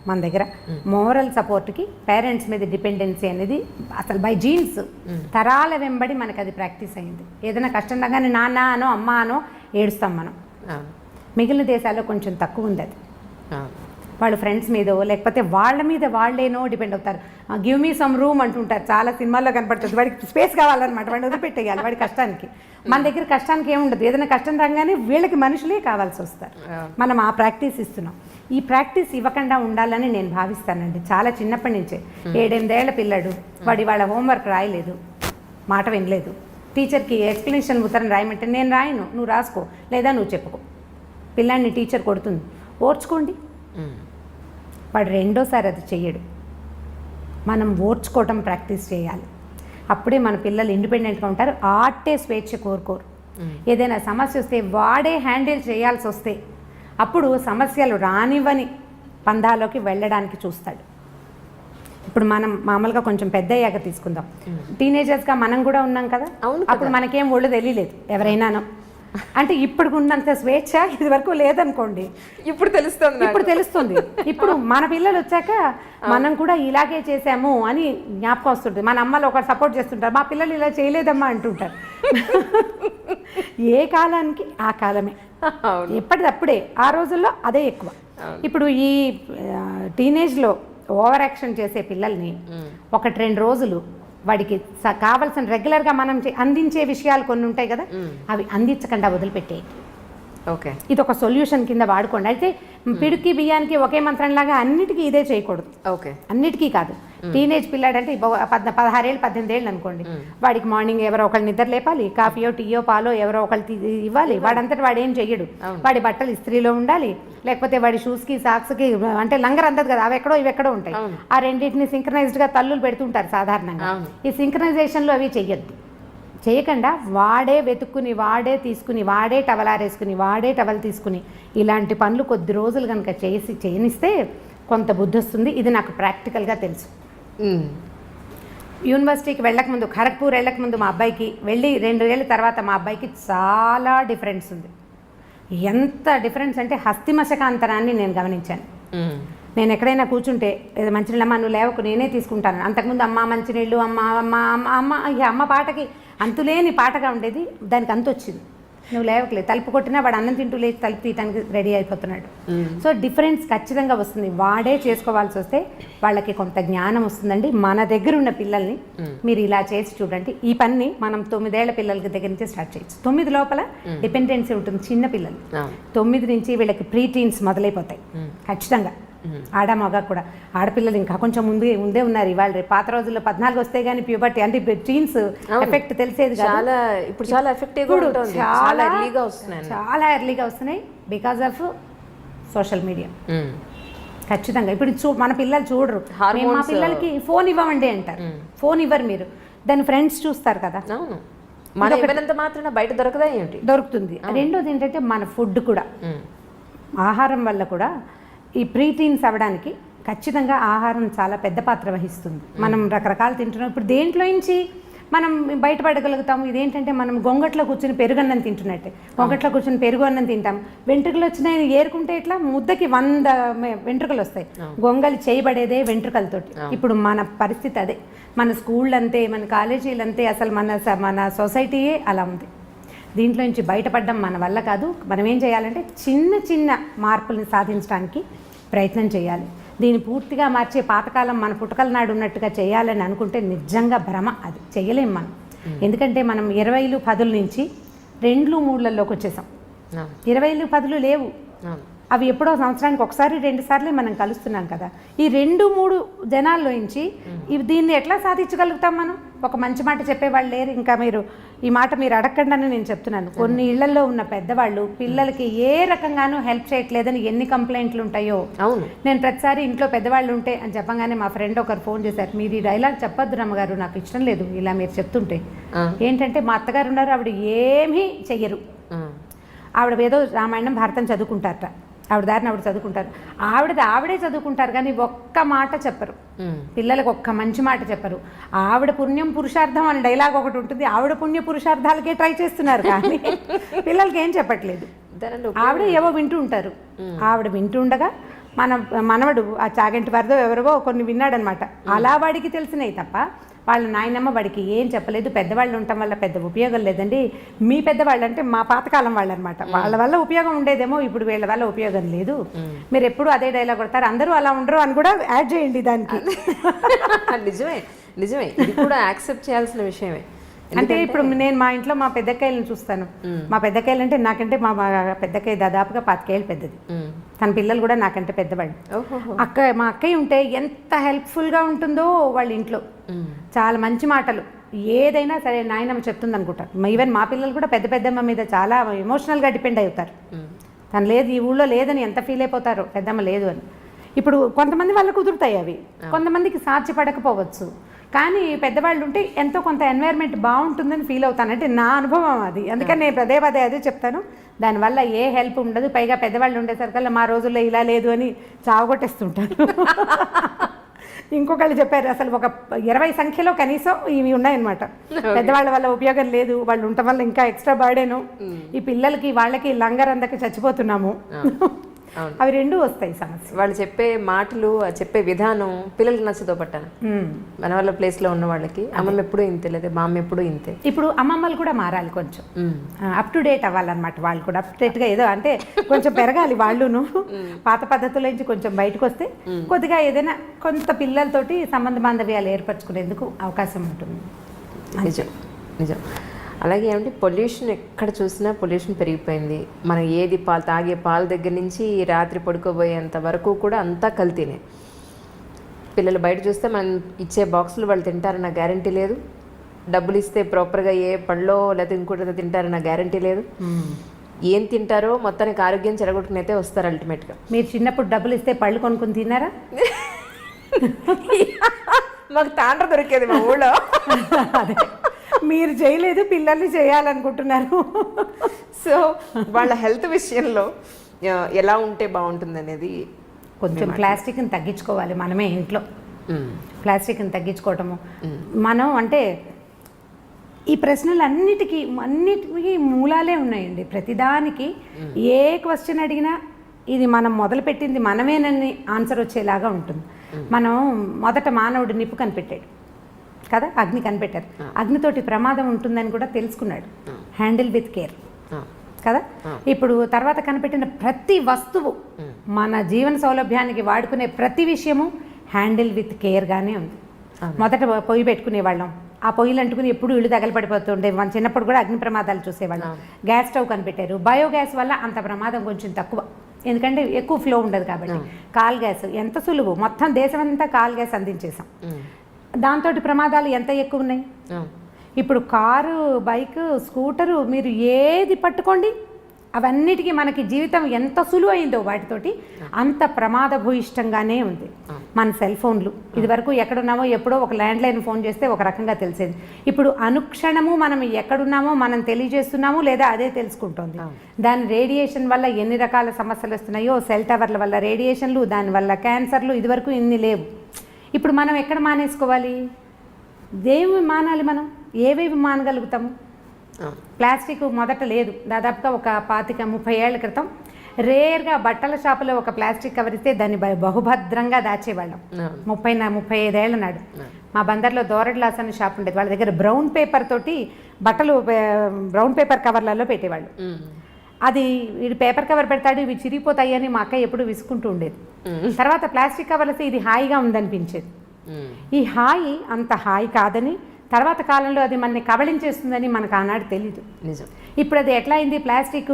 మన దగ్గర మోరల్ సపోర్ట్కి పేరెంట్స్ మీద డిపెండెన్సీ అనేది అసలు బై జీన్స్ తరాల వెంబడి మనకు అది ప్రాక్టీస్ అయింది. ఏదైనా కష్టం రాగానే నాన్న అనో అమ్మ అనో ఏడుస్తాం మనం. మిగిలిన దేశాల్లో కొంచెం తక్కువ ఉంది అది. వాళ్ళు ఫ్రెండ్స్ మీదో లేకపోతే వాళ్ళ మీద వాళ్ళేనో డిపెండ్ అవుతారు. గివ్ మీ సమ్ రూమ్ అంటుంటారు, చాలా సినిమాల్లో కనపడుతుంది. వాడికి స్పేస్ కావాలన్నమాట, వాడిని వదిలిపెట్టేయాలి వాడి కష్టానికి. మన దగ్గర కష్టానికి ఏముండదు, ఏదైనా కష్టం రాగానే వీళ్ళకి మనుషులే కావాల్సి వస్తారు. మనం ఆ ప్రాక్టీస్ ఇస్తున్నాం. ఈ ప్రాక్టీస్ ఇవ్వకుండా ఉండాలని నేను భావిస్తానండి. చాలా చిన్నప్పటి నుంచే 7-8 ఏళ్ల పిల్లాడు వాడి వాళ్ళ హోంవర్క్ రాయలేదు, మాట వినలేదు, టీచర్కి ఎక్స్ప్లెనేషన్ ఉత్తరం రాయమంటే నేను రాయను, నువ్వు రాసుకో లేదా నువ్వు చెప్పుకో. పిల్లాడిని టీచర్ కొడుతుంది, ఓర్చుకోండి. వాడు రెండోసారి అది చెయ్యడు. మనం ఓర్చుకోవటం ప్రాక్టీస్ చేయాలి. అప్పుడే మన పిల్లలు ఇండిపెండెంట్గా ఉంటారు. ఆటే స్వేచ్ఛ కోరుకోరు. ఏదైనా సమస్య వస్తే వాడే హ్యాండిల్ చేయాల్సి వస్తే అప్పుడు సమస్యలు రానివ్వని పందాలోకి వెళ్ళడానికి చూస్తాడు. ఇప్పుడు మనం మామూలుగా కొంచెం పెద్ద అయ్యాక తీసుకుందాం. టీనేజర్స్గా మనం కూడా ఉన్నాం కదా. అప్పుడు మనకేం ఒళ్ళు తెలియలేదు ఎవరైనాను. అంటే ఇప్పుడు ఉన్నంత స్వేచ్ఛ ఇది వరకు లేదనుకోండి. ఇప్పుడు తెలుస్తుంది. ఇప్పుడు మన పిల్లలు వచ్చాక మనం కూడా ఇలాగే చేసాము అని జ్ఞాపకం వస్తుంటుంది. మన అమ్మలు ఒకరు సపోర్ట్ చేస్తుంటారు, మా పిల్లలు ఇలా చేయలేదమ్మా అంటుంటారు. ఏ కాలానికి ఆ కాలమే, ఎప్పటిదప్పుడే. ఆ రోజుల్లో అదే ఎక్కువ. ఇప్పుడు ఈ టీనేజ్లో ఓవర్ యాక్షన్ చేసే పిల్లల్ని 1-2 రోజులు వాడికి కావాల్సిన రెగ్యులర్గా మనం అందించే విషయాలు కొన్ని ఉంటాయి కదా, అవి అందించకుండా వదిలిపెట్టేయండి. ఓకే, ఇది ఒక సొల్యూషన్ కింద వాడుకోండి. అయితే పిడికి బియ్యానికి ఒకే మంత్రంలాగా అన్నిటికీ ఇదే చేయకూడదు. ఓకే, అన్నిటికీ కాదు. టీనేజ్ పిల్లాడు అంటే 16 ఏళ్ళు 18 ఏళ్ళు అనుకోండి, వాడికి మార్నింగ్ ఎవరో ఒకళ్ళు నిద్ర లేపాలి, కాఫీయో టీయో పాలో ఎవరో ఒకళ్ళు ఇవ్వాలి. వాడంతటి వాడు ఏం చెయ్యడు. వాడి బట్టలు ఇస్త్రీలో ఉండాలి, లేకపోతే వాడి షూస్కి సాక్స్కి అంటే లంగర్ అందదు కదా, అవి ఎక్కడో ఇవి ఎక్కడో ఉంటాయి. ఆ రెండింటిని సింక్రనైజ్డ్గా తల్లులు పెడుతుంటారు సాధారణంగా. ఈ సింక్రనైజేషన్లో అవి చెయ్యొద్దు. చేయకుండా వాడే వెతుక్కుని, వాడే తీసుకుని, వాడే టవల్ ఆరేసుకుని, వాడే టవల్ తీసుకుని ఇలాంటి పనులు కొద్ది రోజులు కనుక చేయనిస్తే కొంత బుద్ధి వస్తుంది. ఇది నాకు ప్రాక్టికల్గా తెలుసు. యూనివర్సిటీకి వెళ్ళకముందు, ఖరగ్పూర్ వెళ్ళకముందు మా అబ్బాయికి వెళ్ళి 2 ఏళ్ళ తర్వాత మా అబ్బాయికి చాలా డిఫరెన్స్ ఉంది. ఎంత డిఫరెన్స్ అంటే హస్తిమశకాంతరాన్ని నేను గమనించాను. నేను ఎక్కడైనా కూర్చుంటే మంచినీళ్ళు అమ్మ నువ్వు లేవకు నేనే తీసుకుంటాను. అంతకుముందు అమ్మ మంచినీళ్ళు, అమ్మ అమ్మ అమ్మ అమ్మ ఇక అమ్మ పాటకి అంతులేని పాటగా ఉండేది. దానికి అంత వచ్చింది. నువ్వు లేవకలేదు, తలుపు కొట్టినా వాడు అన్నం తింటూ లేచి తలుపు తీయటానికి రెడీ అయిపోతున్నాడు. సో డిఫరెన్స్ ఖచ్చితంగా వస్తుంది. వాడే చేసుకోవాల్సి వస్తే వాళ్ళకి కొంత జ్ఞానం వస్తుందండి. మన దగ్గర ఉన్న పిల్లల్ని మీరు ఇలా చేసి చూడండి. ఈ పని మనం 9 ఏళ్ల పిల్లలకి దగ్గర నుంచి స్టార్ట్ చేయొచ్చు. 9 లోపల డిపెండెన్సీ ఉంటుంది. చిన్న పిల్లలు 9 నుంచి వీళ్ళకి ప్రీ టీన్స్ మొదలైపోతాయి ఖచ్చితంగా. ఆడ మగ కూడా. ఆడపిల్లలు ఇంకా కొంచెం ముందే ఉన్నారు. ఇవాళ రేపు పాత రోజుల్లో 14 వస్తే గానీ ప్యూబర్టీ అంటే టీన్స్ ఎఫెక్ట్ తెలిసేది కాదు. ఇప్పుడు చాలా ఎఫెక్టివ్ చాలా ఎర్లీగా వస్తున్నాయి బికాజ్ ఆఫ్ సోషల్ మీడియా. ఖచ్చితంగా ఇప్పుడు మన పిల్లలు చూడరు. మా పిల్లలకి ఫోన్ ఇవ్వమండి అంటారు. ఫోన్ ఇవ్వరు మీరు, దాని ఫ్రెండ్స్ చూస్తారు కదా. మాత్రం బయట దొరకదా ఏంటి? దొరుకుతుంది. రెండోది ఏంటంటే మన ఫుడ్ కూడా, ఆహారం వల్ల కూడా ఈ ప్రీటీన్స్ అవ్వడానికి ఖచ్చితంగా ఆహారం చాలా పెద్ద పాత్ర వహిస్తుంది. మనం రకరకాలు తింటున్నాం. ఇప్పుడు దేంట్లో నుంచి మనం బయటపడగలుగుతాం? ఇదేంటంటే మనం గొంగట్లో కూర్చొని పెరుగన్నం తింటున్నట్టే. గొంగట్లో కూర్చొని పెరుగు అన్నం తింటాం. వెంట్రుకలు వచ్చినాయి ఏరుకుంటే ఇట్లా ముద్దకి 100 వెంట్రుకలు వస్తాయి. గొంగలి చేయబడేదే వెంట్రుకలతోటి. ఇప్పుడు మన పరిస్థితి అదే. మన స్కూళ్ళు అంతే, మన కాలేజీలు అంతే, అసలు మన సొసైటీయే అలా ఉంది. దీంట్లో నుంచి బయటపడడం మన వల్ల కాదు. మనం ఏం చేయాలంటే చిన్న చిన్న మార్పుల్ని సాధించడానికి ప్రయత్నం చేయాలి. దీన్ని పూర్తిగా మార్చే పాతకాలం మన పుట్టకల నాడు ఉన్నట్టుగా చేయాలని అనుకుంటే నిజంగా భ్రమ. అది చేయలేం మనం. ఎందుకంటే మనం 20లు 10ల నుంచి 2లు 3లలోకి వచ్చేసాం. 20లు 10లు లేవు. అవి ఎప్పుడో సంవత్సరానికి 1-2 సార్లే మనం కలుస్తున్నాం కదా. ఈ 2-3 జనాల్లో నుంచి దీన్ని ఎట్లా సాధించగలుగుతాం మనం? ఒక మంచి మాట చెప్పేవాళ్ళు లేరు. ఇంకా మీరు ఈ మాట మీరు అడగండి అని నేను చెప్తున్నాను. కొన్ని ఇళ్లలో ఉన్న పెద్దవాళ్ళు పిల్లలకి ఏ రకంగానూ హెల్ప్ చేయట్లేదని ఎన్ని కంప్లైంట్లు ఉంటాయో. అవును, నేను ప్రతిసారి ఇంట్లో పెద్దవాళ్ళు ఉంటే అని చెప్పగానే మా ఫ్రెండ్ ఒకరు ఫోన్ చేశారు, మీరు ఈ డైలాగ్ చెప్పొద్దు రమ్మగారు, నాకు ఇష్టం లేదు ఇలా మీరు చెప్తుంటే. ఏంటంటే మా అత్తగారు ఉన్నారు, ఆవిడ ఏమీ చెయ్యరు. ఆవిడ ఏదో రామాయణం భారతం చదువుకుంటారట. ఆవిడ దారిని ఆవిడ చదువుకుంటారు. ఆవిడే చదువుకుంటారు కానీ ఒక్క మాట చెప్పరు. పిల్లలకు ఒక్క మంచి మాట చెప్పరు. ఆవిడ పుణ్యం పురుషార్థం అని డైలాగ్ ఒకటి ఉంటుంది. ఆవిడ పుణ్య పురుషార్థాలకే ట్రై చేస్తున్నారు కానీ పిల్లలకి ఏం చెప్పట్లేదు. ఆవిడ ఏవో వింటూ ఉంటారు. ఆవిడ వింటూ ఉండగా మనవడు ఆ చాగంటి వారిదో ఎవరివో కొన్ని విన్నాడనమాట. అలా వాడికి తెలిసినాయి తప్ప వాళ్ళ నాయనమ్మ వాడికి ఏం చెప్పలేదు. పెద్దవాళ్ళు ఉండటం వల్ల పెద్ద ఉపయోగం లేదండి. మీ పెద్దవాళ్ళు అంటే మా పాతకాలం వాళ్ళు అనమాట. వాళ్ళ వల్ల ఉపయోగం ఉండేదేమో, ఇప్పుడు వీళ్ళ వల్ల ఉపయోగం లేదు. మీరు ఎప్పుడు అదే డైలాగ్ కొడతారు, అందరూ అలా ఉండరు అని కూడా యాడ్ చేయండి దానికి. నిజమే ఇది కూడా యాక్సెప్ట్ చేయాల్సిన విషయమే. అంటే ఇప్పుడు నేను మా ఇంట్లో మా పెద్దకాయలను చూస్తాను. మా పెద్దకాయలు అంటే నాకంటే మా పెద్దకాయ దాదాపుగా 25 ఏళ్ళు పెద్దది. తన పిల్లలు కూడా నాకంటే పెద్దవాళ్ళు. మా అక్కయ్య ఉంటే ఎంత హెల్ప్ఫుల్గా ఉంటుందో వాళ్ళ ఇంట్లో. చాలా మంచి మాటలు, ఏదైనా సరే నాయనమ్మ చెప్తుంది అనుకుంటారు. ఈవెన్ మా పిల్లలు కూడా పెద్ద పెద్దమ్మ మీద చాలా ఎమోషనల్గా డిపెండ్ అవుతారు. తను లేదు, ఈ ఊళ్ళో లేదని ఎంత ఫీల్ అయిపోతారో, పెద్దమ్మ లేదు అని. ఇప్పుడు కొంతమంది వాళ్ళకు కుదురుతాయి అవి, కొంతమందికి సాధ్యపడకపోవచ్చు. కానీ పెద్దవాళ్ళు ఉంటే ఎంతో కొంత ఎన్వైర్న్మెంట్ బాగుంటుందని ఫీల్ అవుతాను. అంటే నా అనుభవం అది. అందుకని నేను పదే అదే చెప్తాను. దానివల్ల ఏ హెల్ప్ ఉండదు. పైగా పెద్దవాళ్ళు ఉండేసరికల్లా మా రోజుల్లో ఇలా లేదు అని చావగొట్టేస్తుంటారు. ఇంకొకళ్ళు చెప్పారు, అసలు ఒక 20 సంఖ్యలో కనీసం ఇవి ఉన్నాయన్నమాట. పెద్దవాళ్ళ వల్ల ఉపయోగం లేదు, వాళ్ళు ఉండటం వల్ల ఇంకా ఎక్స్ట్రా బర్డెను. ఈ పిల్లలకి వాళ్ళకి లంగరందకి చచ్చిపోతున్నాము. అవి రెండు వస్తాయి సమస్య. వాళ్ళు చెప్పే మాటలు, చెప్పే విధానం పిల్లలకి నచ్చదో పట్టాను. మన వాళ్ళ ప్లేస్లో ఉన్న వాళ్ళకి అమ్మమ్మ ఎప్పుడూ ఇంతే, లేదా మా అమ్మ ఎప్పుడూ ఇంతే. ఇప్పుడు అమ్మమ్మలు కూడా మారాలి, కొంచెం అప్ టు డేట్ అవ్వాలన్నమాట. వాళ్ళు కూడా అప్ టు డేట్గా ఏదో అంటే కొంచెం పెరగాలి వాళ్ళును. పాత పద్ధతుల నుంచి కొంచెం బయటకు వస్తే కొద్దిగా ఏదైనా కొంత పిల్లలతోటి సంబంధ బాంధవ్యాలు ఏర్పరచుకునేందుకు అవకాశం ఉంటుంది. నిజం నిజం. అలాగే ఏమంటే పొల్యూషన్, ఎక్కడ చూసినా పొల్యూషన్ పెరిగిపోయింది. మనం ఏది తాగే పాల దగ్గర నుంచి రాత్రి పడుకోబోయేంత వరకు కూడా అంతా కల్తీనే. పిల్లలు బయట చూస్తే మనం ఇచ్చే బాక్సులు వాళ్ళు తింటారన్న గ్యారంటీ లేదు. డబ్బులు ఇస్తే ప్రాపర్గా ఏ పళ్ళో లేకపోతే ఇంకోటి తింటారన్న గ్యారంటీ లేదు. ఏం తింటారో మొత్తానికి ఆరోగ్యం చెడగొట్టుకుని అయితే వస్తారు అల్టిమేట్గా. మీరు చిన్నప్పుడు డబ్బులు ఇస్తే పళ్ళు కొనుక్కొని తిన్నారా? మాకు తాండ్ర దొరికేది మా ఊళ్ళో. అదే మీరు చేయలేదు, పిల్లల్ని చేయాలనుకుంటున్నారు. సో వాళ్ళ హెల్త్ విషయంలో ఎలా ఉంటే బాగుంటుంది అనేది కొంచెం ప్లాస్టిక్ని తగ్గించుకోవాలి మనమే ఇంట్లో. ప్లాస్టిక్ని తగ్గించుకోవటము మనం అంటే ఈ ప్రశ్నలన్నిటికీ మూలాలే ఉన్నాయండి. ప్రతిదానికి ఏ క్వశ్చన్ అడిగినా ఇది మనం మొదలుపెట్టింది మనమేనని ఆన్సర్ వచ్చేలాగా ఉంటుంది. మనం మొదట మానవుడు నిప్పు కనిపెట్టాడు కదా, అగ్ని కనిపెట్టారు. అగ్నితోటి ప్రమాదం ఉంటుందని కూడా తెలుసుకున్నాడు. హ్యాండిల్ విత్ కేర్ కదా. ఇప్పుడు తర్వాత కనిపెట్టిన ప్రతి వస్తువు, మన జీవన సౌలభ్యానికి వాడుకునే ప్రతి విషయము హ్యాండిల్ విత్ కేర్గానే ఉంది. మొదట పొయ్యి పెట్టుకునేవాళ్ళం, ఆ పొయ్యిలు అంటుకుని ఎప్పుడు ఇళ్ళు తగలపడిపోతుండే. మన చిన్నప్పుడు కూడా అగ్ని ప్రమాదాలు చూసేవాళ్ళం. గ్యాస్ స్టవ్ కనిపెట్టారు. బయోగ్యాస్ వల్ల అంత ప్రమాదం కొంచెం తక్కువ, ఎందుకంటే ఎక్కువ ఫ్లో ఉండదు కాబట్టి. కాల్ గ్యాస్ ఎంత సులువు, మొత్తం దేశమంతా కాల్ గ్యాస్ అందించేసాం. దాంతో ప్రమాదాలు ఎంత ఎక్కువ ఉన్నాయి. ఇప్పుడు కారు, బైక్, స్కూటరు, మీరు ఏది పట్టుకోండి అవన్నిటికీ మనకి జీవితం ఎంత సులువైందో వాటితోటి అంత ప్రమాదభూయిష్టంగానే ఉంది. మన సెల్ ఫోన్లు, ఇదివరకు ఎక్కడున్నామో ఎప్పుడో ఒక ల్యాండ్లైన్ ఫోన్ చేస్తే ఒక రకంగా తెలిసేది. ఇప్పుడు అనుక్షణము మనం ఎక్కడున్నామో మనం తెలియజేస్తున్నాము, లేదా అదే తెలుసుకుంటుంది. దాని రేడియేషన్ వల్ల ఎన్ని రకాల సమస్యలు వస్తున్నాయో, సెల్ టవర్ల వల్ల రేడియేషన్లు, దానివల్ల క్యాన్సర్లు, ఇదివరకు ఇన్ని లేవు. ఇప్పుడు మనం ఎక్కడ మానేసుకోవాలి? దేవి మానాలి? మనం ఏవేవి మానగలుగుతాము? ప్లాస్టిక్ మొదట లేదు, దాదాపుగా ఒక 25-30 ఏళ్ల క్రితం రేర్గా బట్టల షాపులో ఒక ప్లాస్టిక్ కవర్ ఇస్తే దాన్ని బహుభద్రంగా దాచేవాళ్ళం. 35 ఏళ్ల నాడు మా బందర్లో దోర గ్లాస్ అనే షాప్ ఉండేది. వాళ్ళ దగ్గర బ్రౌన్ పేపర్ తోటి బట్టలు బ్రౌన్ పేపర్ కవర్లలో పెట్టేవాళ్ళు. అది వీడు పేపర్ కవర్ పెడతాడు, ఇవి చిరిగిపోతాయి అని మా అక్క ఎప్పుడు విసుకుంటూ ఉండేది. తర్వాత ప్లాస్టిక్ కవర్లతో ఇది హాయిగా ఉందనిపించేది. ఈ హాయి అంత హాయి కాదని, తర్వాత కాలంలో అది మనని కబళించేస్తుందని మనకు ఆనాడు తెలీదు. నిజం. ఇప్పుడు అది ఎట్లా అయింది? ప్లాస్టిక్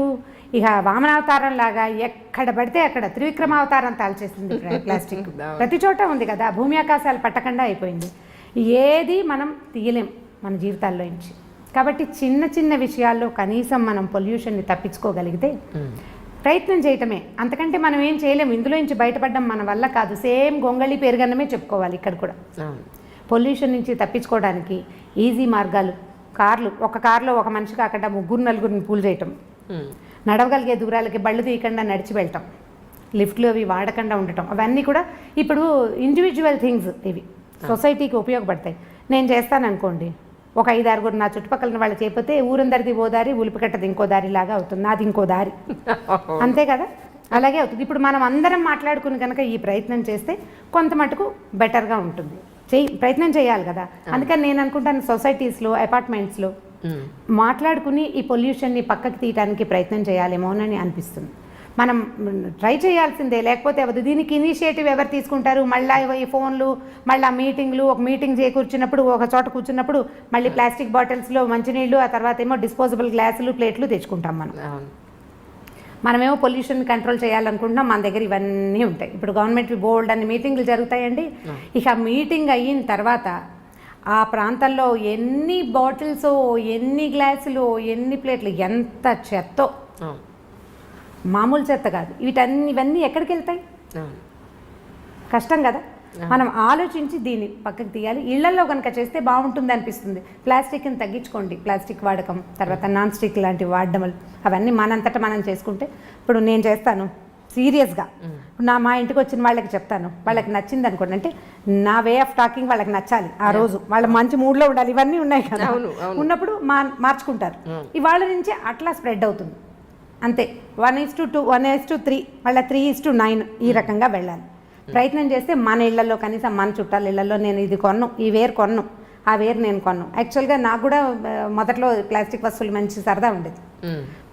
ఇక వామనావతారం లాగా ఎక్కడ పడితే అక్కడ త్రివిక్రమావతారం తాల్చేస్తుంది ప్లాస్టిక్. ప్రతి చోట ఉంది కదా, భూమి ఆకాశాలు పట్టకుండా అయిపోయింది. ఏది మనం తీయలేం మన జీవితాల్లో నుంచి. కాబట్టి చిన్న చిన్న విషయాల్లో కనీసం మనం పొల్యూషన్ని తప్పించుకోగలిగితే ప్రయత్నం చేయటమే, అంతకంటే మనం ఏం చేయలేము. ఇందులో నుంచి బయటపడడం మన వల్ల కాదు. సేమ్ గొంగళి పెరుగన్నమే చెప్పుకోవాలి ఇక్కడ కూడా. పొల్యూషన్ నుంచి తప్పించుకోవడానికి ఈజీ మార్గాలు, ఒక కార్లో ఒక మనిషి కాకుండా 3-4 పూల్ చేయటం, నడవగలిగే దూరాలకి బళ్ళు తీయకుండా నడిచి వెళ్ళటం, లిఫ్ట్లు అవి వాడకుండా ఉండటం, అవన్నీ కూడా ఇప్పుడు ఇండివిజువల్ థింగ్స్. ఇవి సొసైటీకి ఉపయోగపడతాయి. నేను చేస్తాను అనుకోండి, ఒక 5-6 నా చుట్టుపక్కల వాళ్ళు చేయకపోతే ఊరందరిది ఓ దారి, ఉలిపికట్టది ఇంకో దారి లాగా అవుతుంది, నాది ఇంకో దారి. అంతే కదా, అలాగే అవుతుంది. ఇప్పుడు మనం అందరం మాట్లాడుకుని కనుక ఈ ప్రయత్నం చేస్తే కొంత మటుకు బెటర్గా ఉంటుంది. ప్రయత్నం చేయాలి కదా. అందుకని నేను అనుకుంటాను సొసైటీస్లో, అపార్ట్మెంట్స్లో మాట్లాడుకుని ఈ పొల్యూషన్ని పక్కకి తీయడానికి ప్రయత్నం చేయాలేమోనని అనిపిస్తుంది. మనం ట్రై చేయాల్సిందే, లేకపోతే అవదు. దీనికి ఇనిషియేటివ్ ఎవరు తీసుకుంటారు? మళ్ళీ ఈ ఫోన్లు, మళ్ళీ మీటింగ్లు, ఒక మీటింగ్ కూర్చున్నప్పుడు ఒక చోట కూర్చున్నప్పుడు మళ్ళీ ప్లాస్టిక్ బాటిల్స్లో మంచినీళ్ళు, ఆ తర్వాత ఏమో డిస్పోజబుల్ గ్లాసులు, ప్లేట్లు తెచ్చుకుంటాం మనం. మనమేమో పొల్యూషన్ కంట్రోల్ చేయాలనుకుంటున్నాం, మన దగ్గర ఇవన్నీ ఉంటాయి. ఇప్పుడు గవర్నమెంట్ బోల్డ్ అన్ని మీటింగ్లు జరుగుతాయండి. ఇక మీటింగ్ అయిన తర్వాత ఆ ప్రాంతంలో ఎన్ని బాటిల్స్, ఎన్ని గ్లాసులు, ఎన్ని ప్లేట్లు, ఎంత చెత్తో, మామూలు చెత్త కాదు. ఇవన్నీ ఎక్కడికి వెళ్తాయి? కష్టం కదా. మనం ఆలోచించి దీన్ని పక్కకు తీయాలి. ఇళ్లలో కనుక చేస్తే బాగుంటుంది అనిపిస్తుంది. ప్లాస్టిక్ని తగ్గించుకోండి, ప్లాస్టిక్ వాడకం, తర్వాత నాన్ స్టిక్ లాంటివి వాడడం, అవన్నీ మనంతటా మనం చేసుకుంటే. ఇప్పుడు నేను చేస్తాను సీరియస్గా, మా ఇంటికి వచ్చిన వాళ్ళకి చెప్తాను, వాళ్ళకి నచ్చింది అనుకోండి, అంటే నా వే ఆఫ్ టాకింగ్ వాళ్ళకి నచ్చాలి. ఆ రోజు వాళ్ళ మంచి మూడ్లో ఉండాలి. ఇవన్నీ ఉన్నాయి కదా, ఉన్నప్పుడు మార్చుకుంటారు. ఇవాళ నుంచే అట్లా స్ప్రెడ్ అవుతుంది. అంతే. 1:2, 1:3, మళ్ళీ 3:9 ఈ రకంగా వెళ్ళాలి. ప్రయత్నం చేస్తే మన ఇళ్లలో, కనీసం మన చుట్టాల ఇళ్లలో, నేను ఇది కొన్ను, ఈ వేరు కొన్ను, ఆ వేరు నేను కొన్ను. యాక్చువల్గా నాకు కూడా మొదట్లో ప్లాస్టిక్ వస్తువులు మంచి సరదా ఉండేది.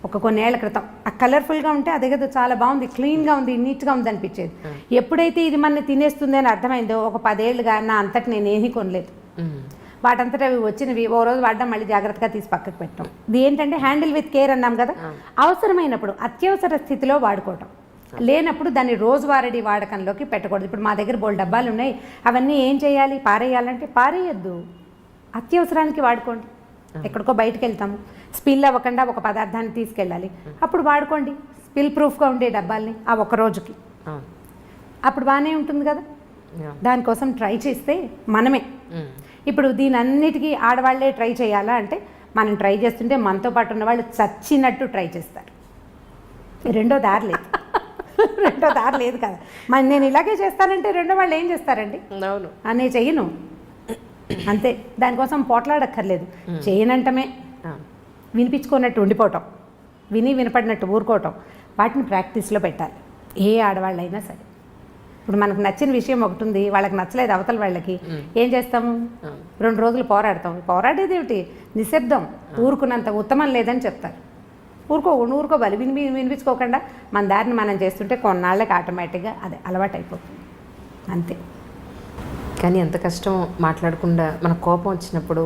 ఒక కొన్నేళ్ల క్రితం ఆ కలర్ఫుల్గా ఉంటే అదే కదా చాలా బాగుంది, క్లీన్గా ఉంది, నీట్గా ఉంది అనిపించేది. ఎప్పుడైతే ఇది మన తినేస్తుంది అని అర్థమైందో, ఒక 10 ఏళ్ళుగా నా అంతటి నేను ఏమీ కొనలేదు. వాటంతటా అవి వచ్చినవి ఓ రోజు వాడడం, మళ్ళీ జాగ్రత్తగా తీసి పక్కకు పెట్టడం. ఇది ఏంటంటే హ్యాండిల్ విత్ కేర్ అన్నాం కదా. అవసరమైనప్పుడు, అత్యవసర స్థితిలో వాడుకోవటం, లేనప్పుడు దాన్ని రోజువారీ వాడకంలోకి పెట్టకూడదు. ఇప్పుడు మా దగ్గర బోల్డ్ డబ్బాలు ఉన్నాయి, అవన్నీ ఏం చేయాలి? పారేయాలంటే పారేయద్దు, అత్యవసరానికి వాడుకోండి. ఎక్కడికో బయటకు వెళ్తాము, స్పిల్ అవ్వకుండా ఒక పదార్థాన్ని తీసుకెళ్ళాలి, అప్పుడు వాడుకోండి. స్పిల్ ప్రూఫ్గా ఉండే డబ్బాల్ని ఆ ఒక్క రోజుకి, అప్పుడు బాగానే ఉంటుంది కదా. దానికోసం ట్రై చేస్తే మనమే. ఇప్పుడు దీని అన్నిటికీ ఆడవాళ్లే ట్రై చేయాలా అంటే, మనం ట్రై చేస్తుంటే మనతో పాటు ఉన్న వాళ్ళు చచ్చినట్టు ట్రై చేస్తారు. రెండో దారి లేదు. రెండో దారి లేదు కదా. నేను ఇలాగే చేస్తానంటే రెండో వాళ్ళు ఏం చేస్తారండి? అవును, అనే చెయ్యను, అంతే. దానికోసం పోట్లాడక్కర్లేదు. చేయనంటమే, వినిపించుకున్నట్టు ఉండిపోవటం, వినపడినట్టు ఊరుకోవటం, వాటిని ప్రాక్టీస్లో పెట్టాలి. ఏ ఆడవాళ్ళైనా సరే. ఇప్పుడు మనకు నచ్చిన విషయం ఒకటి ఉంది, వాళ్ళకి నచ్చలేదు అవతల వాళ్ళకి, ఏం చేస్తాము? 2 రోజులు పోరాడతాం. పోరాడేది ఏమిటి? నిశ్శబ్దం. ఊరుకున్నంత ఉత్తమం లేదని చెప్తారు. ఊరుకోవాలి. వినిపించుకోకుండా మన దారిని మనం చేస్తుంటే కొన్నాళ్ళకి ఆటోమేటిక్గా అదే అలవాటు అయిపోతుంది, అంతే. కానీ ఎంత కష్టం మాట్లాడకుండా. మన కోపం వచ్చినప్పుడు,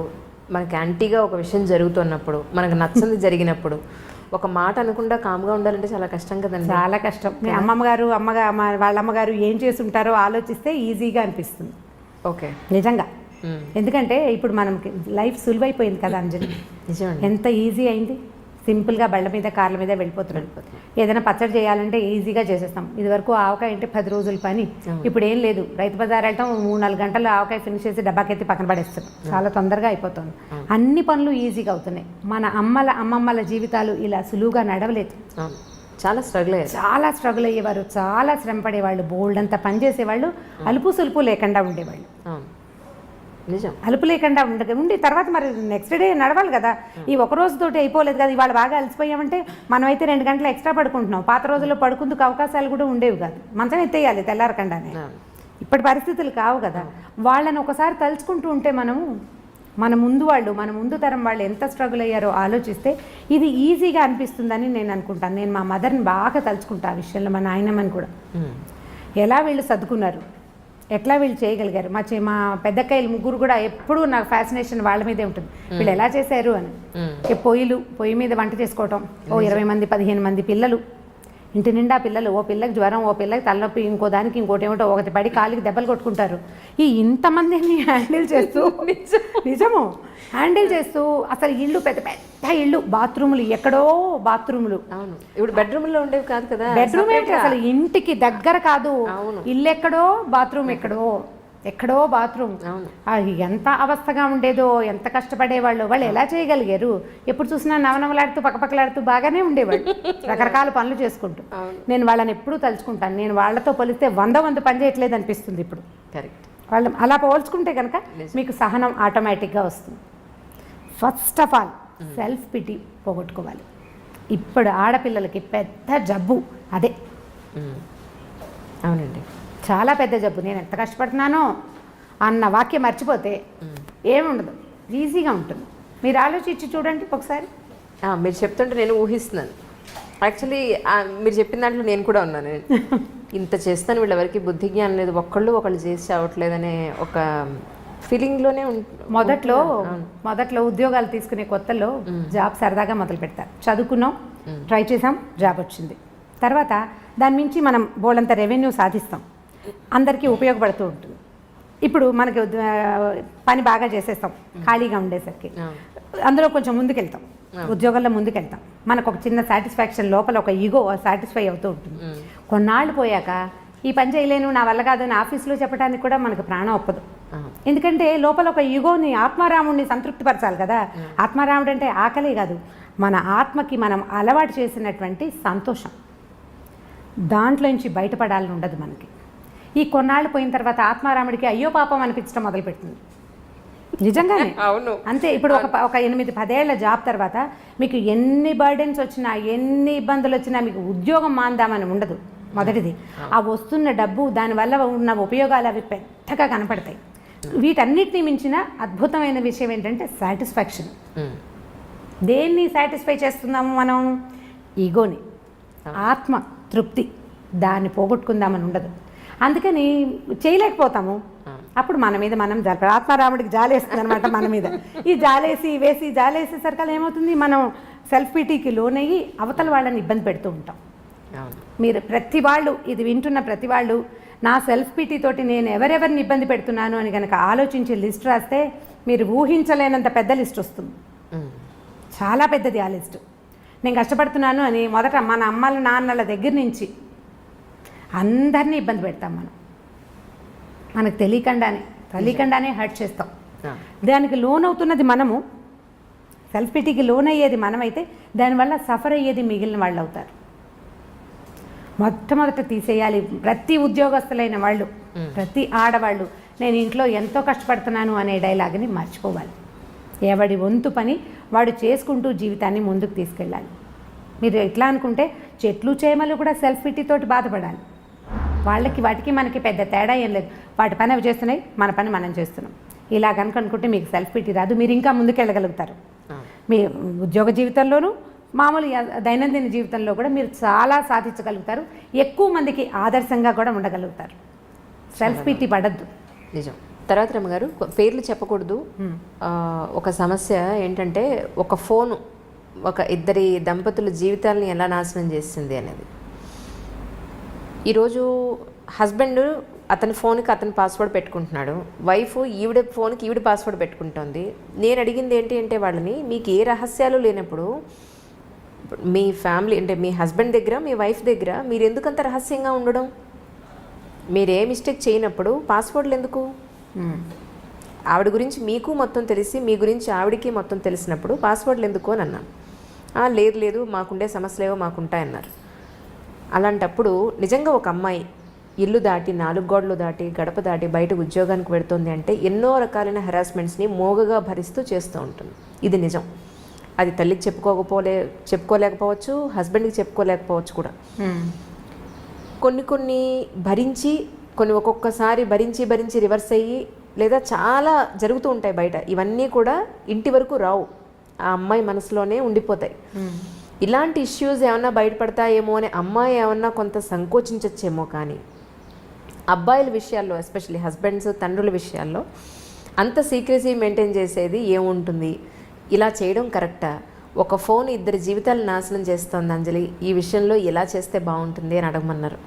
మనకి యాంటీగా ఒక విషయం జరుగుతున్నప్పుడు, మనకు నచ్చంది జరిగినప్పుడు ఒక మాట అనకుండా కామ్గా ఉండాలంటే చాలా కష్టం కదండి. చాలా కష్టం. మీ వాళ్ళ అమ్మగారు ఏం చేసి ఉంటారో ఆలోచిస్తే ఈజీగా అనిపిస్తుంది. ఓకే, నిజంగా. ఎందుకంటే ఇప్పుడు మనకి లైఫ్ సులువైపోయింది కదా అంజలి. నిజంగా ఎంత ఈజీ అయింది. సింపుల్గా బళ్ళ మీద, కార్ల మీద వెళ్ళిపోతున్నాం. ఏదైనా పచ్చడి చేయాలంటే ఈజీగా చేసేస్తాం. ఇదివరకు ఆవకాయ అంటే 10 రోజుల పని. ఇప్పుడు ఏం లేదు, రైతు బజార్ వెళ్తాం, 3-4 గంటలు ఆవకాయ ఫినిష్ చేసి డబ్బాకెత్తి పక్కన పడేస్తాం. చాలా తొందరగా అయిపోతుంది. అన్ని పనులు ఈజీగా అవుతున్నాయి. మన అమ్మమ్మల జీవితాలు ఇలా సులువుగా నడవలేదు. చాలా స్ట్రగుల్ అయ్యేవారు, చాలా శ్రమ పడేవాళ్ళు, బోల్డ్ అంతా పని చేసేవాళ్ళు, అలుపు సులుపు లేకుండా ఉండేవాళ్ళు. నిజం. అలుపు లేకుండా ఉండి తర్వాత మరి నెక్స్ట్ డే నడవాలి కదా. ఈ ఒక రోజుతోటి అయిపోలేదు కదా. ఇవాళ బాగా అలసిపోయామంటే మనమైతే 2 గంటలు ఎక్స్ట్రా పడుకుంటున్నాం. పాత రోజుల్లో పడుకుందుకు అవకాశాలు కూడా ఉండేవి కాదు. మంచం ఎత్తేయాలి తెల్లారకుండానే. ఇప్పటి పరిస్థితులు కావు కదా. వాళ్ళని ఒకసారి తలుచుకుంటూ ఉంటే మన ముందు తరం వాళ్ళు ఎంత స్ట్రగుల్ అయ్యారో ఆలోచిస్తే ఇది ఈజీగా అనిపిస్తుందని నేను అనుకుంటాను. నేను మా మదర్ని బాగా తలుచుకుంటా ఆ విషయంలో, మా నాయనమ్మని కూడా. ఎలా వీళ్ళు సర్దుకున్నారు, ఎట్లా వీళ్ళు చేయగలిగారు. మా పెద్దక్కయ్యలు 3 కూడా ఎప్పుడూ నాకు ఫ్యాసినేషన్ వాళ్ళ మీదే ఉంటుంది. వీళ్ళు ఎలా చేశారు అని. పొయ్యి మీద వంట చేసుకోవటం, 20 మంది 15 మంది పిల్లలు, ఇంటి నిండా పిల్లలు, ఓ పిల్లకి జ్వరం, ఓ పిల్లకి తలనొప్పి, ఇంకో దానికి ఇంకోటి ఏమిటో, ఒకటి పడి కాలికి దెబ్బలు కొట్టుకుంటారు. ఇంతమందిని హ్యాండిల్ చేస్తూ నిజము హ్యాండిల్ చేస్తూ అసలు ఇల్లు పెద్ద పెద్ద ఇల్లు, బాత్రూములు ఎక్కడో బాత్రూములు. అవును, ఇప్పుడు బెడ్రూమ్లో ఉండేవి కాదు కదా. బెడ్రూమ్ ఏంటి అసలు ఇంటికి దగ్గర కాదు. ఇల్లు ఎక్కడో, బాత్రూమ్ ఎక్కడో బాత్రూమ్. ఎంత అవస్థగా ఉండేదో, ఎంత కష్టపడేవాళ్ళు. వాళ్ళు ఎలా చేయగలిగారు? ఎప్పుడు చూసినా నవనవలాడుతూ పక్కపక్కలాడుతూ బాగానే ఉండేవాళ్ళు, రకరకాల పనులు చేసుకుంటూ. నేను వాళ్ళని ఎప్పుడూ తలుచుకుంటాను. నేను వాళ్ళతో పోలిస్తే 100 పని చేయట్లేదు అనిపిస్తుంది ఇప్పుడు. కరెక్ట్. వాళ్ళు అలా పోల్చుకుంటే కనుక మీకు సహనం ఆటోమేటిక్గా వస్తుంది. First of all self pity పోగొట్టుకోవాలి. ఇప్పుడు ఆడపిల్లలకి పెద్ద జబ్బు అదే. అవునండి, చాలా పెద్ద జబ్బు. నేను ఎంత కష్టపడుతున్నానో అన్న వాక్యం మర్చిపోతే ఏముండదు, ఈజీగా ఉంటుంది. మీరు ఆలోచించి చూడండి ఒకసారి. మీరు చెప్తుంటే నేను ఊహిస్తున్నాను. యాక్చువల్లీ మీరు చెప్పిన దాంట్లో నేను కూడా ఉన్నాను. ఇంత చేస్తాను, వీళ్ళెవరికి బుద్ధి జ్ఞానం లేదు, ఒకళ్ళు చేసి చావట్లేదనే ఒక ఫీలింగ్లోనే మొదట్లో ఉద్యోగాలు తీసుకునే కొత్తలో జాబ్ సరదాగా మొదలు పెడతారు. చదువుకున్నాం, ట్రై చేసాం, జాబ్ వచ్చింది. తర్వాత దాని మించి మనం బోలంత రెవెన్యూ సాధిస్తాం, అందరికీ ఉపయోగపడుతూ ఉంటుంది. ఇప్పుడు మనకి పని బాగా చేసేస్తాం ఖాళీగా ఉండేసరికి, అందులో కొంచెం ముందుకెళ్తాం, ఉద్యోగంలో ముందుకెళ్తాం, మనకు ఒక చిన్న సాటిస్ఫాక్షన్ లోపల ఒక ఈగో సాటిస్ఫై అవుతూ ఉంటుంది. కొన్నాళ్ళు పోయాక ఈ పని చేయలేను, నా వల్ల కాదు అని ఆఫీస్లో చెప్పడానికి కూడా మనకు ప్రాణం ఒప్పదు. ఎందుకంటే లోపల ఒక ఈగోని, ఆత్మారాముడిని సంతృప్తిపరచాలి కదా. ఆత్మారాముడు అంటే ఆకలే కాదు, మన ఆత్మకి మనం అలవాటు చేసినటువంటి సంతోషం, దాంట్లోంచి బయటపడాలని ఉండదు మనకి. ఈ కొన్నాళ్ళు పోయిన తర్వాత ఆత్మారాముడికి అయ్యో పాపం అనిపించడం మొదలుపెడుతుంది. నిజంగానే అవును, అంతే. ఇప్పుడు ఒక 8-10 ఏళ్ల జాబ్ తర్వాత మీకు ఎన్ని బర్డెన్స్ వచ్చినా, ఎన్ని ఇబ్బందులు వచ్చినా మీకు ఉద్యోగం మాందామని ఉండదు. మొదటిది ఆ వస్తున్న డబ్బు, దానివల్ల ఉన్న ఉపయోగాలు అవి పెద్దగా కనపడతాయి. వీటన్నిటిని మించిన అద్భుతమైన విషయం ఏంటంటే సాటిస్ఫాక్షన్. దేన్ని సాటిస్ఫై చేస్తున్నాము మనం? ఈగోని, ఆత్మ తృప్తి, దాన్ని పోగొట్టుకుందామని ఉండదు. అందుకని చేయలేకపోతాము. అప్పుడు మన మీద మనం జరపాలి. ఆత్మారాముడికి జాలేస్తుంది అనమాట మన మీద. ఈ జాలేసేసరికి ఏమవుతుంది, మనం సెల్ఫ్ పిటీకి లోనయ్యి అవతల వాళ్ళని ఇబ్బంది పెడుతూ ఉంటాం. మీరు ప్రతి వాళ్ళు, ఇది వింటున్న ప్రతి వాళ్ళు, నా సెల్ఫ్ పిటీ తోటి నేను ఎవరెవరిని ఇబ్బంది పెడుతున్నాను అని కనుక ఆలోచించి లిస్ట్ రాస్తే మీరు ఊహించలేనంత పెద్ద లిస్ట్ వస్తుంది. చాలా పెద్దది ఆ లిస్ట్. నేను కష్టపడుతున్నాను అని మొదట మన అమ్మల నాన్నల దగ్గర నుంచి అందరినీ ఇబ్బంది పెడతాం మనం. మనకు తెలియకుండానే హర్ట్ చేస్తాం. దానికి లోన్ అవుతున్నది మనము, సెల్ఫ్ పిటీకి లోన్ అయ్యేది మనమైతే దానివల్ల సఫర్ అయ్యేది మిగిలిన వాళ్ళు అవుతారు. మొట్టమొదట తీసేయాలి. ప్రతి ఉద్యోగస్తులైన వాళ్ళు, ప్రతి ఆడవాళ్ళు, నేను ఇంట్లో ఎంతో కష్టపడుతున్నాను అనే డైలాగ్ని మర్చిపోవాలి. ఎవడి వంతు పని వాడు చేసుకుంటూ జీవితాన్ని ముందుకు తీసుకెళ్ళాలి. మీరు ఎట్లా అనుకుంటే చెట్లు చేమలు కూడా సెల్ఫ్ పిటీతోటి బాధపడాలి. వాళ్ళకి వాటికి మనకి పెద్ద తేడా ఏం లేదు. వాటి పని అవి చేస్తున్నాయి, మన పని మనం చేస్తున్నాం. ఇలా కనుక అనుకుంటే మీకు సెల్ఫ్ పిటీ రాదు, మీరు ఇంకా ముందుకెళ్ళగలుగుతారు. మీ ఉద్యోగ జీవితంలోనూ మామూలు దైనందిన జీవితంలో కూడా మీరు చాలా సాధించగలుగుతారు. ఎక్కువ మందికి ఆదర్శంగా కూడా ఉండగలుగుతారు. సెల్ఫ్ పిటీ పడద్దు. నిజం. తర్వాత రమ్మగారు, పేర్లు చెప్పకూడదు. ఒక సమస్య ఏంటంటే ఒక ఫోను ఒక ఇద్దరి దంపతుల జీవితాలని ఎలా నాశనం చేసింది అనేది. ఈరోజు హస్బెండ్ అతని ఫోన్కి అతని పాస్వర్డ్ పెట్టుకుంటున్నాడు, వైఫ్ ఈవిడ ఫోన్కి ఈవిడ పాస్వర్డ్ పెట్టుకుంటుంది. నేను అడిగింది ఏంటి అంటే వాళ్ళని, మీకు ఏ రహస్యాలు లేనప్పుడు మీ ఫ్యామిలీ అంటే మీ హస్బెండ్ దగ్గర మీ వైఫ్ దగ్గర మీరు ఎందుకంత రహస్యంగా ఉండడం? మీరు ఏ మిస్టేక్ చేయనప్పుడు పాస్వర్డ్లు ఎందుకు? ఆవిడ గురించి మీకు మొత్తం తెలిసి మీ గురించి ఆవిడకి మొత్తం తెలిసినప్పుడు పాస్వర్డ్లు ఎందుకు అని అన్నాను. లేదు మాకుండే సమస్యలేవో మాకుంటాయన్నారు. అలాంటప్పుడు నిజంగా ఒక అమ్మాయి ఇల్లు దాటి 4 గోడలు దాటి గడప దాటి బయట ఉద్యోగానికి పెడుతుంది అంటే ఎన్నో రకాలైన హెరాస్మెంట్స్ని మోగగా భరిస్తూ చేస్తూ ఉంటుంది. ఇది నిజం. అది తల్లికి చెప్పుకోలేకపోవచ్చు, హస్బెండ్కి చెప్పుకోలేకపోవచ్చు కూడా. కొన్ని భరించి, కొన్ని ఒక్కొక్కసారి భరించి రివర్స్ అయ్యి, లేదా చాలా జరుగుతూ ఉంటాయి బయట. ఇవన్నీ కూడా ఇంటి వరకు రావు, ఆ అమ్మాయి మనసులోనే ఉండిపోతాయి. ఇలాంటి ఇష్యూస్ ఏమన్నా బయటపడతాయేమో అని అమ్మాయి ఏమన్నా కొంత సంకోచించచ్చేమో, కానీ అబ్బాయిల విషయాల్లో ఎస్పెషల్లీ హస్బెండ్స్ తండ్రుల విషయాల్లో అంత సీక్రెసీ మెయింటైన్ చేసేది ఏముంటుంది? ఇలా చేయడం కరెక్టా? ఒక ఫోన్ ఇద్దరి జీవితాలు నాశనం చేస్తుంది అంజలి, ఈ విషయంలో ఎలా చేస్తే బాగుంటుంది అని అడగమన్నారు.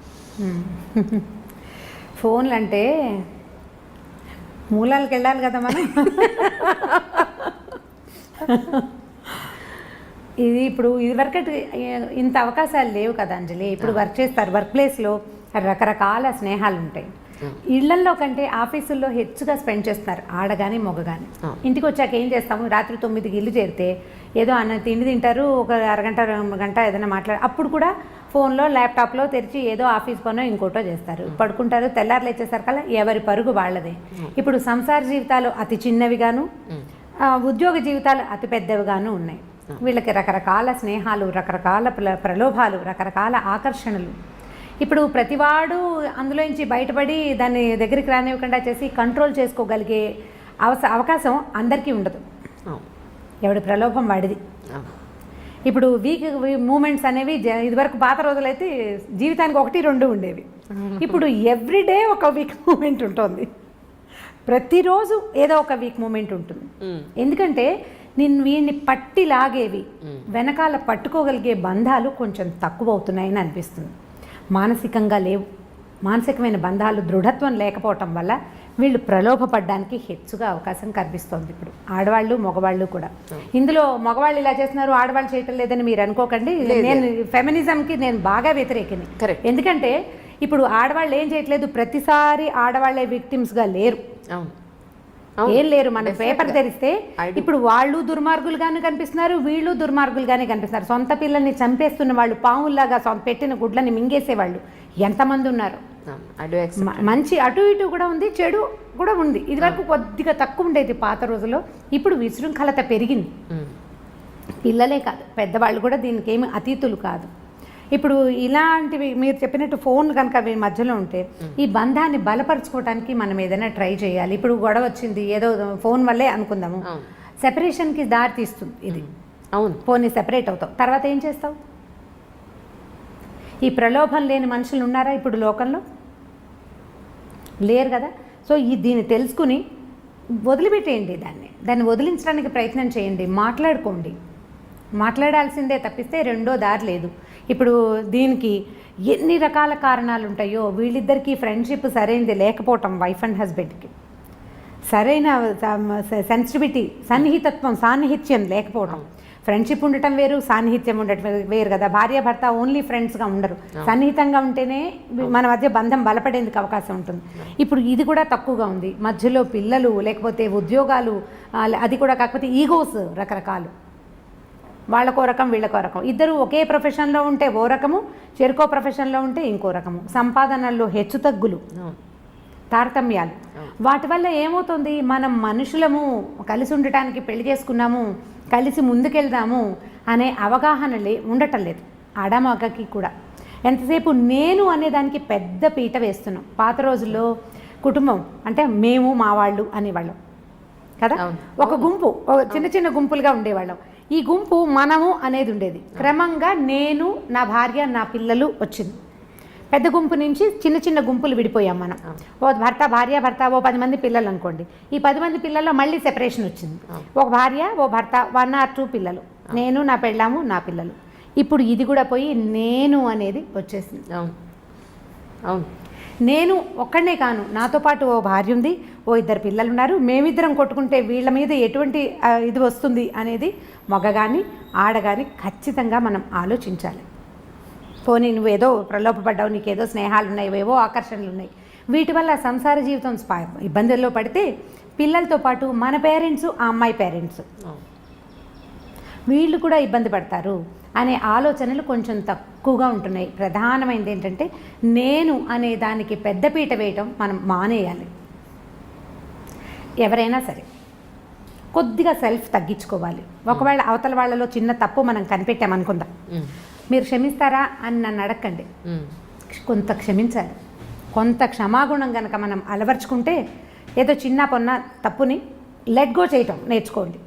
ఫోన్లు అంటే మూలాలకు వెళ్ళాలి కదా మనం. ఇది ఇప్పుడు ఇదివరకటి ఇంత అవకాశాలు లేవు కదా అంజలి. ఇప్పుడు వర్క్ చేస్తారు, వర్క్ ప్లేస్లో రకరకాల స్నేహాలు ఉంటాయి. ఇళ్లల్లో కంటే ఆఫీసుల్లో హెచ్చుగా స్పెండ్ చేస్తున్నారు, ఆడగాని మొగగాని. ఇంటికి వచ్చాక ఏం చేస్తాము, రాత్రి 9కి ఇల్లు చేరితే ఏదో అన్న తిండి తింటారు, ఒక అరగంట 2 గంట ఏదైనా అప్పుడు కూడా ఫోన్లో ల్యాప్టాప్లో తెరిచి ఏదో ఆఫీస్ పనో ఇంకోటో చేస్తారు, పడుకుంటారు. తెల్లారులు వచ్చేసరికల్లా ఎవరి పరుగు వాళ్ళదే. ఇప్పుడు సంసార జీవితాలు అతి చిన్నవిగాను, ఉద్యోగ జీవితాలు అతి పెద్దవిగాను ఉన్నాయి. వీళ్ళకి రకరకాల స్నేహాలు, రకరకాల ప్రలోభాలు, రకరకాల ఆకర్షణలు. ఇప్పుడు ప్రతివాడు అందులోంచి బయటపడి దాన్ని దగ్గరికి రానివ్వకుండా చేసి కంట్రోల్ చేసుకోగలిగే అవకాశం అందరికీ ఉండదు. ఎవడి ప్రలోభం వాడిది. ఇప్పుడు వీక్ మూమెంట్స్ అనేవి ఇదివరకు పాత రోజులైతే జీవితానికి 1-2 ఉండేవి. ఇప్పుడు ఎవ్రీడే ఒక వీక్ మూమెంట్ ఉంటుంది, ప్రతిరోజు ఏదో ఒక వీక్ మూమెంట్ ఉంటుంది. ఎందుకంటే వీడిని పట్టి లాగేవి వెనకాల పట్టుకోగలిగే బంధాలు కొంచెం తక్కువ అవుతున్నాయని అనిపిస్తుంది. మానసికంగా లేవు. మానసికమైన బంధాలు దృఢత్వం లేకపోవటం వల్ల వీళ్ళు ప్రలోభపడడానికి హెచ్చుగా అవకాశం కనిపిస్తోంది ఇప్పుడు ఆడవాళ్ళు మగవాళ్ళు కూడా. ఇందులో మగవాళ్ళు ఇలా చేస్తున్నారు ఆడవాళ్ళు చేయటం లేదని మీరు అనుకోకండి. నేను ఫెమినిజంకి నేను బాగా వ్యతిరేకిని. ఎందుకంటే ఇప్పుడు ఆడవాళ్ళు ఏం చేయట్లేదు, ప్రతిసారి ఆడవాళ్ళే విక్టిమ్స్గా లేరు. ఏం లేరు. మన పేపర్ తెరిస్తే ఇప్పుడు వాళ్ళు దుర్మార్గులుగానే కనిపిస్తున్నారు, వీళ్ళు దుర్మార్గులుగానే కనిపిస్తున్నారు. సొంత పిల్లల్ని చంపేస్తున్న వాళ్ళు, పాముల్లాగా పెట్టిన గుడ్లని మింగేసేవాళ్ళు ఎంతమంది ఉన్నారు. మంచి అటు ఇటు కూడా ఉంది, చెడు కూడా ఉంది. ఇది వరకు కొద్దిగా తక్కువ ఉండేది పాత రోజుల్లో. ఇప్పుడు విశృంఖలత పెరిగింది. పిల్లలే కాదు పెద్దవాళ్ళు కూడా దీనికి ఏమి అతీతులు కాదు. ఇప్పుడు ఇలాంటివి మీరు చెప్పినట్టు ఫోన్ కనుక మధ్యలో ఉంటే ఈ బంధాన్ని బలపరచుకోవడానికి మనం ఏదైనా ట్రై చేయాలి. ఇప్పుడు గొడవ వచ్చింది ఏదో ఫోన్ వల్లే అనుకుందాము, సెపరేషన్కి దారి తీస్తుంది ఇది. అవును, ఫోన్ని సెపరేట్ అవుతావు, తర్వాత ఏం చేస్తావు? ఈ ప్రలోభం లేని మనుషులు ఉన్నారా ఇప్పుడు లోకంలో? లేరు కదా. సో దీన్ని తెలుసుకుని వదిలిపెట్టేయండి, దాన్ని వదిలించడానికి ప్రయత్నం చేయండి, మాట్లాడుకోండి. మాట్లాడాల్సిందే తప్పిస్తే రెండో దారి లేదు. ఇప్పుడు దీనికి ఎన్ని రకాల కారణాలు ఉంటాయో. వీళ్ళిద్దరికీ ఫ్రెండ్షిప్ సరైనది లేకపోవటం, వైఫ్ అండ్ హస్బెండ్కి సరైన సెన్సిటివిటీ, సాన్నిహిత్యం లేకపోవటం. ఫ్రెండ్షిప్ ఉండటం వేరు, సాన్నిహిత్యం ఉండటం వేరు కదా. భార్యాభర్త ఓన్లీ ఫ్రెండ్స్గా ఉండరు, సన్నిహితంగా ఉంటేనే మన మధ్య బంధం బలపడేందుకు అవకాశం ఉంటుంది. ఇప్పుడు ఇది కూడా తక్కువగా ఉంది. మధ్యలో పిల్లలు, లేకపోతే ఉద్యోగాలు, అది కూడా కాకపోతే ఈగోస్ రకరకాలు. వాళ్ళకో రకం వీళ్ళకో రకం. ఇద్దరు ఒకే ప్రొఫెషన్లో ఉంటే ఓ రకము, చెరుకో ప్రొఫెషన్లో ఉంటే ఇంకో రకము. సంపాదనల్లో హెచ్చుతగ్గులు, తారతమ్యాలు. వాటి వల్ల ఏమవుతుంది, మనం మనుషులము, కలిసి ఉండటానికి పెళ్లి చేసుకున్నాము, కలిసి ముందుకెళ్దాము అనే అవగాహన ఉండటం లేదు ఆడమగకి కూడా. ఎంతసేపు నేను అనేదానికి పెద్ద పీట వేస్తున్నాం. పాత రోజుల్లో కుటుంబం అంటే మేము మా వాళ్ళు అనేవాళ్ళం కదా. ఒక గుంపు, చిన్న చిన్న గుంపులుగా ఉండేవాళ్ళం. ఈ గుంపు మనము అనేది ఉండేది. క్రమంగా నేను, నా భార్య, నా పిల్లలు వచ్చింది. పెద్ద గుంపు నుంచి చిన్న చిన్న గుంపులు విడిపోయాం మనం. ఓ భర్త, భార్య, భర్త, ఓ 10 మంది పిల్లలు అనుకోండి. ఈ 10 మంది పిల్లల్లో మళ్ళీ సెపరేషన్ వచ్చింది. ఒక భార్య, ఓ భర్త, 1 or 2 పిల్లలు, నేను, నా పెళ్ళాము, నా పిల్లలు. ఇప్పుడు ఇది కూడా పోయి నేను అనేది వచ్చేసింది. అవును, నేను ఒక్కడనే కాను, నాతో పాటు ఓ భార్య ఉంది, ఓ 2 పిల్లలు ఉన్నారు. మేమిద్దరం కొట్టుకుంటే వీళ్ళ మీద ఎటువంటి ఇది వస్తుంది అనేది మగ కానీ ఆడ కానీ ఖచ్చితంగా మనం ఆలోచించాలి. పోనీ నువ్వేదో ప్రలోభపడ్డావు, నీకేదో స్నేహాలు ఉన్నాయి, ఏవో ఆకర్షణలు ఉన్నాయి, వీటి వల్ల సంసార జీవితం ఇబ్బందుల్లో పడితే పిల్లలతో పాటు మన పేరెంట్స్, ఆ అమ్మాయి పేరెంట్స్ వీళ్ళు కూడా ఇబ్బంది పడతారు అనే ఆలోచనలు కొంచెం తక్కువగా ఉంటున్నాయి. ప్రధానమైనది ఏంటంటే నేను అనే దానికి పెద్దపీట వేయటం మనం మానేయాలి. ఎవరైనా సరే కొద్దిగా సెల్ఫ్ తగ్గించుకోవాలి. ఒకవేళ అవతల వాళ్ళలో చిన్న తప్పు మనం కనిపెట్టామనుకుందాం, మీరు క్షమిస్తారా అని నన్ను అడగండి. కొంత క్షమించాలి. కొంత క్షమాగుణం కనుక మనం అలవర్చుకుంటే ఏదో చిన్న పొన్న తప్పుని లెట్ గో చేయటం నేర్చుకోండి.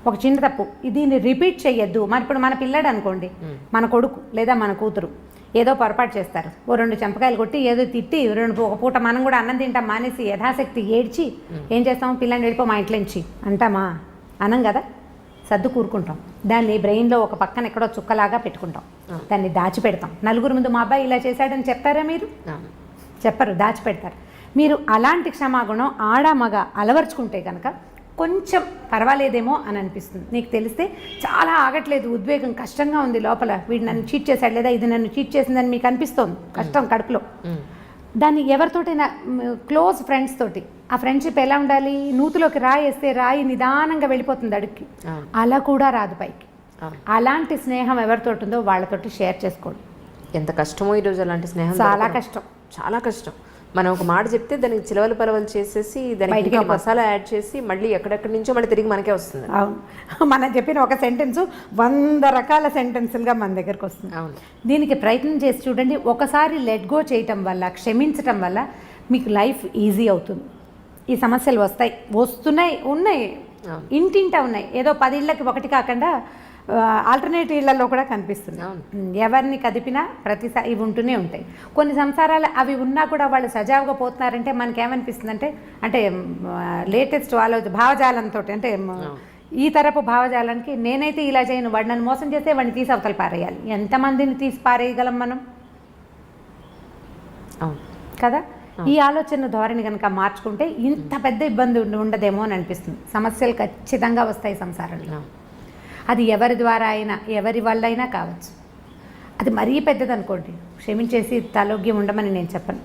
ఒక చిన్న తప్పు దీన్ని రిపీట్ చేయొద్దు. మరి ఇప్పుడు మన పిల్లాడు అనుకోండి, మన కొడుకు లేదా మన కూతురు ఏదో పొరపాటు చేస్తారు, ఓ 2 చెంపకాయలు కొట్టి ఏదో తిట్టి ఒక పూట మనం కూడా అన్నం తింటాం మానేసి యథాశక్తి ఏడ్చి ఏం చేస్తాం, పిల్లని వెళ్ళిపో మా ఇంట్లో నుంచి అంటామా? అనం కదా, సర్దు కూరుకుంటాం. దాన్ని బ్రెయిన్లో ఒక పక్కన ఎక్కడో చుక్కలాగా పెట్టుకుంటాం, దాన్ని దాచిపెడతాం. నలుగురు ముందు మా అబ్బాయి ఇలా చేశాడని చెప్తారా మీరు? చెప్పరు, దాచిపెడతారు. మీరు అలాంటి క్షమాగుణం ఆడ మగ అలవర్చుకుంటే కనుక కొంచెం పర్వాలేదేమో అని అనిపిస్తుంది. నీకు తెలిస్తే చాలా ఆగట్లేదు, ఉద్వేగం కష్టంగా ఉంది లోపల, వీడు నన్ను చీట్ చేశాడు లేదా ఇది నన్ను చీట్ చేసిందని మీకు అనిపిస్తోంది కష్టం కడుపులో. దాన్ని ఎవరితోటైనా క్లోజ్ ఫ్రెండ్స్ తోటి, ఆ ఫ్రెండ్షిప్ ఎలా ఉండాలి, నూతులోకి రాయి వేస్తే రాయి నిదానంగా వెళ్ళిపోతుంది అడుగుకి, అలా కూడా రాదు పైకి. అలాంటి స్నేహం ఎవరితోటి ఉందో వాళ్ళతోటి షేర్ చేసుకోండి. ఎంత కష్టమో ఈరోజు అలాంటి స్నేహం, చాలా కష్టం, చాలా కష్టం. మనం ఒక మాట చెప్తే దానికి చిలవలు పలవలు చేసేసి దానికి మసాలా యాడ్ చేసి మళ్ళీ ఎక్కడెక్కడి నుంచో మళ్ళీ తిరిగి మనకే వస్తుంది. అవును, మనం చెప్పిన ఒక సెంటెన్స్ 100 రకాల సెంటెన్సులుగా మన దగ్గరకు వస్తుంది. అవును, దీనికి ప్రయత్నం చేసి చూడండి. ఒకసారి లెట్ గో చేయటం వల్ల, క్షమించటం వల్ల మీకు లైఫ్ ఈజీ అవుతుంది. ఈ సమస్యలు వస్తున్నాయి, ఉన్నాయి, ఇంటింటా ఉన్నాయి. ఏదో 10 ఇళ్ళకి ఒకటి కాకుండా ఆల్టర్నేట్ ఇళ్లలో కూడా కనిపిస్తుంది. ఎవరిని కదిపినా ప్రతిసారి ఇవి ఉంటూనే ఉంటాయి. కొన్ని సంసారాలు అవి ఉన్నా కూడా వాళ్ళు సజావుగా పోతున్నారంటే మనకేమనిపిస్తుంది అంటే లేటెస్ట్ భావజాలంతో అంటే ఈ తరపు భావజాలానికి నేనైతే ఇలా చేయను, వాడు నన్ను మోసం చేస్తే వాడిని తీసి అవతల పారేయాలి. ఎంతమందిని తీసి పారేయగలం మనం కదా? ఈ ఆలోచన ధోరణి కనుక మార్చుకుంటే ఇంత పెద్ద ఇబ్బంది ఉండదేమో అని అనిపిస్తుంది. సమస్యలు ఖచ్చితంగా వస్తాయి సంసారంలో. అది ఎవరి ద్వారా అయినా ఎవరి వల్ల అయినా కావచ్చు. అది మరీ పెద్దది అనుకోండి, క్షమించేసి తలోగ్యం ఉండమని నేను చెప్పను,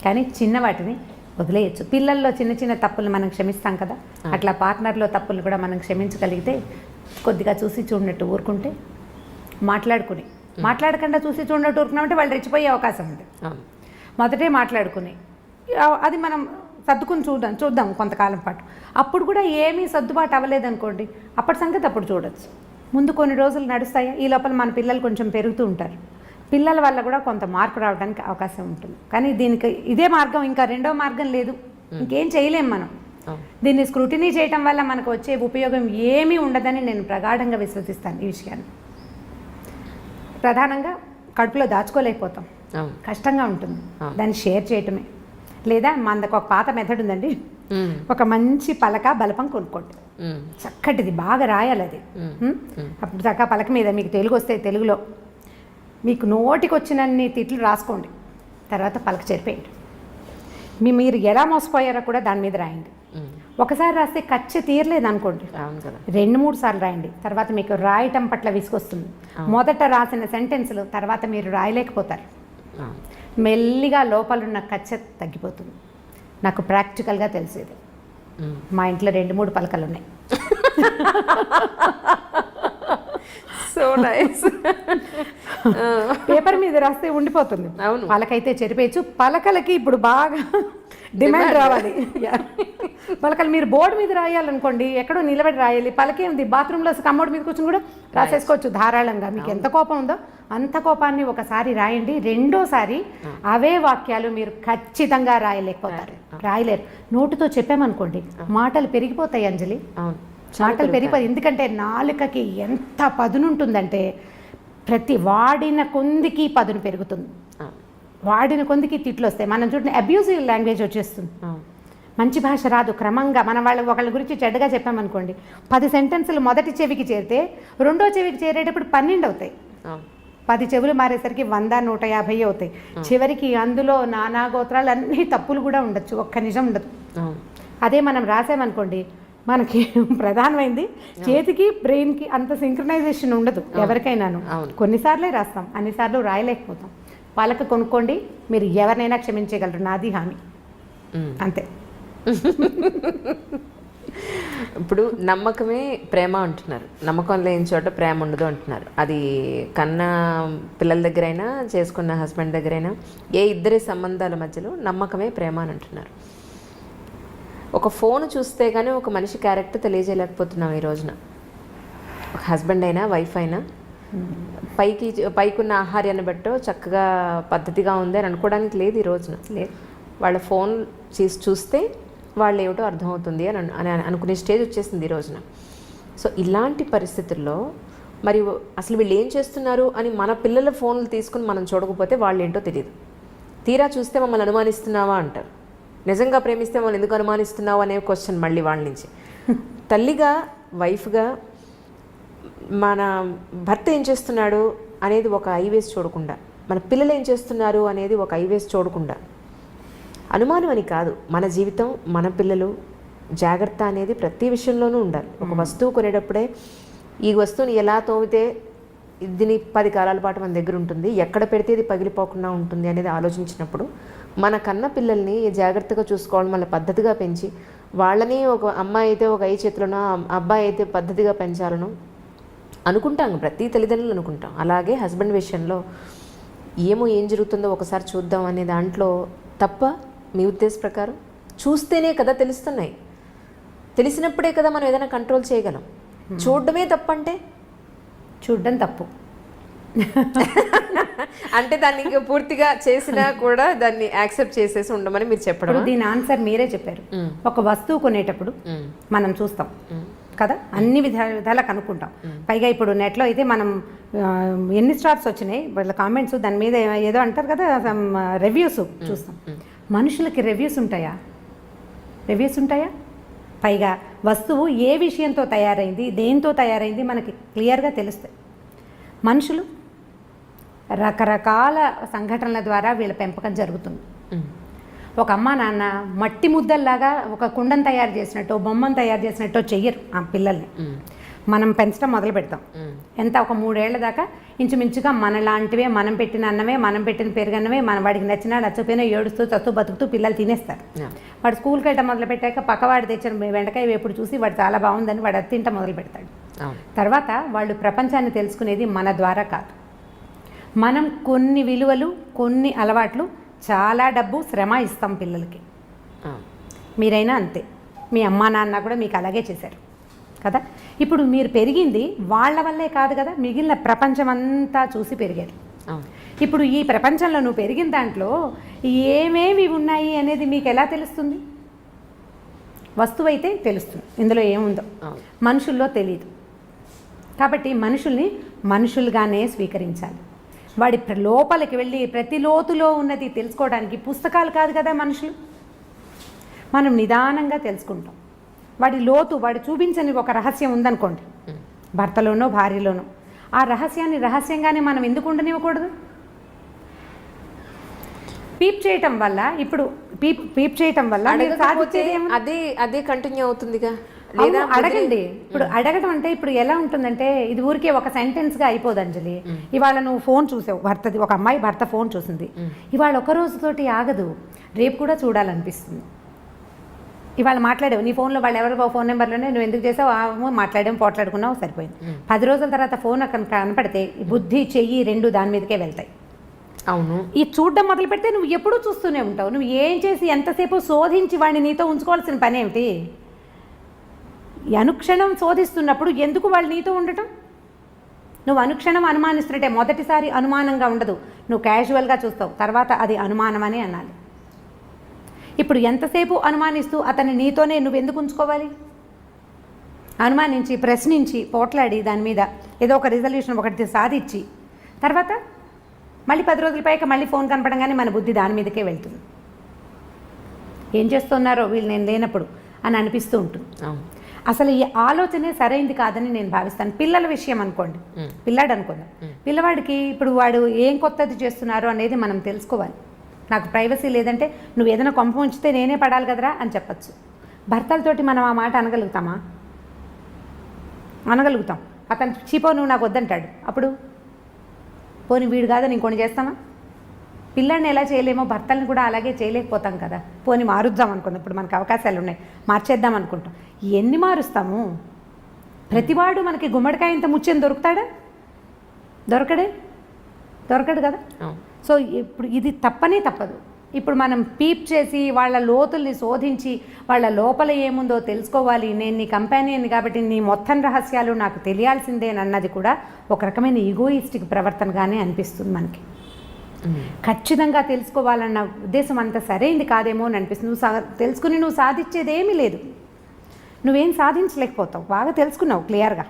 కానీ చిన్న వాటిని వదిలేయచ్చు. పిల్లల్లో చిన్న చిన్న తప్పులు మనం క్షమిస్తాం కదా, అట్లా పార్ట్నర్లో తప్పులు కూడా మనం క్షమించగలిగితే కొద్దిగా చూసి చూడనట్టు ఊరుకుంటే, మాట్లాడకుండా చూసి చూడనట్టు ఊరుకున్నామంటే వాళ్ళు రెచ్చిపోయే అవకాశం ఉంది. మొదటే మాట్లాడుకుని అది మనం సర్దుకుని చూద్దాం కొంతకాలం పాటు. అప్పుడు కూడా ఏమీ సర్దుబాటు అవ్వలేదనుకోండి, అప్పటి సంగతి అప్పుడు చూడొచ్చు. ముందు కొన్ని రోజులు నడుస్తాయా, ఈ లోపల మన పిల్లలు కొంచెం పెరుగుతూ ఉంటారు. పిల్లల వల్ల కూడా కొంత మార్పు రావడానికి అవకాశం ఉంటుంది. కానీ దీనికి ఇదే మార్గం, ఇంకా రెండో మార్గం లేదు, ఇంకేం చేయలేం మనం. దీన్ని స్క్రూటినీ చేయటం వల్ల మనకు వచ్చే ఉపయోగం ఏమీ ఉండదని నేను ప్రగాఢంగా విశ్వసిస్తాను. ఈ విషయాన్ని ప్రధానంగా కడుపులో దాచుకోలేకపోతాం, కష్టంగా ఉంటుంది. దాన్ని షేర్ చేయటమే. లేదా మనకు ఒక పాత మెథడ్ ఉందండి, ఒక మంచి పలక బలపం కొనుక్కోండి, చక్కటిది బాగా రాయాలి అది. అప్పుడు చక్క పలక మీద మీకు తెలుగు వస్తే తెలుగులో మీకు నోటికి వచ్చినన్ని తిట్లు రాసుకోండి, తర్వాత పలక చెరిపేయండి. మీరు ఎలా మోసపోయారో కూడా దాని మీద రాయండి. ఒకసారి రాస్తే కచ్చి తీరలేదు అనుకోండి, 2-3 సార్లు రాయండి. తర్వాత మీకు రాయటం పట్ల విసుకొస్తుంది. మొదట రాసిన సెంటెన్స్లు తర్వాత మీరు రాయలేకపోతారు. మెల్లిగా లోపలున్న కచ్చ తగ్గిపోతుంది. నాకు ప్రాక్టికల్గా తెలిసేది. మా ఇంట్లో 2-3 పలకలు ఉన్నాయి. So nice. పేపర్ మీద రాస్తే ఉండిపోతుంది, పలకైతే చెరిపేయచ్చు. పలకలకి ఇప్పుడు బాగా డిమాండ్ రావాలి. పలకలు మీరు బోర్డు మీద రాయాలనుకోండి, ఎక్కడో నిలబడి రాయాలి. పలకే ఉంది, బాత్రూంలో కమ్మోడ్ మీద కూర్చొని కూడా రాసేసుకోవచ్చు ధారాళంగా. మీకు ఎంత కోపం ఉందో అంత కోపాన్ని ఒకసారి రాయండి. రెండోసారి అవే వాక్యాలు మీరు ఖచ్చితంగా రాయలేరు. నోటితో చెప్పామనుకోండి మాటలు పెరిగిపోతాయి అంజలి, మాటలు పెరిగిపోతాయి. ఎందుకంటే నాలుకకి ఎంత పదునుంటుందంటే ప్రతి వాడిన కొందికి పదును పెరుగుతుంది, వాడిన కొందికి తిట్లు వస్తాయి. మనం చూడండి, అబ్యూజివ్ లాంగ్వేజ్ వచ్చేస్తుంది. మంచి భాష రాదు. క్రమంగా మనం ఒకళ్ళ గురించి చెడ్డగా చెప్పామనుకోండి, 10 సెంటెన్సులు మొదటి చెవికి చేరితే రెండో చెవికి చేరేటప్పుడు 12 అవుతాయి. 10 చెవులు మారేసరికి 100-150 అవుతాయి. చివరికి అందులో నానా గోత్రాలు అన్ని తప్పులు కూడా ఉండొచ్చు, ఒక్క నిజం ఉండదు. అదే మనం రాసామనుకోండి, మనకి ప్రధానమైంది చేతికి బ్రెయిన్కి అంత సింక్రనైజేషన్ ఉండదు ఎవరికైనాను. కొన్నిసార్లే రాస్తాం, అన్నిసార్లు రాయలేకపోతాం. పలక కొనుక్కోండి, మీరు ఎవరినైనా క్షమించగలరు, నాది హామీ. అంతే. ఇప్పుడు నమ్మకమే ప్రేమ అంటున్నారు, నమ్మకం లేని చోట ప్రేమ ఉండదు అంటున్నారు. అది కన్నా పిల్లల దగ్గరైనా చేసుకున్న హస్బెండ్ దగ్గరైనా ఇద్దరి సంబంధాల మధ్యలో నమ్మకమే ప్రేమ అని అంటున్నారు. ఒక ఫోన్ చూస్తే కానీ ఒక మనిషి క్యారెక్టర్ తెలియజేయలేకపోతున్నాం ఈ రోజున. ఒక హస్బెండ్ అయినా వైఫ్ అయినా పైకున్న ఆహార్యాన్ని బట్టో చక్కగా పద్ధతిగా ఉంది అని అనుకోవడానికి లేదు ఈ రోజున. వాళ్ళ ఫోన్ చూస్తే వాళ్ళు ఏమిటో అర్థమవుతుంది అని అనుకునే స్టేజ్ వచ్చేసింది ఈ రోజున. సో ఇలాంటి పరిస్థితుల్లో మరి అసలు వీళ్ళు ఏం చేస్తున్నారు అని మన పిల్లల ఫోన్లు తీసుకుని మనం చూడకపోతే వాళ్ళు ఏంటో తెలియదు. తీరా చూస్తే మమ్మల్ని అనుమానిస్తున్నావా అంటారు. నిజంగా ప్రేమిస్తే మమ్మల్ని ఎందుకు అనుమానిస్తున్నావు అనే క్వశ్చన్ మళ్ళీ వాళ్ళ నుంచి. తల్లిగా వైఫ్గా మన భర్త ఏం చేస్తున్నాడు అనేది ఒక ఐవేస్ చూడకుండా, మన పిల్లలు ఏం చేస్తున్నారు అనేది ఒక ఐవేస్ చూడకుండా, అనుమానం అని కాదు, మన జీవితం మన పిల్లలు జాగ్రత్త అనేది ప్రతి విషయంలోనూ ఉండాలి. ఒక వస్తువు కొనేటప్పుడే ఈ వస్తువుని ఎలా తోమితే దీని 10 కాలాల పాటు మన దగ్గర ఉంటుంది, ఎక్కడ పెడితే ఇది పగిలిపోకుండా ఉంటుంది అనేది ఆలోచించినప్పుడు మన కన్న పిల్లల్ని జాగ్రత్తగా చూసుకోవడం, మళ్ళీ పద్ధతిగా పెంచి వాళ్ళని ఒక అమ్మాయి అయితే ఒక చేతిలోనో అబ్బాయి అయితే పద్ధతిగా పెంచాలను అనుకుంటాం, ప్రతి తల్లిదండ్రులు అనుకుంటాం. అలాగే హస్బెండ్ విషయంలో ఏం జరుగుతుందో ఒకసారి చూద్దాం అనే దాంట్లో తప్ప మీ ఉద్దేశ ప్రకారం చూస్తేనే కదా తెలుస్తున్నాయి, తెలిసినప్పుడే కదా మనం ఏదైనా కంట్రోల్ చేయగలం. చూడడమే తప్పంటే చూడడం తప్పు అంటే దాన్ని ఇంకా పూర్తిగా చేసినా కూడా దాన్ని యాక్సెప్ట్ చేసేసి ఉండమని మీరు చెప్పడం. దీని ఆన్సర్ మీరే చెప్పారు. ఒక వస్తువు కొనేటప్పుడు మనం చూస్తాం, కదా, అన్ని విధాలా కనుక్కుంటాం. పైగా ఇప్పుడు నెట్లో అయితే మనం ఎన్ని స్టార్స్ వచ్చినాయి వాళ్ళ కామెంట్స్, దాని మీద ఏదో అంటారు కదా, రివ్యూస్ చూస్తాం. మనుషులకి రివ్యూస్ ఉంటాయా? పైగా వస్తువు ఏ విషయంతో తయారైంది, దేంతో తయారైంది మనకి క్లియర్గా తెలుస్తాయి. మనుషులు రకరకాల సంఘటనల ద్వారా వీళ్ళ పెంపకం జరుగుతుంది. ఒక అమ్మ నాన్న మట్టి ముద్దల్లాగా ఒక కుండను తయారు చేసినట్టు, బొమ్మను తయారు చేసినట్టు చెయ్యరు ఆ పిల్లల్ని. మనం పెంచడం మొదలు పెడతాం. ఎంత ఒక 3 ఏళ్ల దాకా ఇంచుమించుగా మనలాంటివే, మనం పెట్టిన అన్నమే, మనం పెట్టిన పెరుగన్నమే, మన వాడికి నచ్చినా నచ్చపోయినా ఏడుస్తూ చస్తూ బతుకుతూ పిల్లలు తినేస్తారు. వాడు స్కూల్కి వెళ్ళటం మొదలు పెట్టాక పక్కవాడు తెచ్చిన వెంటకాయ వేపుడు చూసి వాడు చాలా బాగుందని వాడు అది తింట మొదలు పెడతాడు. తర్వాత వాళ్ళు ప్రపంచాన్ని తెలుసుకునేది మన ద్వారా కాదు. మనం కొన్ని విలువలు, కొన్ని అలవాట్లు, చాలా డబ్బు, శ్రమ ఇస్తాం పిల్లలకి. మీరైనా అంతే, మీ అమ్మా నాన్న కూడా మీకు అలాగే చేశారు కదా. ఇప్పుడు మీరు పెరిగింది వాళ్ళ వల్లే కాదు కదా, మిగిలిన ప్రపంచం అంతా చూసి పెరిగారు. ఇప్పుడు ఈ ప్రపంచంలో నువ్వు పెరిగిన దాంట్లో ఏమేమి ఉన్నాయి అనేది మీకు ఎలా తెలుస్తుంది? వస్తువు అయితే తెలుస్తుంది, ఇందులో ఏముందో. మనుషుల్లో తెలియదు. కాబట్టి మనుషుల్ని మనుషులుగానే స్వీకరించాలి. వాడి లోపలికి వెళ్ళి ప్రతి లోతులో ఉన్నది తెలుసుకోవడానికి పుస్తకాలు కాదు కదా మనుషులు. మనం నిదానంగా తెలుసుకుంటాం. వాడి లోతు, వాడు చూపించని ఒక రహస్యం ఉందనుకోండి, భర్తలోనో భార్యలోనో, ఆ రహస్యాన్ని రహస్యంగానే మనం ఎందుకు ఉండనివ్వకూడదు? పీప్ చేయటం వల్ల, ఇప్పుడు పీప్ చేయటం వల్ల అదే కంటిన్యూ అవుతుందిగా. లేదా అడగండి. ఇప్పుడు అడగడం అంటే ఇప్పుడు ఎలా ఉంటుందంటే, ఇది ఊరికే ఒక సెంటెన్స్గా అయిపోదు అంజలి. ఇవాళ నువ్వు ఫోన్ చూసావు, భర్తది, ఒక అమ్మాయి భర్త ఫోన్ చూసింది, ఇవాళ ఒక రోజుతోటి ఆగదు, రేపు కూడా చూడాలనిపిస్తుంది. ఇవాళ మాట్లాడావు నీ ఫోన్లో, వాళ్ళు ఎవరో ఫోన్ నెంబర్లోనే నువ్వు ఎందుకు చేసావు, మాట్లాడాము, పోట్లాడుకున్నావు, సరిపోయింది. 10 రోజుల తర్వాత ఫోన్ కనపడితే బుద్ధి, చెయ్యి 2 దాని మీదకే వెళ్తాయి. అవును. ఈ చూడడం మొదలు పెడితే నువ్వు ఎప్పుడూ చూస్తూనే ఉంటావు. నువ్వు ఏం చేసి ఎంతసేపు శోధించి వాడిని నీతో ఉంచుకోవాల్సిన పని ఏమిటి? అనుక్షణం శోధిస్తున్నప్పుడు ఎందుకు వాళ్ళు నీతో ఉండటం? నువ్వు అనుక్షణం అనుమానిస్తుంటే మొదటిసారి అనుమానంగా ఉండదు, నువ్వు క్యాజువల్గా చూస్తావు, తర్వాత అది అనుమానమని అనాలి. ఇప్పుడు ఎంతసేపు అనుమానిస్తూ అతన్ని నీతోనే నువ్వు ఎందుకు ఉంచుకోవాలి? అనుమానించి, ప్రశ్నించి, పోట్లాడి, దాని మీద ఏదో ఒక రిజల్యూషన్ ఒకటి సాధించి, తర్వాత మళ్ళీ 10 రోజుల పైకి మళ్ళీ ఫోన్ కనపడంగానే మన బుద్ధి దాని మీదకే వెళ్తుంది. ఏం చేస్తున్నారో వీళ్ళు నేను లేనప్పుడు అని అనిపిస్తూ ఉంటుంది. అసలు ఈ ఆలోచనే సరైంది కాదని నేను భావిస్తాను. పిల్లల విషయం అనుకోండి, పిల్లాడు అనుకుందాం, పిల్లవాడికి ఇప్పుడు వాడు ఏం కొత్తది చేస్తున్నారో అనేది మనం తెలుసుకోవాలి. నాకు ప్రైవసీ లేదంటే నువ్వు ఏదైనా కొంప ఉంచితే నేనే పడాలి కదరా అని చెప్పచ్చు. భర్తలతోటి మనం ఆ మాట అనగలుగుతామా? అనగలుగుతాం. అతను చీపో నువ్వు నాకు వద్దంటాడు, అప్పుడు పోనీ వీడు కాదని ఇంకొని చేస్తామా? పిల్లాడిని ఎలా చేయలేమో భర్తల్ని కూడా అలాగే చేయలేకపోతాం కదా. పోనీ మారుద్దాం అనుకుందాం, ఇప్పుడు మనకు అవకాశాలు ఉన్నాయి, మార్చేద్దాం అనుకుంటాం. ఎన్ని మారుస్తాము? ప్రతివాడు మనకి గుమ్మడికాయ ఇంత ముచ్చని దొరుకుతాడా? దొరకడు కదా. సో ఇప్పుడు ఇది తప్పదు. ఇప్పుడు మనం పీప్ చేసి వాళ్ళ లోతుల్ని శోధించి వాళ్ళ లోపల ఏముందో తెలుసుకోవాలి, నేను నీ కంపానియన్ కాబట్టి నీ మొత్తం రహస్యాలు నాకు తెలియాల్సిందేనన్నది కూడా ఒక రకమైన ఈగోయిస్టిక్ ప్రవర్తనగానే అనిపిస్తుంది మనకి. ఖచ్చితంగా తెలుసుకోవాలన్న ఉద్దేశం అంత సరైంది కాదేమో అని అనిపిస్తుంది. నువ్వు తెలుసుకుని నువ్వు సాధించేది ఏమీ లేదు, నువ్వేం సాధించలేకపోతావు. బాగా తెలుసుకున్నావు, క్లియర్గా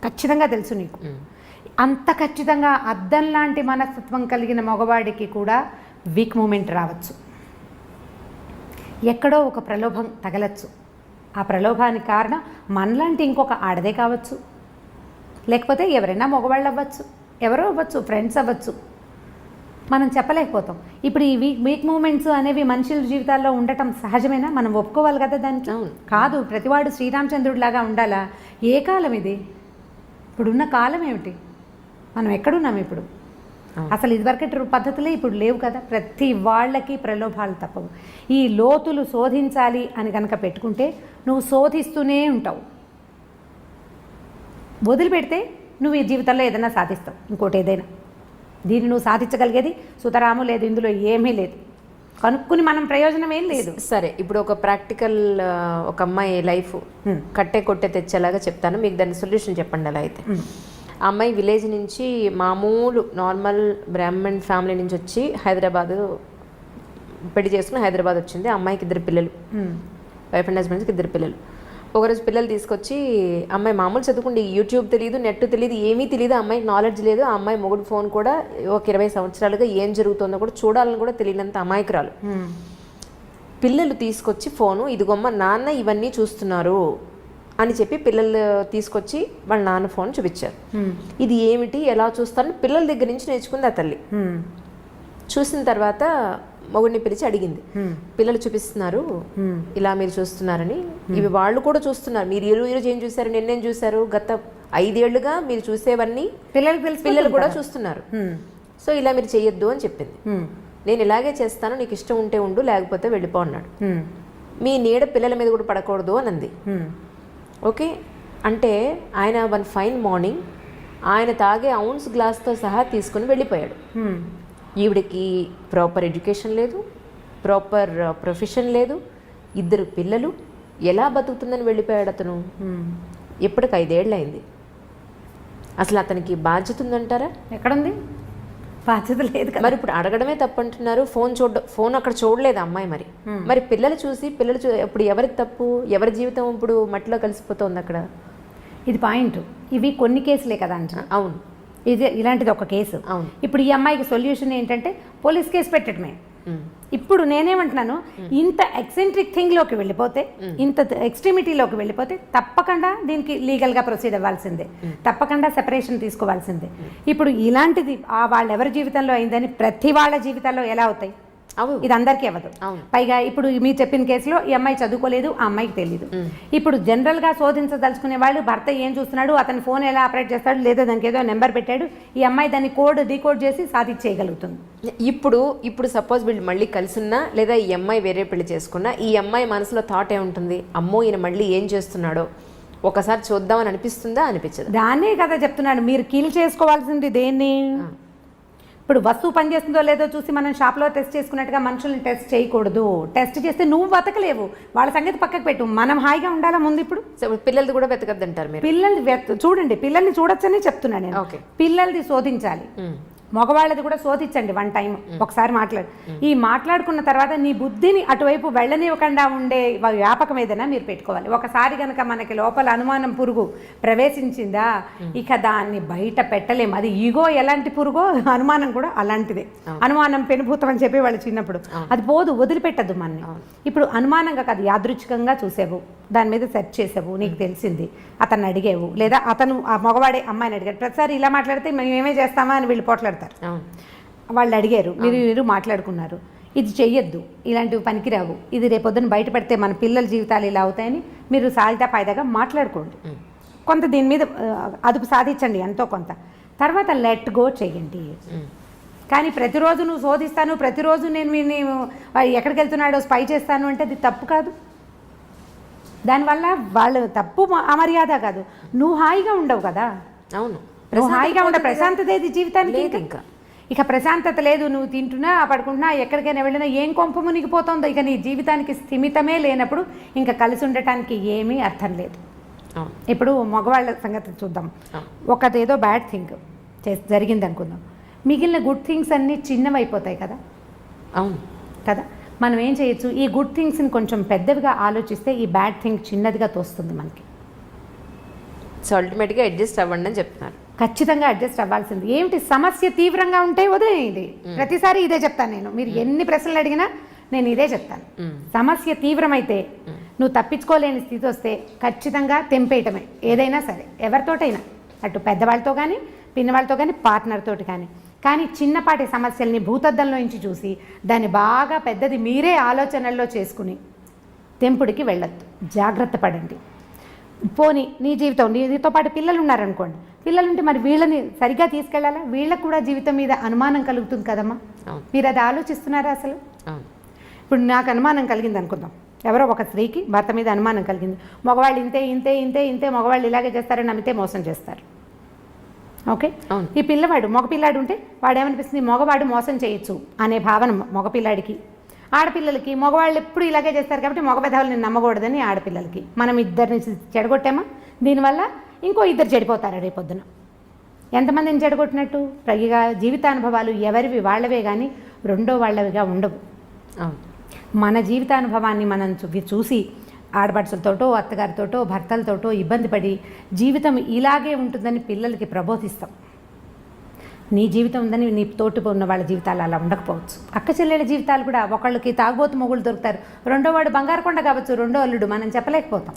ఖచ్చితంగా తెలుసు నీకు. అంత ఖచ్చితంగా అద్దం లాంటి మనస్తత్వం కలిగిన మగవాడికి కూడా వీక్ మూమెంట్ రావచ్చు, ఎక్కడో ఒక ప్రలోభం తగలచ్చు. ఆ ప్రలోభానికి కారణం మనలాంటి ఇంకొక ఆడదే కావచ్చు, లేకపోతే ఎవరైనా మగవాళ్ళు అవ్వచ్చు, ఎవరో అవ్వచ్చు, ఫ్రెండ్స్ అవ్వచ్చు, మనం చెప్పలేకపోతాం. ఇప్పుడు ఈ వీక్ మూమెంట్స్ అనేవి మనుషుల జీవితాల్లో ఉండటం సహజమేనా? మనం ఒప్పుకోవాలి కదా దానికి. కాదు, ప్రతివాడు శ్రీరామచంద్రుడిలాగా ఉండాలా? ఏ కాలం ఇది? ఇప్పుడున్న కాలం ఏమిటి? మనం ఎక్కడున్నాం ఇప్పుడు? అసలు ఇదివరకటి పద్ధతులే ఇప్పుడు లేవు కదా. ప్రతి వాళ్ళకి ప్రలోభాలు తప్పవు. ఈ లోతులు శోధించాలి అని కనుక పెట్టుకుంటే నువ్వు శోధిస్తూనే ఉంటావు. వదిలిపెడితే నువ్వు ఈ జీవితంలో ఏదైనా సాధిస్తావు, ఇంకోటి ఏదైనా. దీన్ని నువ్వు సాధించగలిగేది సుతరాము లేదు, ఇందులో ఏమీ లేదు. కనుక్కుని మనం ప్రయోజనం ఏం లేదు. సరే, ఇప్పుడు ఒక ప్రాక్టికల్ ఒక అమ్మాయి లైఫ్ కొట్టే తెచ్చేలాగా చెప్తాను, మీకు దాని సొల్యూషన్ చెప్పండి. అలా అయితే ఆ అమ్మాయి విలేజ్ నుంచి మామూలు నార్మల్ బ్రాహ్మణ్ ఫ్యామిలీ నుంచి వచ్చి హైదరాబాద్ పెళ్లి చేసుకుని హైదరాబాద్ వచ్చింది. ఆ అమ్మాయికి 2 పిల్లలు, వైఫ్ అండ్ హస్బెండ్స్కి 2 పిల్లలు. ఒకరోజు పిల్లలు తీసుకొచ్చి అమ్మాయి మామూలు చదువుకుంటే యూట్యూబ్ తెలియదు, నెట్ తెలియదు, ఏమీ తెలియదు, అమ్మాయికి నాలెడ్జ్ లేదు. ఆ అమ్మాయి మొగుడు ఫోన్ కూడా ఒక 20 సంవత్సరాలుగా ఏం జరుగుతుందో కూడా చూడాలని కూడా తెలియనంత అమాయకురాలు. పిల్లలు తీసుకొచ్చి ఫోను, ఇదిగొమ్మ నాన్న ఇవన్నీ చూస్తున్నారు అని చెప్పి పిల్లలు తీసుకొచ్చి వాళ్ళ నాన్న ఫోన్ చూపించారు. ఇది ఏమిటి, ఎలా చూస్తారని పిల్లల దగ్గర నుంచి నేర్చుకుంది ఆ తల్లి. చూసిన తర్వాత మొగుడిని పిలిచి అడిగింది, పిల్లలు చూపిస్తున్నారు ఇలా మీరు చూస్తున్నారని, ఇవి వాళ్ళు కూడా చూస్తున్నారు, మీరు ఈరోజు ఏం చూసారు, నిన్నేం చూసారు, గత 5 ఏళ్లుగా మీరు చూసేవన్నీ పిల్లలు కూడా చూస్తున్నారు, సో ఇలా మీరు చెయ్యొద్దు అని చెప్పింది. నేను ఇలాగే చేస్తాను, నీకు ఇష్టం ఉంటే ఉండు, లేకపోతే వెళ్ళిపో అన్నాడు. మీ నీడ పిల్లల మీద కూడా పడకూడదు అని అంది. ఓకే అంటే ఆయన వన్ ఫైన్ మార్నింగ్ ఆయన తాగే ఔన్స్ గ్లాస్తో సహా తీసుకుని వెళ్ళిపోయాడు. ఈవిడికి ప్రాపర్ ఎడ్యుకేషన్ లేదు, ప్రాపర్ ప్రొఫెషన్ లేదు, 2 పిల్లలు, ఎలా బతుకుతుందని వెళ్ళిపోయాడు అతను. ఇప్పటికి 5 ఏళ్ళు అయింది. అసలు అతనికి బాధ్యత ఉందంటారా? ఎక్కడుంది బాధ్యత? లేదు కదా. మరి ఇప్పుడు అడగడమే తప్పంటున్నారు. ఫోన్ అక్కడ చూడలేదు అమ్మాయి. మరి పిల్లలు చూసి ఇప్పుడు ఎవరికి తప్పు, ఎవరి జీవితం ఇప్పుడు మట్టిలో కలిసిపోతుంది అక్కడ. ఇది పాయింట్. ఇవి కొన్ని కేసులే కదా అంట. అవును, ఇది ఇలాంటిది ఒక కేసు. అవును. ఇప్పుడు ఈ అమ్మాయికి సొల్యూషన్ ఏంటంటే పోలీస్ కేసు పెట్టడమే. ఇప్పుడు నేనేమంటున్నాను, ఇంత ఎక్సెంట్రిక్ థింగ్లోకి వెళ్ళిపోతే, ఇంత ఎక్స్ట్రీమిటీలోకి వెళ్ళిపోతే తప్పకుండా దీనికి లీగల్గా ప్రొసీడ్ అవ్వాల్సిందే, తప్పకుండా సెపరేషన్ తీసుకోవాల్సిందే. ఇప్పుడు ఇలాంటిది వాళ్ళ ఎవరి జీవితంలో అయిందని ప్రతి వాళ్ళ జీవితాల్లో ఎలా అవుతాయి? ఇది అందరికీ అవ్వదు. పైగా ఇప్పుడు మీరు చెప్పిన కేసులో ఈ అమ్మాయి చదువుకోలేదు, ఆ అమ్మాయికి తెలియదు. ఇప్పుడు జనరల్గా శోధించదలుచుకునే వాళ్ళు భర్త ఏం చూస్తున్నాడు, అతని ఫోన్ ఎలా ఆపరేట్ చేస్తాడు, లేదా దానికి ఏదో నెంబర్ పెట్టాడు, ఈ అమ్మాయి దాన్ని డీకోడ్ చేసి సాధించేయగలుగుతుంది. ఇప్పుడు సపోజ్ వీళ్ళు మళ్ళీ కలిసిన్నా, లేదా ఈ అమ్మాయి వేరే పెళ్లి చేసుకున్నా, ఈ అమ్మాయి మనసులో థాట్ ఏముంటుంది, అమ్మో ఈయన మళ్ళీ ఏం చేస్తున్నాడో ఒకసారి చూద్దామని అనిపిస్తుందా, అనిపించదు? దాన్నే కదా చెప్తున్నాడు, మీరు కిల్ చేసుకోవాల్సింది దేన్ని. ఇప్పుడు వస్తువు పనిచేస్తుందో లేదో చూసి మనం షాప్లో టెస్ట్ చేసుకున్నట్టుగా మనుషుల్ని టెస్ట్ చేయకూడదు. టెస్ట్ చేస్తే నువ్వు బతకలేవు, వాళ్ళ సంగతి పక్కకు పెట్టు, మనం హాయిగా ఉండాలా ముందు. ఇప్పుడు పిల్లలది కూడా వెతకద్దంటారు మీరు? పిల్లల్ని చూడండి, పిల్లల్ని చూడొచ్చని చెప్తున్నాను నేను. పిల్లలది శోధించాలి, మగవాళ్ళది కూడా శోధించండి 1 టైం ఒకసారి మాట్లాడు. ఈ మాట్లాడుకున్న తర్వాత నీ బుద్ధిని అటువైపు వెళ్ళనివ్వకుండా ఉండే వ్యాపకం ఏదైనా మీరు పెట్టుకోవాలి. ఒకసారి కనుక మనకి లోపల అనుమానం పురుగు ప్రవేశించిందా, ఇక దాన్ని బయట పెట్టలేము. అది ఈగో ఎలాంటి పురుగో అనుమానం కూడా అలాంటిదే. అనుమానం పెనుభూతం అని చెప్పి వాళ్ళు చిన్నప్పుడు, అది పోదు, వదిలిపెట్టదు మనని. ఇప్పుడు అనుమానంగా కాదు, యాదృచ్ఛికంగా చూసావు, దాని మీద సెర్చ్ చేసావు, నీకు తెలిసింది, అతన్ని అడిగేవు, లేదా అతను ఆ మగవాడే అమ్మాయిని అడిగాడు. ప్రతిసారి ఇలా మాట్లాడితే మేము ఏమే చేస్తామా అని వీళ్ళు పోట్లాడతారు. వాళ్ళు అడిగారు, మీరు మాట్లాడుకున్నారు, ఇది చెయ్యొద్దు, ఇలాంటివి పనికిరావు, ఇది రేపొద్దున బయటపడితే మన పిల్లల జీవితాలు ఇలా అవుతాయని మీరు సాయిదా పాయిదాగా మాట్లాడుకోండి. కొంత దీని మీద అదుపు సాధించండి ఎంతో కొంత, తర్వాత లెట్ గో చెయ్యండి. కానీ ప్రతిరోజు నువ్వు శోధిస్తాను, ప్రతిరోజు నేను ఎక్కడికి వెళ్తున్నాడో స్పై చేస్తాను అంటే అది తప్పు కాదు. దానివల్ల వాళ్ళు తప్పు అమర్యాద కాదు, నువ్వు హాయిగా ఉండవు కదా. అవును, నువ్వు హాయిగా ఉండ, ప్రశాంతత ఏది జీవితానికి? ఇంకా ఇక ప్రశాంతత లేదు, నువ్వు తింటున్నా పడుకుంటున్నా ఎక్కడికైనా వెళ్ళినా ఏం కొంప మునిగిపోతుందో, ఇక నీ జీవితానికి స్థిమితమే లేనప్పుడు ఇంకా కలిసి ఉండటానికి ఏమీ అర్థం లేదు. ఇప్పుడు మగవాళ్ళ సంగతి చూద్దాం. ఒకటేదో బ్యాడ్ థింగ్ జరిగింది అనుకుందాం, మిగిలిన గుడ్ థింగ్స్ అన్నీ చిన్నవైపోతాయి కదా. అవును కదా. మనం ఏం చేయొచ్చు, ఈ గుడ్ థింగ్స్ని కొంచెం పెద్దవిగా ఆలోచిస్తే ఈ బ్యాడ్ థింగ్ చిన్నదిగా తోస్తుంది మనకి. సో అల్టిమేట్గా అడ్జస్ట్ అవ్వండి అని చెప్తున్నారు. ఖచ్చితంగా అడ్జస్ట్ అవ్వాల్సింది. ఏమిటి సమస్య తీవ్రంగా ఉంటే వదిలేయండి. ప్రతిసారి ఇదే చెప్తాను నేను, మీరు ఎన్ని ప్రశ్నలు అడిగినా నేను ఇదే చెప్తాను. సమస్య తీవ్రమైతే, నువ్వు తప్పించుకోలేని స్థితి వస్తే ఖచ్చితంగా తెంపేయటమే, ఏదైనా సరే, ఎవరితోటైనా, అటు పెద్దవాళ్ళతో కానీ పిన్నవాళ్ళతో కానీ పార్ట్నర్ తోటి కానీ చిన్నపాటి సమస్యల్ని భూతద్దంలో నుంచి చూసి దాన్ని బాగా పెద్దది మీరే ఆలోచనల్లో చేసుకుని తెంపుడికి వెళ్ళొద్దు. జాగ్రత్త పడండి. పోనీ నీ జీవితం, నీతో పాటు పిల్లలు ఉన్నారనుకోండి, పిల్లలుంటే మరి వీళ్ళని సరిగ్గా తీసుకెళ్ళాలా, వీళ్ళకు కూడా జీవితం మీద అనుమానం కలుగుతుంది కదమ్మా. మీరు అది ఆలోచిస్తున్నారా అసలు? ఇప్పుడు నాకు అనుమానం కలిగింది అనుకుందాం, ఎవరో ఒక స్త్రీకి భర్త మీద అనుమానం కలిగింది, మగవాళ్ళు ఇంతే ఇంతే ఇంతే ఇంతే మగవాళ్ళు ఇలాగే చేస్తారని నమ్మితే మోసం చేస్తారు. ఓకే, ఈ పిల్లవాడు మగపిల్లాడు ఉంటే వాడు ఏమనిపిస్తుంది, మగవాడు మోసం చేయొచ్చు అనే భావన మగపిల్లాడికి. ఆడపిల్లలకి మగవాళ్ళు ఎప్పుడు ఇలాగే చేస్తారు కాబట్టి మగ పెదవులు నమ్మకూడదని ఆడపిల్లలకి. మనం ఇద్దరిని చెడగొట్టామా, దీనివల్ల ఇంకో 2 చెడిపోతారు రేపొద్దున. ఎంతమందిని చెడగొట్టినట్టు? పైగా జీవితానుభవాలు ఎవరివి వాళ్ళవే కానీ రెండో వాళ్ళవిగా ఉండవు. మన జీవితానుభవాన్ని మనం చూసి ఆడపడుచులతోటో అత్తగారితోటో భర్తలతోటో ఇబ్బంది పడి జీవితం ఇలాగే ఉంటుందని పిల్లలకి ప్రబోధిస్తాం. నీ జీవితం ఉందని నీ తోటి ఉన్న వాళ్ళ జీవితాలు అలా ఉండకపోవచ్చు. అక్క చెల్లెళ్ళ జీవితాలు కూడా ఒకళ్ళకి తాగుబోతు మొగుళ్ళు దొరుకుతారు, రెండో వాడు బంగారు కొండ కావచ్చు, రెండో అల్లుడు, మనం చెప్పలేకపోతాం.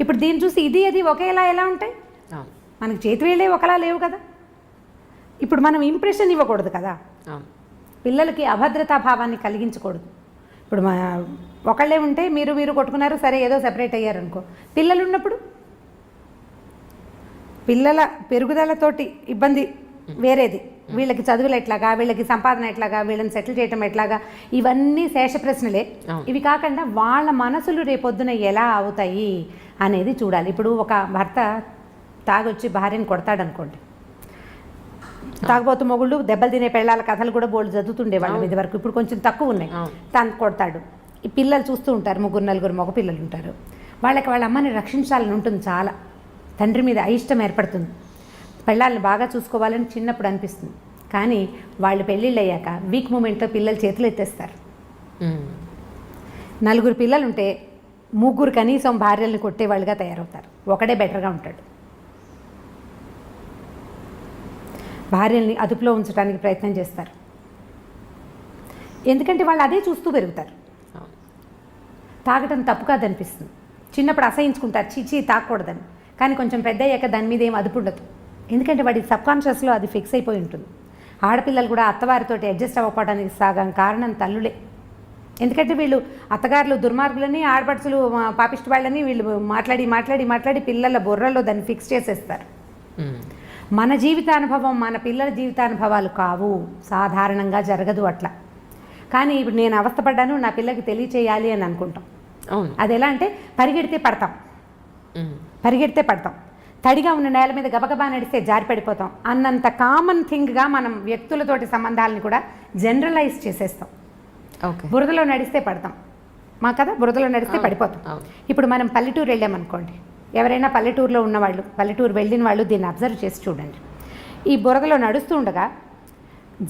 ఇప్పుడు దీన్ని చూసి ఇది అది ఒకేలా ఎలా ఉంటాయి? మనకి చేతి వేళ్ళే ఒకలా లేవు కదా. ఇప్పుడు మనం ఇంప్రెషన్ ఇవ్వకూడదు కదా, పిల్లలకి అభద్రతా భావాన్ని కలిగించకూడదు. ఇప్పుడు ఒకళ్ళే ఉంటే మీరు కొట్టుకున్నారు, సరే ఏదో సెపరేట్ అయ్యారనుకో. పిల్లలు ఉన్నప్పుడు పిల్లల పెరుగుదలతోటి ఇబ్బంది వేరేది, వీళ్ళకి చదువులు ఎట్లాగా, వీళ్ళకి సంపాదన ఎట్లాగా, వీళ్ళని సెటిల్ చేయటం ఎట్లాగా, ఇవన్నీ శేష ప్రశ్నలే. ఇవి కాకుండా వాళ్ళ మనసులు రేపొద్దున ఎలా అవుతాయి అనేది చూడాలి. ఇప్పుడు ఒక భర్త తాగొచ్చి భార్యను కొడతాడు అనుకోండి, తాగబోతు మొగుళ్ళు దెబ్బలు తినే పెళ్ళాల కథలు కూడా బోల్డ్ చదువుతుండే వాళ్ళం ఇది వరకు, ఇప్పుడు కొంచెం తక్కువ ఉన్నాయి. తను కొడతాడు, ఈ పిల్లలు చూస్తూ ఉంటారు, 3-4 మగ పిల్లలు ఉంటారు, వాళ్ళకి వాళ్ళ అమ్మని రక్షించాలని ఉంటుంది, చాలా తండ్రి మీద అయిష్టం ఏర్పడుతుంది, పెళ్ళాలను బాగా చూసుకోవాలని చిన్నప్పుడు అనిపిస్తుంది. కానీ వాళ్ళు పెళ్ళిళ్ళు అయ్యాక వీక్ మూమెంట్లో పిల్లలు చేతులు ఎత్తేస్తారు. 4 పిల్లలు ఉంటే 3 కనీసం భార్యల్ని కొట్టేవాళ్ళుగా తయారవుతారు, ఒకడే బెటర్గా ఉంటాడు. భార్యల్ని అదుపులో ఉంచడానికి ప్రయత్నం చేస్తారు, ఎందుకంటే వాళ్ళు అదే చూస్తూ పెరుగుతారు. తాగటం తప్పు కాదనిపిస్తుంది, చిన్నప్పుడు అసహించుకుంటారు, చీచీ తాగకూడదని. కానీ కొంచెం పెద్ద అయ్యాక దాని మీద ఏం అదుపు ఉండదు, ఎందుకంటే వాడి సబ్కాన్షియస్లో అది ఫిక్స్ అయిపోయి ఉంటుంది. ఆడపిల్లలు కూడా అత్తవారితో అడ్జస్ట్ అవ్వకపోవడానికి సగం కారణం తల్లులే. ఎందుకంటే వీళ్ళు అత్తగారులు దుర్మార్గులని, ఆడపడుచులు పాపిష్టి వాళ్ళని వీళ్ళు మాట్లాడి మాట్లాడి మాట్లాడి పిల్లల బుర్రలో దాన్ని ఫిక్స్ చేసేస్తారు. మన జీవితానుభవం మన పిల్లల జీవితానుభవాలు కావు, సాధారణంగా జరగదు అట్లా. కానీ ఇప్పుడు నేను అవస్థపడ్డాను, నా పిల్లకి తెలియచేయాలి అని అనుకుంటాం. అది ఎలా అంటే పరిగెడితే పడతాం, తడిగా ఉన్న నేల మీద గబగబా నడిస్తే జారి పడిపోతాం అన్నంత కామన్ థింగ్గా మనం వ్యక్తులతోటి సంబంధాలను కూడా జనరలైజ్ చేసేస్తాం. బురదలో నడిస్తే పడతాం కదా, బురదలో నడిస్తే పడిపోతాం. ఇప్పుడు మనం పల్లెటూరు వెళ్ళామనుకోండి, ఎవరైనా పల్లెటూరులో ఉన్నవాళ్ళు, పల్లెటూరు వెళ్ళిన వాళ్ళు దీన్ని అబ్జర్వ్ చేసి చూడండి. ఈ బురదలో నడుస్తూ ఉండగా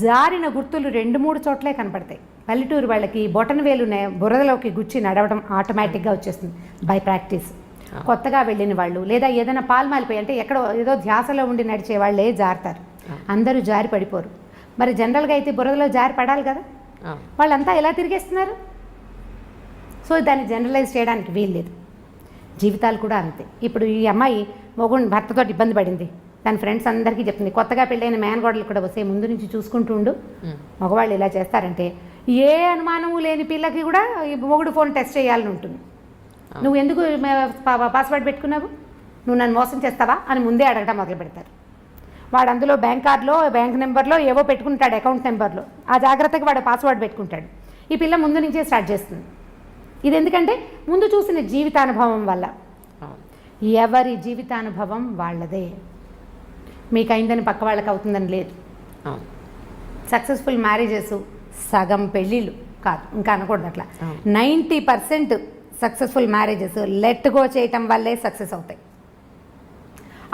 జారిన గుర్తులు 2-3 చోట్లే కనపడతాయి. పల్లెటూరు వాళ్ళకి బొటన వేలు బురదలోకి గుచ్చి నడవడం ఆటోమేటిక్గా వచ్చేస్తుంది బై ప్రాక్టీస్. కొత్తగా వెళ్ళిన వాళ్ళు లేదా ఏదైనా పాల్మాలిపోయి అంటే ఎక్కడో ఏదో ధ్యాసలో ఉండి నడిచే వాళ్ళే జారుతారు, అందరూ జారి పడిపోరు. మరి జనరల్గా అయితే బురదలో జారి పడాలి కదా, వాళ్ళంతా ఎలా తిరిగేస్తున్నారు? సో దాన్ని జనరలైజ్ చేయడానికి వీల్లేదు. జీవితాలు కూడా అంతే. ఇప్పుడు ఈ అమ్మాయి మొగుడు భర్తతో ఇబ్బంది పడింది, తన ఫ్రెండ్స్ అందరికీ చెప్తుంది, కొత్తగా పెళ్ళైన మేనగోడలు కూడా వస్తే ముందు నుంచి చూసుకుంటూ ఉండు, మగవాళ్ళు ఇలా చేస్తారంటే ఏ అనుమానము లేని పిల్లకి కూడా ఈ మొగుడు ఫోన్ టెస్ట్ చేయాలని ఉంటుంది. నువ్వు ఎందుకు పాస్వర్డ్ పెట్టుకున్నావు, నువ్వు నన్ను మోసం చేస్తావా అని ముందే అడగటం మొదలు పెడతారు. వాడు అందులో బ్యాంక్ కార్డులో బ్యాంక్ నెంబర్లో ఏవో పెట్టుకుంటాడు, అకౌంట్ నెంబర్లో, ఆ జాగ్రత్తగా వాడు పాస్వర్డ్ పెట్టుకుంటాడు. ఈ పిల్ల ముందు నుంచే స్టార్ట్ చేస్తుంది. ఇది ఎందుకంటే ముందు చూసిన జీవితానుభవం వల్ల. ఎవరి జీవితానుభవం వాళ్ళదే, మీకు అయిందని పక్క వాళ్ళకి అవుతుందని లేదు. సక్సెస్ఫుల్ మ్యారేజెస్ సగం పెళ్ళిళ్ళు కాదు, ఇంకా అనకూడదు అట్లా. 90% సక్సెస్ఫుల్ మ్యారేజెస్ లెట్ గో చేయటం వల్లే సక్సెస్ అవుతాయి.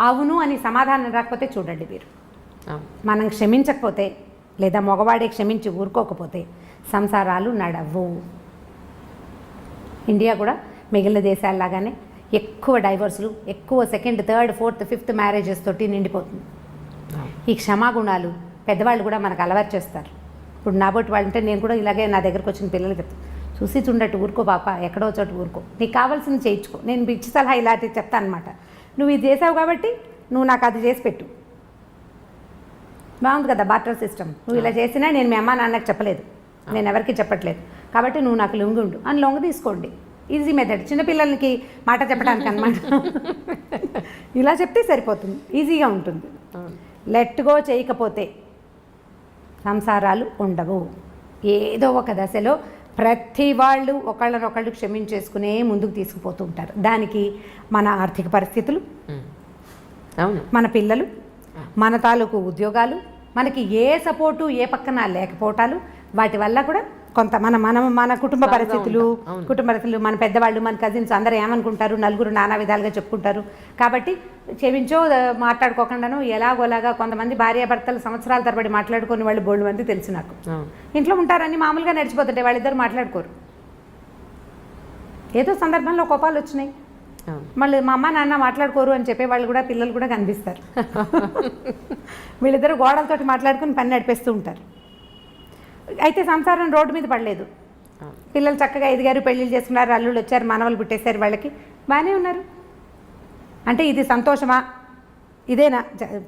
అవును అని సమాధానం రాకపోతే చూడండి మీరు, మనం క్షమించకపోతే లేదా మగవాడే క్షమించి ఊరుకోకపోతే సంసారాలు నడవు. ఇండియా కూడా మిగిలిన దేశాల్లాగానే ఎక్కువ డైవర్సులు, ఎక్కువ 2nd, 3rd, 4th, 5th marriages తోటి నిండిపోతుంది. ఈ క్షమాగుణాలు పెద్దవాళ్ళు కూడా మనకు అలవాటు చేస్తారు. ఇప్పుడు నాబోటి వాళ్ళు అంటే నేను కూడా ఇలాగే నా దగ్గరకు వచ్చిన పిల్లలకి చెప్తాను, చూసి చూడట్టు ఊరుకో పాప, ఎక్కడో చోటు ఊరుకో, నీకు కావాల్సింది చేయించుకో. నేను పిచ్చి సలహా ఇలాంటివి చెప్తాను అనమాట. నువ్వు ఇది చేసావు కాబట్టి నువ్వు నాకు అది చేసి పెట్టు, బాగుంది కదా బార్టర్ సిస్టమ్. నువ్వు ఇలా చేసినా నేను మీ అమ్మ నాన్నకి చెప్పలేదు, నేను ఎవరికి చెప్పట్లేదు, కాబట్టి నువ్వు నాకు లొంగి ఉండు అని లొంగ తీసుకోండి. ఈజీ మెథడ్, చిన్నపిల్లలకి మాట చెప్పడానికి అనమాట. ఇలా చెప్తే సరిపోతుంది, ఈజీగా ఉంటుంది. లెట్ గో చేయకపోతే సంసారాలు ఉండవు. ఏదో ఒక దశలో ప్రతి వాళ్ళు ఒకళ్ళనొకళ్ళు క్షమించేసుకునే ముందుకు తీసుకుపోతూ ఉంటారు. దానికి మన ఆర్థిక పరిస్థితులు, మన పిల్లలు, మన తాలూకు ఉద్యోగాలు, మనకి ఏ సపోర్టు ఏ పక్కన లేకపోవటాలు, వాటి వల్ల కూడా కొంత మన కుటుంబ పరిస్థితులు, మన పెద్దవాళ్ళు, మన కజిన్స్ అందరూ ఏమనుకుంటారు, నలుగురు నానా విధాలుగా చెప్పుకుంటారు. కాబట్టి క్షమించో మాట్లాడుకోకుండాను ఎలాగోలాగా కొంతమంది భార్యాభర్తలు సంవత్సరాల తరబడి మాట్లాడుకుని వాళ్ళు బోల్డ్ మంది తెలుసు నాకు. ఇంట్లో ఉంటారని మామూలుగా నడిచిపోతుంటే వాళ్ళిద్దరు మాట్లాడుకోరు. ఏదో సందర్భంలో కోపాలు వచ్చినాయి, మళ్ళీ మా అమ్మ నాన్న మాట్లాడుకోరు అని చెప్పే వాళ్ళు కూడా పిల్లలు కూడా కనిపిస్తారు. వీళ్ళిద్దరు గోడలతోటి మాట్లాడుకుని పని నడిపేస్తూ ఉంటారు. అయితే సంసారం రోడ్డు మీద పడలేదు. పిల్లలు చక్కగా ఎదిగారు, పెళ్ళిళ్ళు చేసుకున్నారు, అల్లుళ్ళు వచ్చారు, మనవలు పుట్టేశారు, వాళ్ళకి బాగానే ఉన్నారు. అంటే ఇది సంతోషమా, ఇదేనా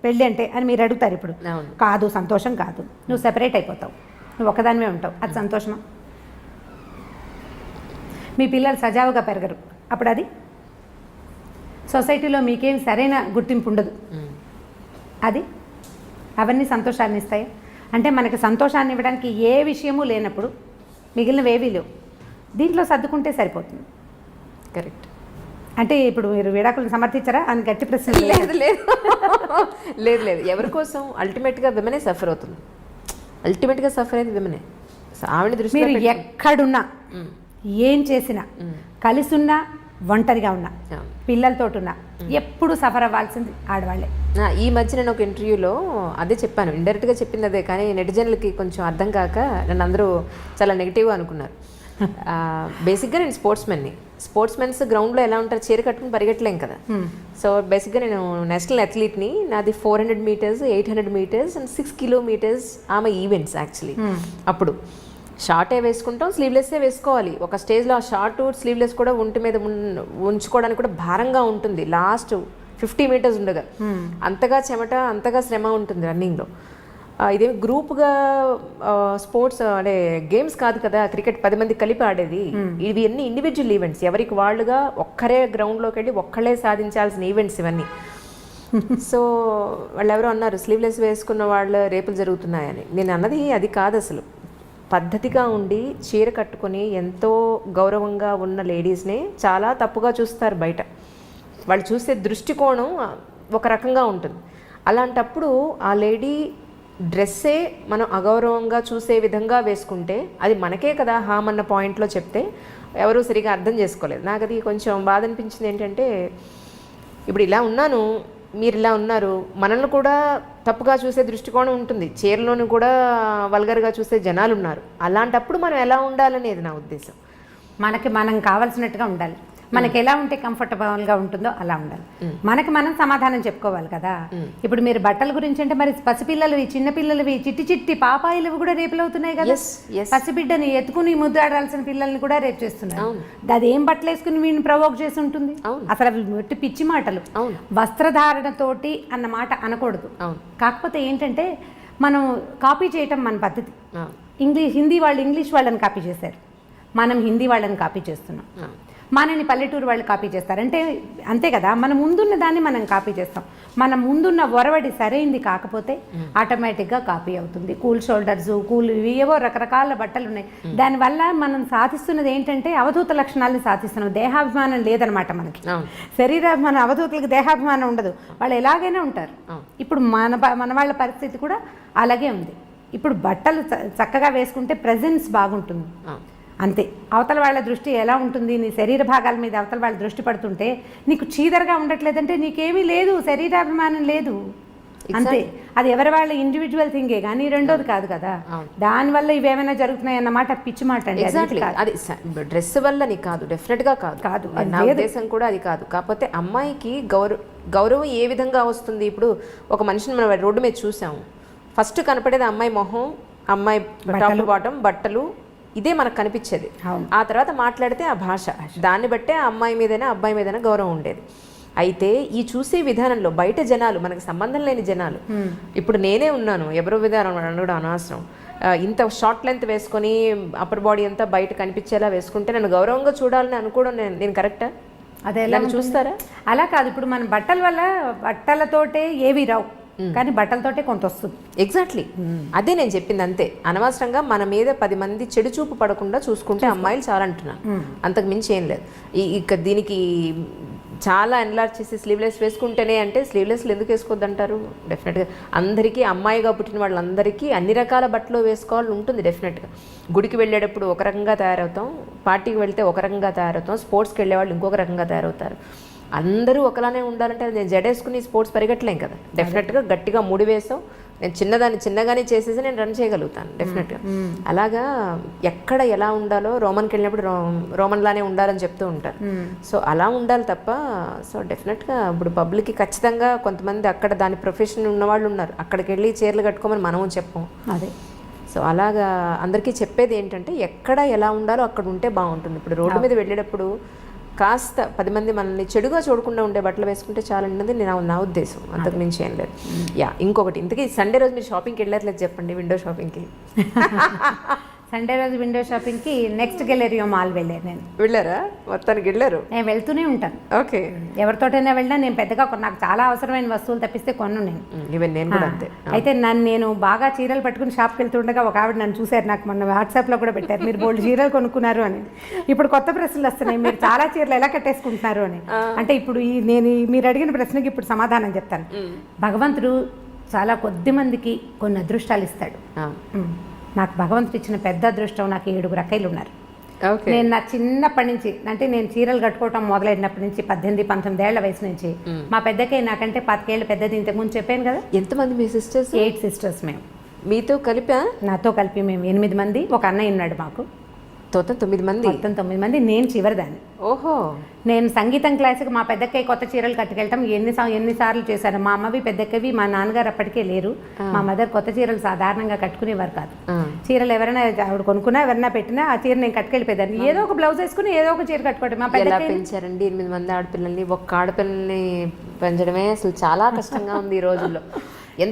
పెళ్ళి అంటే అని మీరు అడుగుతారు. ఇప్పుడు కాదు, సంతోషం కాదు. నువ్వు సెపరేట్ అయిపోతావు, నువ్వు ఒకదానివే ఉంటావు, అది సంతోషమా? మీ పిల్లలు సజావుగా పెరగరు, అప్పుడు అది సొసైటీలో మీకేం సరైన గుర్తింపు ఉండదు. అది అవన్నీ సంతోషాన్ని ఇస్తాయి. అంటే మనకి సంతోషాన్ని ఇవ్వడానికి ఏ విషయమూ లేనప్పుడు మిగిలినవి ఏవీ లేవు. దీంట్లో సర్దుకుంటే సరిపోతుంది. కరెక్ట్. అంటే ఇప్పుడు మీరు విడాకులను సమర్థించారా అని గట్టి ప్రశ్న. లేదు లేదు లేదు లేదు. ఎవరి కోసం? అల్టిమేట్గా విమెనే సఫర్ అవుతుంది. అల్టిమేట్గా సఫర్ అయ్యేది విమెనే. ఆవిడ దృష్టి మీరు ఎక్కడున్నా, ఏం చేసినా, కలిసి ఉన్నా, ఒంటరిగా ఉన్నా, పిల్లలతో ఉన్నా, ఎప్పుడు సఫర్ అవ్వాల్సింది ఆడవాళ్ళే. ఈ మధ్య నేను ఒక ఇంటర్వ్యూలో అదే చెప్పాను, ఇండైరెక్ట్గా చెప్పింది అదే, కానీ నెటిజన్లకి కొంచెం అర్థం కాక నన్ను అందరూ చాలా నెగిటివ్గా అనుకున్నారు. బేసిక్గా నేను స్పోర్ట్స్మెన్స్ గ్రౌండ్లో ఎలా ఉంటారు, చీర కట్టుకుని పరిగెట్టలేం కదా. సో బేసిక్గా నేను నేషనల్ అథ్లీట్ని. నాది 400 మీటర్స్, 800 మీటర్స్ అండ్ 6 కిలోమీటర్స్ ఆమె ఈవెంట్స్ యాక్చువల్లీ. అప్పుడు షార్టే వేసుకుంటాం, స్లీవ్లెస్సే వేసుకోవాలి. ఒక స్టేజ్లో ఆ షార్ట్ స్లీవ్లెస్ కూడా ఒంటి మీద ఉంచుకోవడానికి కూడా భారంగా ఉంటుంది. లాస్ట్ 50 మీటర్స్ ఉండగా అంతగా చెమట, అంతగా శ్రమ ఉంటుంది రన్నింగ్లో. ఇదేమి గ్రూప్గా స్పోర్ట్స్ అంటే గేమ్స్ కాదు కదా, క్రికెట్ 10 మంది కలిపి ఆడేది. ఇవి అన్ని ఇండివిజువల్ ఈవెంట్స్, ఎవరికి వాళ్ళుగా ఒక్కరే గ్రౌండ్లోకి వెళ్ళి ఒక్కళ్ళే సాధించాల్సిన ఈవెంట్స్ ఇవన్నీ. సో వాళ్ళు ఎవరో అన్నారు స్లీవ్లెస్ వేసుకున్న వాళ్ళ రేపులు జరుగుతున్నాయని. నేను అన్నది అది కాదు. అసలు పద్ధతిగా ఉండి చీర కట్టుకొని ఎంతో గౌరవంగా ఉన్న లేడీస్నే చాలా తప్పుగా చూస్తారు బయట. వాళ్ళు చూసే దృష్టికోణం ఒక రకంగా ఉంటుంది. అలాంటప్పుడు ఆ లేడీ డ్రెస్సే మనం అగౌరవంగా చూసే విధంగా వేసుకుంటే అది మనకే కదా హామ్ అన్న పాయింట్లో చెప్తే ఎవరూ సరిగా అర్థం చేసుకోలేదు. నాకు అది కొంచెం బాధ అనిపించింది. ఏంటంటే ఇప్పుడు ఇలా ఉన్నాను, మీరు ఇలా ఉన్నారు, మనల్ని కూడా తప్పుగా చూసే దృష్టికోణం ఉంటుంది, చీరలోని కూడా వల్గర్గా చూసే జనాలు ఉన్నారు. అలాంటప్పుడు మనం ఎలా ఉండాలనేది నా ఉద్దేశం. మనం కావాల్సినట్టుగా ఉండాలి. మనకి ఎలా ఉంటే కంఫర్టబుల్గా ఉంటుందో అలా ఉండాలి. మనకి మనం సమాధానం చెప్పుకోవాలి కదా. ఇప్పుడు మీరు బట్టల గురించి అంటే మరి పసిపిల్లలవి, చిన్నపిల్లలవి, చిట్టి చిట్టి పాపాయిలవి కూడా రేపులు అవుతున్నాయి కదా. పసిబిడ్డని ఎత్తుకుని ముద్దాడాల్సిన పిల్లల్ని కూడా రేపు చేస్తున్నారు. అది ఏం బట్టలు వేసుకుని వీడిని ప్రవోక్ చేసి ఉంటుంది. అసలు అవి మొట్టి పిచ్చి మాటలు. వస్త్రధారణతోటి అన్న మాట అనకూడదు. కాకపోతే ఏంటంటే మనం కాపీ చేయటం మన పద్ధతి. హిందీ వాళ్ళు ఇంగ్లీష్ వాళ్ళని కాపీ చేశారు, మనం హిందీ వాళ్ళని కాపీ చేస్తున్నాం. మనని పల్లెటూరు వాళ్ళు కాపీ చేస్తారు. అంటే అంతే కదా, మన ముందున్న దాన్ని మనం కాపీ చేస్తాం. మన ముందున్న ఒరవడి సరైంది కాకపోతే ఆటోమేటిక్గా కాపీ అవుతుంది. కూల్ షోల్డర్స్, కూల్ ఏవో రకరకాల బట్టలు ఉన్నాయి. దానివల్ల మనం సాధిస్తున్నది ఏంటంటే అవధూత లక్షణాలను సాధిస్తున్నాం. దేహాభిమానం లేదనమాట మనకి. శరీరాభిమానం, అవధూతలకు దేహాభిమానం ఉండదు, వాళ్ళు ఎలాగైనా ఉంటారు. ఇప్పుడు మన వాళ్ళ పరిస్థితి కూడా అలాగే ఉంది. ఇప్పుడు బట్టలు చక్కగా వేసుకుంటే ప్రెజెన్స్ బాగుంటుంది అంతే. అవతల వాళ్ళ దృష్టి ఎలా ఉంటుంది, నీ శరీర భాగాల మీద అవతల వాళ్ళ దృష్టి పడుతుంటే నీకు చీదరగా ఉండట్లేదంటే నీకేమీ లేదు, శరీరాభిమానం లేదు అంతే. అది ఎవరి వాళ్ళ ఇండివిజువల్ థింగే కానీ రెండోది కాదు కదా. దానివల్ల ఇవేమైనా జరుగుతున్నాయి అన్నమాట పిచ్చి మాట అండి. అది డ్రెస్ వల్లని కాదు, డెఫినెట్గా కాదు. నా ఉద్దేశం కూడా అది కాదు. కాకపోతే అమ్మాయికి గౌరవం ఏ విధంగా వస్తుంది? ఇప్పుడు ఒక మనిషిని మనం రోడ్డు మీద చూసాము, ఫస్ట్ కనపడేది అమ్మాయి మొహం, అమ్మాయి టాప్ బాటం, బట్టలు, ఇదే మనకు కనిపించేది. ఆ తర్వాత మాట్లాడితే ఆ భాష, దాన్ని బట్టే ఆ అమ్మాయి మీదైనా అబ్బాయి మీదైనా గౌరవం ఉండేది. అయితే ఈ చూసే విధానంలో బయట జనాలు, మనకు సంబంధం లేని జనాలు, ఇప్పుడు నేనే ఉన్నాను, ఎవరో విధానం అనడం అనవసరం, ఇంత షార్ట్ లెంత్ వేసుకొని అప్పర్ బాడీ అంతా బయట కనిపించేలా వేసుకుంటే నన్ను గౌరవంగా చూడాలని అనుకోవడం నేను కరెక్టా? అదే చూస్తారా? అలా కాదు. ఇప్పుడు మన బట్టలతోటే ఏవి రావు, కానీ బట్టలతోటే కొంత వస్తుంది. ఎగ్జాక్ట్లీ అదే నేను చెప్పింది. అంతే, అనవసరంగా మన మీద 10 మంది చెడు చూపు పడకుండా చూసుకుంటే అమ్మాయిలు చాలా అంటున్నాను, అంతకు మించి ఏం లేదు. ఇక దీనికి చాలా ఎన్లార్జ్ చేసి స్లీవ్లెస్ వేసుకుంటేనే అంటే స్లీవ్లెస్లు ఎందుకు వేసుకోవద్దు అంటారు? డెఫినెట్గా అందరికీ, అమ్మాయిగా పుట్టిన వాళ్ళందరికీ అన్ని రకాల బట్టలు వేసుకోవాలని ఉంటుంది డెఫినెట్గా. గుడికి వెళ్ళేటప్పుడు ఒక రకంగా తయారవుతాం, పార్టీకి వెళ్తే ఒక రకంగా తయారవుతాం, స్పోర్ట్స్కి వెళ్ళే వాళ్ళు ఇంకొక రకంగా తయారవుతారు. అందరూ ఒకలానే ఉండాలంటే అది నేను జడేసుకుని స్పోర్ట్స్ పరిగెట్టలేం కదా. డెఫినెట్గా గట్టిగా ముడి వేసాం, నేను చిన్నగానే చేసేసి నేను రన్ చేయగలుగుతాను డెఫినెట్గా. అలాగా ఎక్కడ ఎలా ఉండాలో రోమన్కి వెళ్ళినప్పుడు రోమన్లానే ఉండాలని చెప్తూ ఉంటారు. సో అలా ఉండాలి తప్ప, సో డెఫినెట్గా ఇప్పుడు పబ్లిక్కి ఖచ్చితంగా కొంతమంది అక్కడ దాని ప్రొఫెషన్ ఉన్నవాళ్ళు ఉన్నారు, అక్కడికి వెళ్ళి చీరలు కట్టుకోమని మనము చెప్పం. అదే సో అలాగా అందరికీ చెప్పేది ఏంటంటే ఎక్కడ ఎలా ఉండాలో అక్కడ ఉంటే బాగుంటుంది. ఇప్పుడు రోడ్డు మీద వెళ్ళేటప్పుడు కాస్త 10 మంది మనల్ని చెడుగా చూడకుండా ఉండే బట్టలు వేసుకుంటే చాలా అన్నది నా ఉద్దేశం, అంతకు మించి ఏం లేదు. ఇంకొకటి, ఇంతకీ సండే రోజు మీరు షాపింగ్కి వెళ్ళట్లేదు చెప్పండి, విండో షాపింగ్కి. సండే రోజు విండో షాపింగ్కి నెక్స్ట్ గెలరియో మాల్ వెళ్ళాను. నేను వెళ్ళారా? మొత్తానికి వెళ్ళారు? నేను వెళ్తూనే ఉంటాను. ఓకే. ఎవరితోటైనా వెళ్ళినా నేను పెద్దగా నాకు చాలా అవసరమైన వస్తువులు తప్పిస్తే కొను నేను. ఈవెన్ నేను కూడా అంతే. అయితే నేను బాగా చీరలు పట్టుకుని షాప్కి వెళ్తుండగా ఒక ఆవిడ నన్ను చూశారు, నాకు మొన్న వాట్సాప్లో కూడా పెట్టారు, మీరు బోల్డ్ చీరలు కొనుక్కున్నారు అని. ఇప్పుడు కొత్త ప్రశ్నలు వస్తున్నాయి, మీరు చాలా చీరలు ఎలా కట్టేసుకుంటున్నారు అని. అంటే ఇప్పుడు నేను మీరు అడిగిన ప్రశ్నకి ఇప్పుడు సమాధానం చెప్తాను. భగవంతుడు చాలా కొద్ది మందికి కొన్ని అదృష్టాలు ఇస్తాడు. నాకు భగవంతుడు ఇచ్చిన పెద్ద అదృష్టం, నాకు 7 అక్కయ్యలు ఉన్నారు. నేను నా చిన్నప్పటి నుంచి, అంటే నేను చీరలు కట్టుకోవటం మొదలైనప్పటి నుంచి 18-19 ఏళ్ల వయసు నుంచి, మా పెద్దకై నాకంటే 10 ఏళ్ళు పెద్దది. ఇంతకుముందు చెప్పాను కదా. ఎంతమంది మీ సిస్టర్స్? 8 సిస్టర్స్ మేము. మీతో కలిపా? నాతో కలిపి మేము 8 మంది. ఒక అన్నయ్య ఉన్నాడు మాకు. మొత్తం 9 మంది. మొత్తం 9 మంది. నేను చివరిదాన్ని. ఓహో. నేను సంగీతం క్లాస్కి మా పెద్దక్కయ్య కొత్త చీరలు కట్టుకెళ్ళటం ఎన్నిసార్లు చేశాను. మా అమ్మవి పెద్దక్కవి, మా నాన్నగారు అప్పటికే లేరు. మా మదర్ కొత్త చీరలు సాధారణంగా కట్టుకునేవారు కాదు. చీరలు ఎవరైనా ఆవిడ కొనుక్కున్నా ఎవరైనా పెట్టినా ఆ చీర నేను కట్టుకెళ్ళిపోయేదాన్ని. ఏదో ఒక బ్లౌజ్ వేసుకుని ఏదో ఒక చీర కట్టుకోవడం. మా పెద్ద పెంచారండి 8 మంది ఆడపిల్లల్ని. ఒక్క ఆడపిల్లల్ని పెంచడమే అసలు చాలా కష్టంగా ఉంది ఈ రోజుల్లో.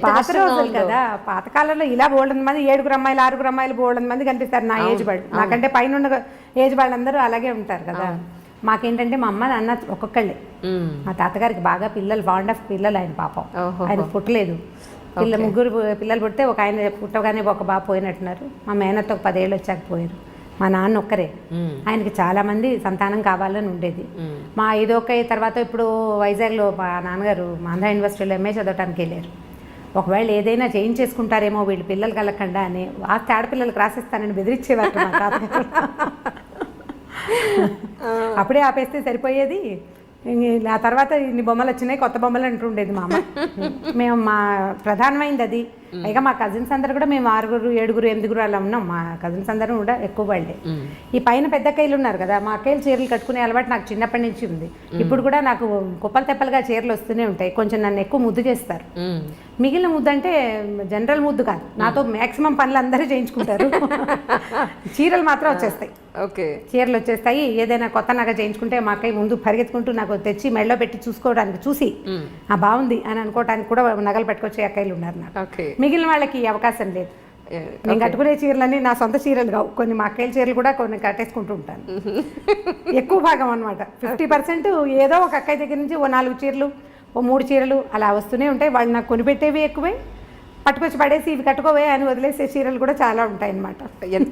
పాత రోజులు కదా, పాతకాలంలో ఇలా బోల్డెన్ మంది 7 అమ్మాయిలు 6 అమ్మాయిలు బోల్డెన్ మంది కనిపిస్తారు నా ఏజ్ వాళ్ళు. నాకంటే పైన ఏజ్ వాళ్ళందరూ అలాగే ఉంటారు కదా. మాకేంటంటే మా అమ్మ నాన్న ఒక్కొక్కళ్ళే. మా తాతగారికి బాగా పిల్లలు, ఫాండ్ ఆఫ్ పిల్లలు. ఆయన పాపం ఆయన పుట్టలేదు. 3 పిల్లలు పుడితే ఒక ఆయన పుట్టగానే ఒక బాబు పోయినట్టున్నారు. మా మేనత్త ఒక 10 ఏళ్ళు వచ్చాక పోయారు. మా నాన్న ఒక్కరే. ఆయనకి చాలా మంది సంతానం కావాలని ఉండేది. మా 5 తర్వాత ఇప్పుడు వైజాగ్లో మా నాన్నగారు ఆంధ్ర యూనివర్సిటీలో ఎంఏ చదవటానికి వెళ్ళారు. ఒకవేళ ఏదైనా చేయించేసుకుంటారేమో వీళ్ళు పిల్లలు కలగకుండా అని ఆస్తి ఆడపిల్లలకు రాసిస్తానని బెదిరించేవారు మా తాతగారు. అప్పుడే ఆపేస్తే సరిపోయేది. ఆ తర్వాత ఇన్ని బొమ్మలు వచ్చినాయి, కొత్త బొమ్మలు అంటుండేది మా అమ్మ. మేము మా ప్రధానమైంది అది. పైగా మా కజిన్స్ అందరూ కూడా మేము 6, 7, 8 అలా ఉన్నాం. మా కజిన్స్ అందరూ కూడా ఎక్కువ వాళ్ళే. ఈ పైన పెద్ద అక్కయ్యలు ఉన్నారు కదా, మా అక్కయ్యలు చీరలు కట్టుకునే అలవాటు నాకు చిన్నప్పటి నుంచి ఉంది. ఇప్పుడు కూడా నాకు కుప్పలు తెప్పలుగా చీరలు వస్తూనే ఉంటాయి. కొంచెం నన్ను ఎక్కువ ముద్దు చేస్తారు. మిగిలిన ముద్దు అంటే జనరల్ ముద్దు కాదు, నాతో మ్యాక్సిమం పనులు అందరూ చేయించుకుంటారు. చీరలు మాత్రం వచ్చేస్తాయి. ఓకే. చీరలు వచ్చేస్తాయి. ఏదైనా కొత్త నగ చేయించుకుంటే మా అక్కయ్య ముందు పరిగెత్తుకుంటూ నాకు తెచ్చి మెడలో పెట్టి చూసుకోవడానికి, చూసి బాగుంది అని అనుకోవడానికి కూడా నగలు పెట్టుకొచ్చే అక్కయ్యలు ఉన్నారు నాకు. మిగిలిన వాళ్ళకి అవకాశం లేదు. నేను కట్టుకునే చీరలన్నీ నా సొంత చీరలు కావు. కొన్ని మా అక్కయ్య చీరలు కూడా కొన్ని కట్టేసుకుంటూ ఉంటాను. ఎక్కువ భాగం అనమాట. 50% ఏదో ఒక అక్కయ్య దగ్గర నుంచి ఓ 4 చీరలు, ఓ 3 చీరలు అలా వస్తూనే ఉంటాయి. వాళ్ళు నాకు కొనిపెట్టేవి ఎక్కువే, పట్టుకొచ్చి పడేసి ఇవి కట్టుకోవే అని వదిలేసే చీరలు కూడా చాలా ఉంటాయి అన్నమాట.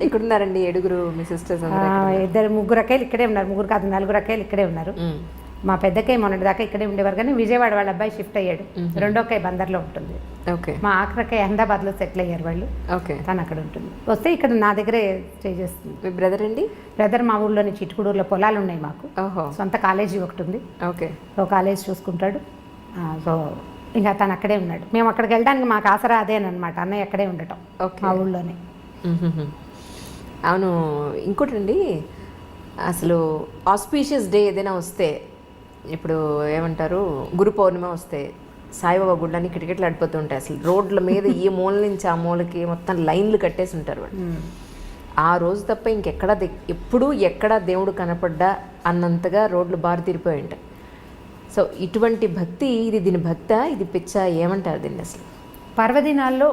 ఎక్కడున్నారండి 7 మీ సిస్టర్స్? 3 అక్కయ్యలు ఇక్కడే ఉన్నారు. 3 కాదు 4 అక్కయ్యలు ఇక్కడే ఉన్నారు. మా పెద్దక్కయ్య మొన్నటి దాకా ఇక్కడే ఉండేవారు, కానీ విజయవాడ వాళ్ళ అబ్బాయి షిఫ్ట్ అయ్యాడు. 2వ అక్కయ్య బందర్లో ఉంటుంది. మా ఆఖరక్కయ్య అహ్మదాబాద్లో సెటిల్ అయ్యారు వాళ్ళు. తను అక్కడ ఉంటుంది. వస్తే ఇక్కడ నా దగ్గరే స్టే చేస్తుంది. మీ బ్రదర్ అండి? బ్రదర్ మా ఊళ్ళోని చిట్టుకూడూరులో పొలాలు ఉన్నాయి మాకు. సొంత కాలేజీ ఒకటి ఉంది. ఓ కాలేజ్ చూసుకుంటాడు. సో ఇంకా తను అక్కడే ఉన్నాడు. మేము అక్కడికి వెళ్ళడానికి మాకు ఆసరా అదేనమాట, అన్నయ్య అక్కడే ఉండటం మా ఊళ్ళోనే. అవును. ఇంకోటండి, అసలు ఆస్పీషియస్ డే ఏదైనా వస్తే, ఇప్పుడు ఏమంటారు, గురు పౌర్ణిమ వస్తే సాయిబాబా గుళ్ళని కిటకిటలు ఆడిపోతూ ఉంటాయి. అసలు రోడ్ల మీద ఈ మూల నుంచి ఆ మూలకి మొత్తం లైన్లు కట్టేసి ఉంటారు వాళ్ళు. ఆ రోజు తప్ప ఇంకెక్కడ ఎప్పుడు ఎక్కడ దేవుడు కనపడ్డా అన్నంతగా రోడ్లు బారి తీరిపోయి ఉంటాయి. సో ఇటువంటి భక్తి, దీని భక్తా, ఇది పిచ్చా, ఏమంటారు దీన్ని అసలు? పర్వదినాల్లో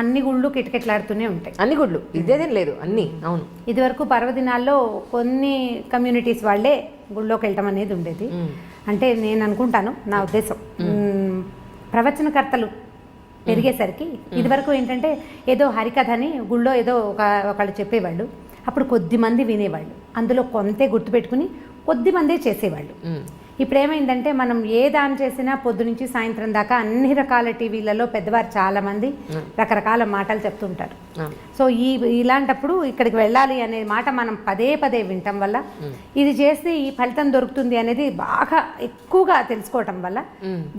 అన్ని గుళ్ళు కిటకిటలాడుతూనే ఉంటాయి. అన్ని గుళ్ళు, ఇదేదేం లేదు, అన్నీ. అవును. ఇదివరకు పర్వదినాల్లో కొన్ని కమ్యూనిటీస్ వాళ్ళే గుళ్ళోకి వెళ్ళటం అనేది ఉండేది. అంటే నేను అనుకుంటాను, నా ఉద్దేశం, ప్రవచనకర్తలు పెరిగేసరికి ఇదివరకు ఏంటంటే ఏదో హరికథని గుళ్ళో ఏదో ఒకళ్ళు చెప్పేవాళ్ళు. అప్పుడు కొద్దిమంది వినేవాళ్ళు, అందులో కొంతే గుర్తుపెట్టుకుని కొద్దిమందే చేసేవాళ్ళు. ఇప్పుడు ఏమైందంటే మనం ఏ దాని చేసినా పొద్దు నుంచి సాయంత్రం దాకా అన్ని రకాల టీవీలలో పెద్దవారు చాలామంది రకరకాల మాటలు చెప్తుంటారు. సో ఇలాంటప్పుడు ఇక్కడికి వెళ్ళాలి అనే మాట మనం పదే పదే వినటం వల్ల ఇది చేస్తే ఈ ఫలితం దొరుకుతుంది అనేది బాగా ఎక్కువగా తెలుసుకోవటం వల్ల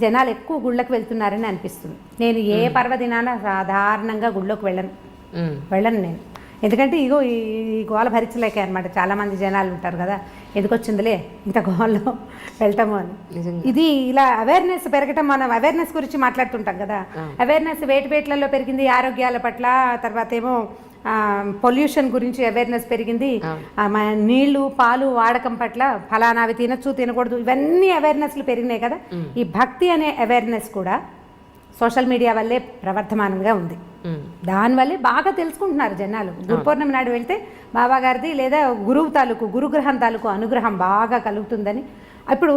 జనాలు ఎక్కువ గుళ్ళకి వెళ్తున్నారని అనిపిస్తుంది. నేను ఏ పర్వదినాన సాధారణంగా గుళ్ళోకి వెళ్ళను నేను. ఎందుకంటే ఇగో ఈ గోల భరించలేకే అనమాట. చాలామంది జనాలు ఉంటారు కదా, ఎందుకు వచ్చిందిలే ఇంత గోల్లో వెళ్ళటము అని. ఇది ఇలా అవేర్నెస్ పెరగటం, మనం అవేర్నెస్ గురించి మాట్లాడుతుంటాం కదా, అవేర్నెస్ వేటివేట్లలో పెరిగింది, ఆరోగ్యాల పట్ల, తర్వాత ఏమో పొల్యూషన్ గురించి అవేర్నెస్ పెరిగింది, నీళ్లు పాలు వాడకం పట్ల ఫలానావి తినచ్చు తినకూడదు ఇవన్నీ అవేర్నెస్లు పెరిగినాయి కదా. ఈ భక్తి అనే అవేర్నెస్ కూడా సోషల్ మీడియా వల్లే ప్రవర్ధమానంగా ఉంది. దానివల్లే బాగా తెలుసుకుంటున్నారు జనాలు. గురు పౌర్ణమి నాడు వెళ్తే బాబా గారిది లేదా గురుగ్రహం తాలూకు అనుగ్రహం బాగా కలుగుతుందని ఇప్పుడు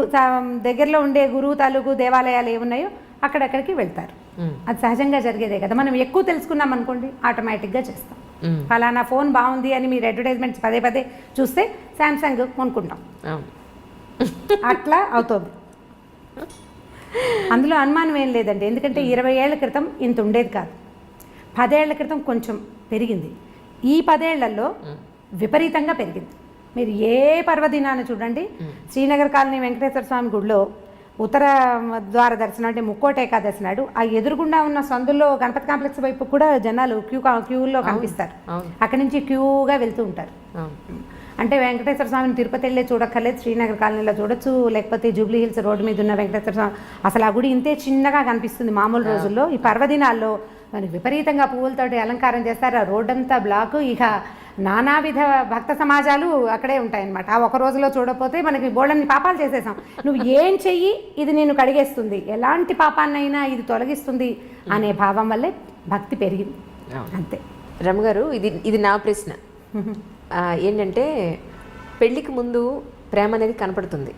దగ్గరలో ఉండే గురువు తాలూకు దేవాలయాలు ఏమున్నాయో అక్కడక్కడికి వెళ్తారు. అది సహజంగా జరిగేదే కదా. మనం ఎక్కువ తెలుసుకున్నాం అనుకోండి ఆటోమేటిక్గా చేస్తాం. ఫలానా ఫోన్ బాగుంది అని మీరు అడ్వర్టైజ్మెంట్స్ పదే పదే చూస్తే శాంసంగ్ కొనుక్కుంటాం. అట్లా అవుతుంది. అందులో అనుమానం ఏం లేదండి. ఎందుకంటే 20 ఏళ్ల క్రితం ఇంత ఉండేది కాదు. 10 ఏళ్ల క్రితం కొంచెం పెరిగింది. ఈ 10 ఏళ్లలో విపరీతంగా పెరిగింది. మీరు ఏ పర్వదినాన్ని చూడండి, శ్రీనగర్ కాలనీ వెంకటేశ్వర స్వామి గుడిలో ఉత్తర ద్వార దర్శనం అంటే ముక్కోటి ఏకాదశి నాడు ఆ ఎదురుగుండా ఉన్న సందుల్లో గణపతి కాంప్లెక్స్ వైపు కూడా జనాలు క్యూలో కనిపిస్తారు. అక్కడి నుంచి క్యూగా వెళ్తూ ఉంటారు. అంటే వెంకటేశ్వర స్వామిని తిరుపతి వెళ్ళే చూడక్కర్లేదు, శ్రీనగర్ కాలనీలో చూడొచ్చు, లేకపోతే జూబ్లీ హిల్స్ రోడ్డు మీద ఉన్న వెంకటేశ్వర స్వామి అసలు ఆ గుడి ఇంతే చిన్నగా కనిపిస్తుంది మామూలు రోజుల్లో. ఈ పర్వదినాల్లో మనకి విపరీతంగా పువ్వులతోటి అలంకారం చేస్తారు. ఆ రోడ్డంతా బ్లాకు. ఇక నానావిధ భక్త సమాజాలు అక్కడే ఉంటాయన్నమాట. ఆ ఒక రోజులో చూడకపోతే మనకి బోళ్ళని పాపాలు చేసేసాం. నువ్వు ఏం చెయ్యి ఇది నేను కడిగేస్తుంది, ఎలాంటి పాపాన్నైనా ఇది తొలగిస్తుంది అనే భావం వల్లే భక్తి పెరిగింది అంతే. రమగారు, ఇది నా ప్రశ్న ఏంటంటే, పెళ్ళికి ముందు ప్రేమ అనేది కనపడుతుంది.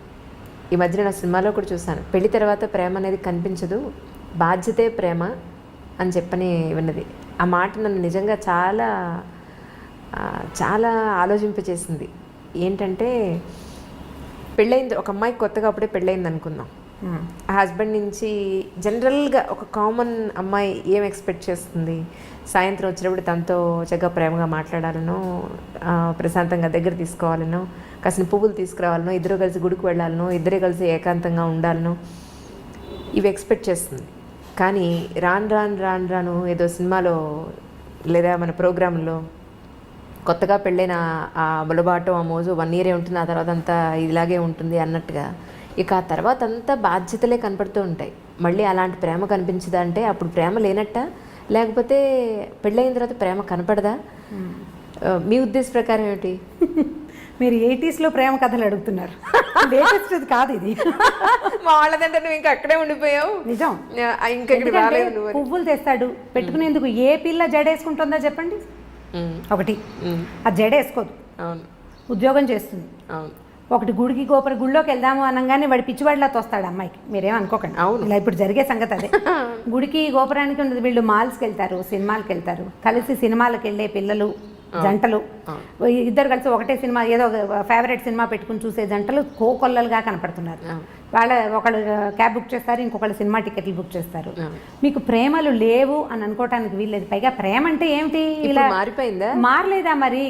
ఈ మధ్యన నా సినిమాలో కూడా చూసాను, పెళ్లి తర్వాత ప్రేమ అనేది కనిపించదు, బాధ్యతే ప్రేమ అని చెప్పని విన్నది. ఆ మాట నన్ను నిజంగా చాలా చాలా ఆలోచింపచేసింది. ఏంటంటే, పెళ్ళయింది ఒక అమ్మాయికి కొత్తగా అప్పుడే పెళ్ళయింది అనుకుందాం. ఆ హస్బెండ్ నుంచి జనరల్గా ఒక కామన్ అమ్మాయి ఏం ఎక్స్పెక్ట్ చేస్తుంది? సాయంత్రం వచ్చినప్పుడు తనతో చక్కగా ప్రేమగా మాట్లాడాలనో, ప్రశాంతంగా దగ్గర తీసుకోవాలనో, కాసిన పువ్వులు తీసుకురావాలనో, ఇద్దరు కలిసి గుడికి వెళ్ళాలనో, ఇద్దరే కలిసి ఏకాంతంగా ఉండాలనో, ఇవి ఎక్స్పెక్ట్ చేస్తుంది. కానీ రాను ఏదో సినిమాలో లేదా మన ప్రోగ్రాంలో కొత్తగా పెళ్ళైన ఆ బులబాటం ఆ మోజు 1 year ఉంటుంది, ఆ తర్వాత అంతా ఇలాగే ఉంటుంది అన్నట్టుగా ఇక ఆ తర్వాత అంతా బాధ్యతలే కనపడుతూ ఉంటాయి. మళ్ళీ అలాంటి ప్రేమ కనిపించదా అంటే అప్పుడు ప్రేమ లేనట్ట, లేకపోతే పెళ్ళైన తర్వాత ప్రేమ కనపడదా? మీ ఉద్దేశ ప్రకారం ఏమిటి? మీరు 80s ప్రేమ కథలు అడుగుతున్నారు. లేటెస్ట్ కాదు ఇది. మా వాళ్ళదంటే నువ్వు ఇంకా అక్కడే ఉండిపోయావు. నిజం. ఇంకా పువ్వులు తెస్తాడు పెట్టుకునేందుకు. ఏ పిల్ల జడేసుకుంటుందో చెప్పండి? ఒకటి అది జడేసుకోదు, ఉద్యోగం చేస్తుంది. ఒకటి గుడిలోకి వెళ్దాము అనగానే వాడి పిచ్చివాడిలా తోస్తాడు అమ్మాయికి. మీరేం అనుకోకండి, ఇలా ఇప్పుడు జరిగే సంగతి అదే. గుడికి గోపురానికి ఉండదు. వీళ్ళు మాల్స్కి వెళ్తారు, సినిమాలకు వెళ్తారు, కలిసి సినిమాలకు వెళ్ళే పిల్లలు జంటలు, ఇద్దరు కలిసి ఒకటే సినిమా ఏదో ఫేవరెట్ సినిమా పెట్టుకుని చూసే జంటలు కోకొల్లలుగా కనపడుతున్నారు. ఒకళ్ళు క్యాబ్ బుక్ చేస్తారు, ఇంకొకళ్ళు సినిమా టికెట్లు బుక్ చేస్తారు. మీకు ప్రేమలు లేవు అని అనుకోవటానికి వీల్లేదు. పైగా ప్రేమ అంటే ఏమిటి? ఇలా మారిపోయిందా? మారలేదా మరి?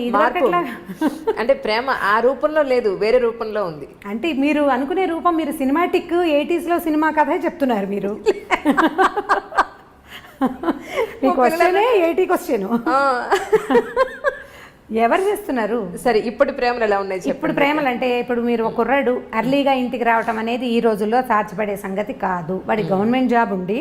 అంటే ప్రేమ ఆ రూపంలో లేదు, వేరే రూపంలో ఉంది. అంటే మీరు అనుకునే రూపం, మీరు సినిమాటిక్ 80s సినిమా కథే చెప్తున్నారు మీరు. మీ క్వశ్చనే 80 క్వశ్చన్. ఎవరు చేస్తున్నారు? సరే, ఇప్పుడు ప్రేమలు ఎలా ఉన్నాయి? ఇప్పుడు ప్రేమలు అంటే, ఇప్పుడు మీరు ఒక కుర్రాడు అర్లీగా ఇంటికి రావటం అనేది ఈ రోజుల్లో సాధ్యపడే సంగతి కాదు. వాడి గవర్నమెంట్ జాబ్ ఉండి,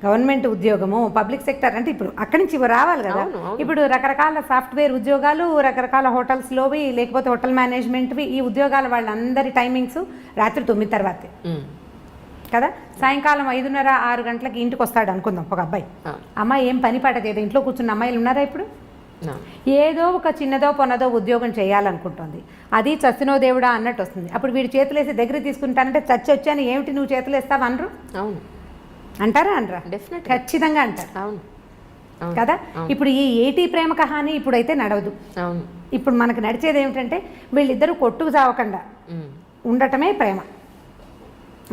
గవర్నమెంట్ ఉద్యోగము, పబ్లిక్ సెక్టర్ అంటే ఇప్పుడు అక్కడి నుంచి రావాలి కదా. ఇప్పుడు రకరకాల సాఫ్ట్వేర్ ఉద్యోగాలు, రకరకాల హోటల్స్లోవి, లేకపోతే హోటల్ మేనేజ్మెంట్వి, ఈ ఉద్యోగాల వాళ్ళందరి టైమింగ్స్ రాత్రి 9 తర్వాతే కదా. సాయంకాలం 5:30, 6 గంటలకి ఇంటికి వస్తాడు అనుకుందాం ఒక అబ్బాయి. అమ్మాయి ఏం పని పాట చేయదు, ఇంట్లో కూర్చున్న అమ్మాయిలు ఉన్నారా ఇప్పుడు? ఏదో ఒక చిన్నదో పొన్నదో ఉద్యోగం చేయాలనుకుంటుంది. అది చచ్చినో దేవుడా అన్నట్టు వస్తుంది. అప్పుడు వీడు చేతులేసి దగ్గర తీసుకుంటానంటే చచ్చి వచ్చాను ఏమిటి నువ్వు చేతులు వేస్తావు అనరు? అవును అంటారా? అనరా? డెఫినెట్, ఖచ్చితంగా అంటారు. అవును కదా. ఇప్పుడు ఈ 80 ప్రేమ కహాని ఇప్పుడైతే నడవదు. అవును. ఇప్పుడు మనకు నడిచేది ఏమిటంటే వీళ్ళిద్దరూ కొట్టుకు చావకుండా ఉండటమే ప్రేమ.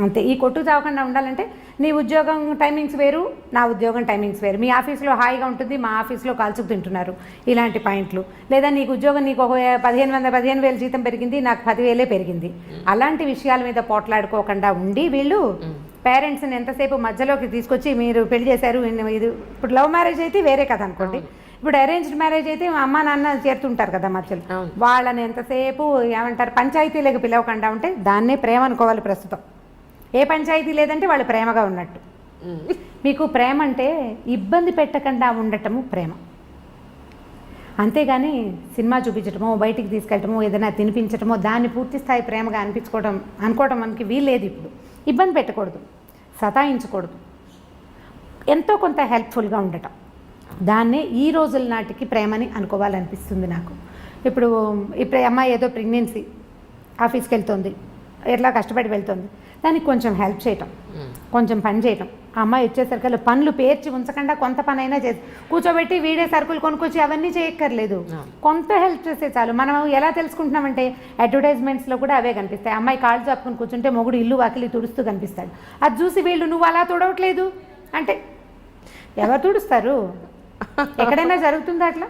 అంతే. ఈ కొట్టు చావకుండా ఉండాలంటే నీ ఉద్యోగం టైమింగ్స్ వేరు, నా ఉద్యోగం టైమింగ్స్ వేరు. మీ ఆఫీస్లో హాయిగా ఉంటుంది, మా ఆఫీస్లో కాల్చుకు తింటున్నారు, ఇలాంటి పాయింట్లు. లేదా నీకు ఉద్యోగం, నీకు ఒక 15,000 జీతం పెరిగింది, నాకు 10,000 పెరిగింది, అలాంటి విషయాల మీద పోట్లాడుకోకుండా ఉండి వీళ్ళు పేరెంట్స్ని ఎంతసేపు మధ్యలోకి తీసుకొచ్చి మీరు పెళ్లి చేశారు ఇది. ఇప్పుడు లవ్ మ్యారేజ్ అయితే వేరే కథ అనుకోండి, ఇప్పుడు అరేంజ్డ్ మ్యారేజ్ అయితే అమ్మ నాన్న చేరుతుంటారు కదా మధ్యలో, వాళ్ళని ఎంతసేపు ఏమంటారు పంచాయతీలకు పిలవకుండా ఉంటే దాన్నే ప్రేమ అనుకోవాలి. ప్రస్తుతం ఏ పంచాయతీ లేదంటే వాళ్ళు ప్రేమగా ఉన్నట్టు. మీకు ప్రేమ అంటే ఇబ్బంది పెట్టకుండా ఉండటము ప్రేమ, అంతేగాని సినిమా చూపించటమో, బయటికి తీసుకెళ్ళటమో, ఏదైనా తినిపించటమో దాన్ని పూర్తి స్థాయి ప్రేమగా అనుకోవడం మనకి వీల్లేదు. ఇప్పుడు ఇబ్బంది పెట్టకూడదు, సతాయించకూడదు, ఎంతో కొంత హెల్ప్ఫుల్గా ఉండటం, దాన్నే ఈ రోజుల నాటికి ప్రేమని అనుకోవాలనిపిస్తుంది నాకు. ఇప్పుడు అమ్మాయి ఏదో ప్రెగ్నెన్సీ, ఆఫీస్కి వెళ్తుంది, ఎట్లా కష్టపడి వెళ్తుంది, దానికి కొంచెం హెల్ప్ చేయటం, కొంచెం పని చేయటం. ఆ అమ్మాయి వచ్చేసరికి పనులు పేర్చి ఉంచకుండా కొంత పని అయినా చేసి కూర్చోబెట్టి వీడే సరుకులు కొనుక్కొచ్చి అవన్నీ చేయక్కర్లేదు, కొంత హెల్ప్ చేస్తే చాలు. మనం ఎలా తెలుసుకుంటున్నామంటే అడ్వర్టైజ్మెంట్స్లో కూడా అవే కనిపిస్తాయి. అమ్మాయి కాళ్ళు చాపుకొని కూర్చుంటే మొగుడు ఇల్లు వాకిలి తుడుస్తూ కనిపిస్తాడు. అది చూసి వీళ్ళు నువ్వు అలా తుడవట్లేదు అంటే ఎవరు తుడుస్తారు? ఎక్కడైనా జరుగుతుందా అట్లా?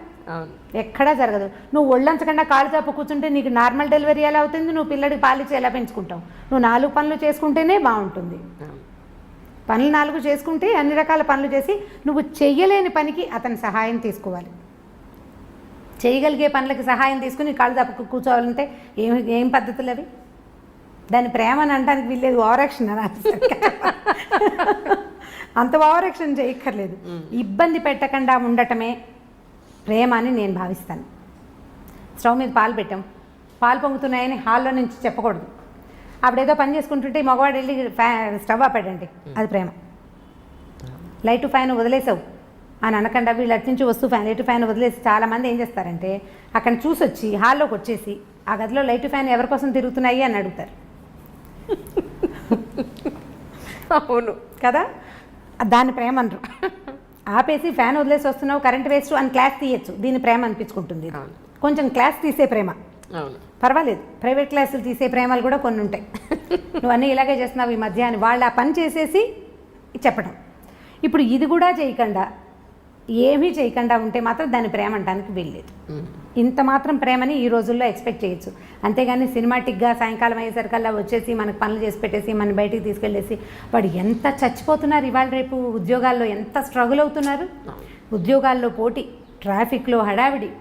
ఎక్కడా జరగదు. నువ్వు ఒళ్ళంచకుండా కాలు చాపు కూర్చుంటే నీకు నార్మల్ డెలివరీ ఎలా అవుతుంది? నువ్వు పిల్లడికి పాలిచ్చి ఎలా పెంచుకుంటావు? నువ్వు 4 పనులు చేసుకుంటేనే బాగుంటుంది. పనులు 4 చేసుకుంటే అన్ని రకాల పనులు చేసి నువ్వు చెయ్యలేని పనికి అతని సహాయం తీసుకోవాలి. చేయగలిగే పనులకి సహాయం తీసుకుని కాళ్ళు చాపు కూర్చోవాలంటే ఏం పద్ధతులు అవి? దాని ప్రేమ అని అనడానికి వీల్లేదు, ఓవరాక్షన్ అని. అంత ఓవరాక్షన్ చేయక్కర్లేదు. ఇబ్బంది పెట్టకుండా ఉండటమే ప్రేమ అని నేను భావిస్తాను. స్టవ్ మీద పాలు పెట్టాం, పాలు పొంగుతున్నాయని హాల్లో నుంచి చెప్పకూడదు. ఆవిడేదో పని చేసుకుంటుంటే మగవాడు వెళ్ళి స్టవ్ ఆపాడండి, అది ప్రేమ. లైట్ ఫ్యాన్ వదిలేసావు అని అనకుండా వీళ్ళు అటు నుంచి వస్తూ లైట్ ఫ్యాన్ వదిలేసి చాలామంది ఏం చేస్తారంటే అక్కడ చూసి వచ్చి హాల్లోకి వచ్చేసి ఆ గదిలో లైట్ ఫ్యాన్ ఎవరి కోసం తిరుగుతున్నాయి అని అడుగుతారు. అవును కదా, దాన్ని ప్రేమ అనరు. ఆపేసి ఫ్యాన్ వదిలేసి వస్తున్నావు, కరెంట్ వేస్ట్ అని క్లాస్ తీయచ్చు, దీన్ని ప్రేమ అనిపించుకుంటుంది. కొంచెం క్లాస్ తీసే ప్రేమ పర్వాలేదు, ప్రైవేట్ క్లాసులు తీసే ప్రేమలు కూడా కొన్ని ఉంటాయి. నువ్వు అన్నీ ఇలాగే చేస్తున్నావు ఈ మధ్య అని వాళ్ళు ఆ పని చేసేసి చెప్పడం. ఇప్పుడు ఇది కూడా చేయకుండా ఏమీ చేయకుండా ఉంటే మాత్రం దాన్ని ప్రేమ అనడానికి వీల్లేదు. ఇంత మాత్రం ప్రేమని ఈ రోజుల్లో ఎక్స్పెక్ట్ చేయొచ్చు. అంతేగాని సినిమాటిక్గా సాయంకాలం అయ్యేసరికల్లా వచ్చేసి మనకు పనులు చేసి పెట్టేసి మన బయటికి తీసుకెళ్ళేసి వాడు ఎంత చచ్చిపోతున్నారు. ఇవాళ రేపు ఉద్యోగాల్లో ఎంత స్ట్రగుల్ అవుతున్నారు. ఉద్యోగాల్లో పోటీ, ట్రాఫిక్లో హడావిడి,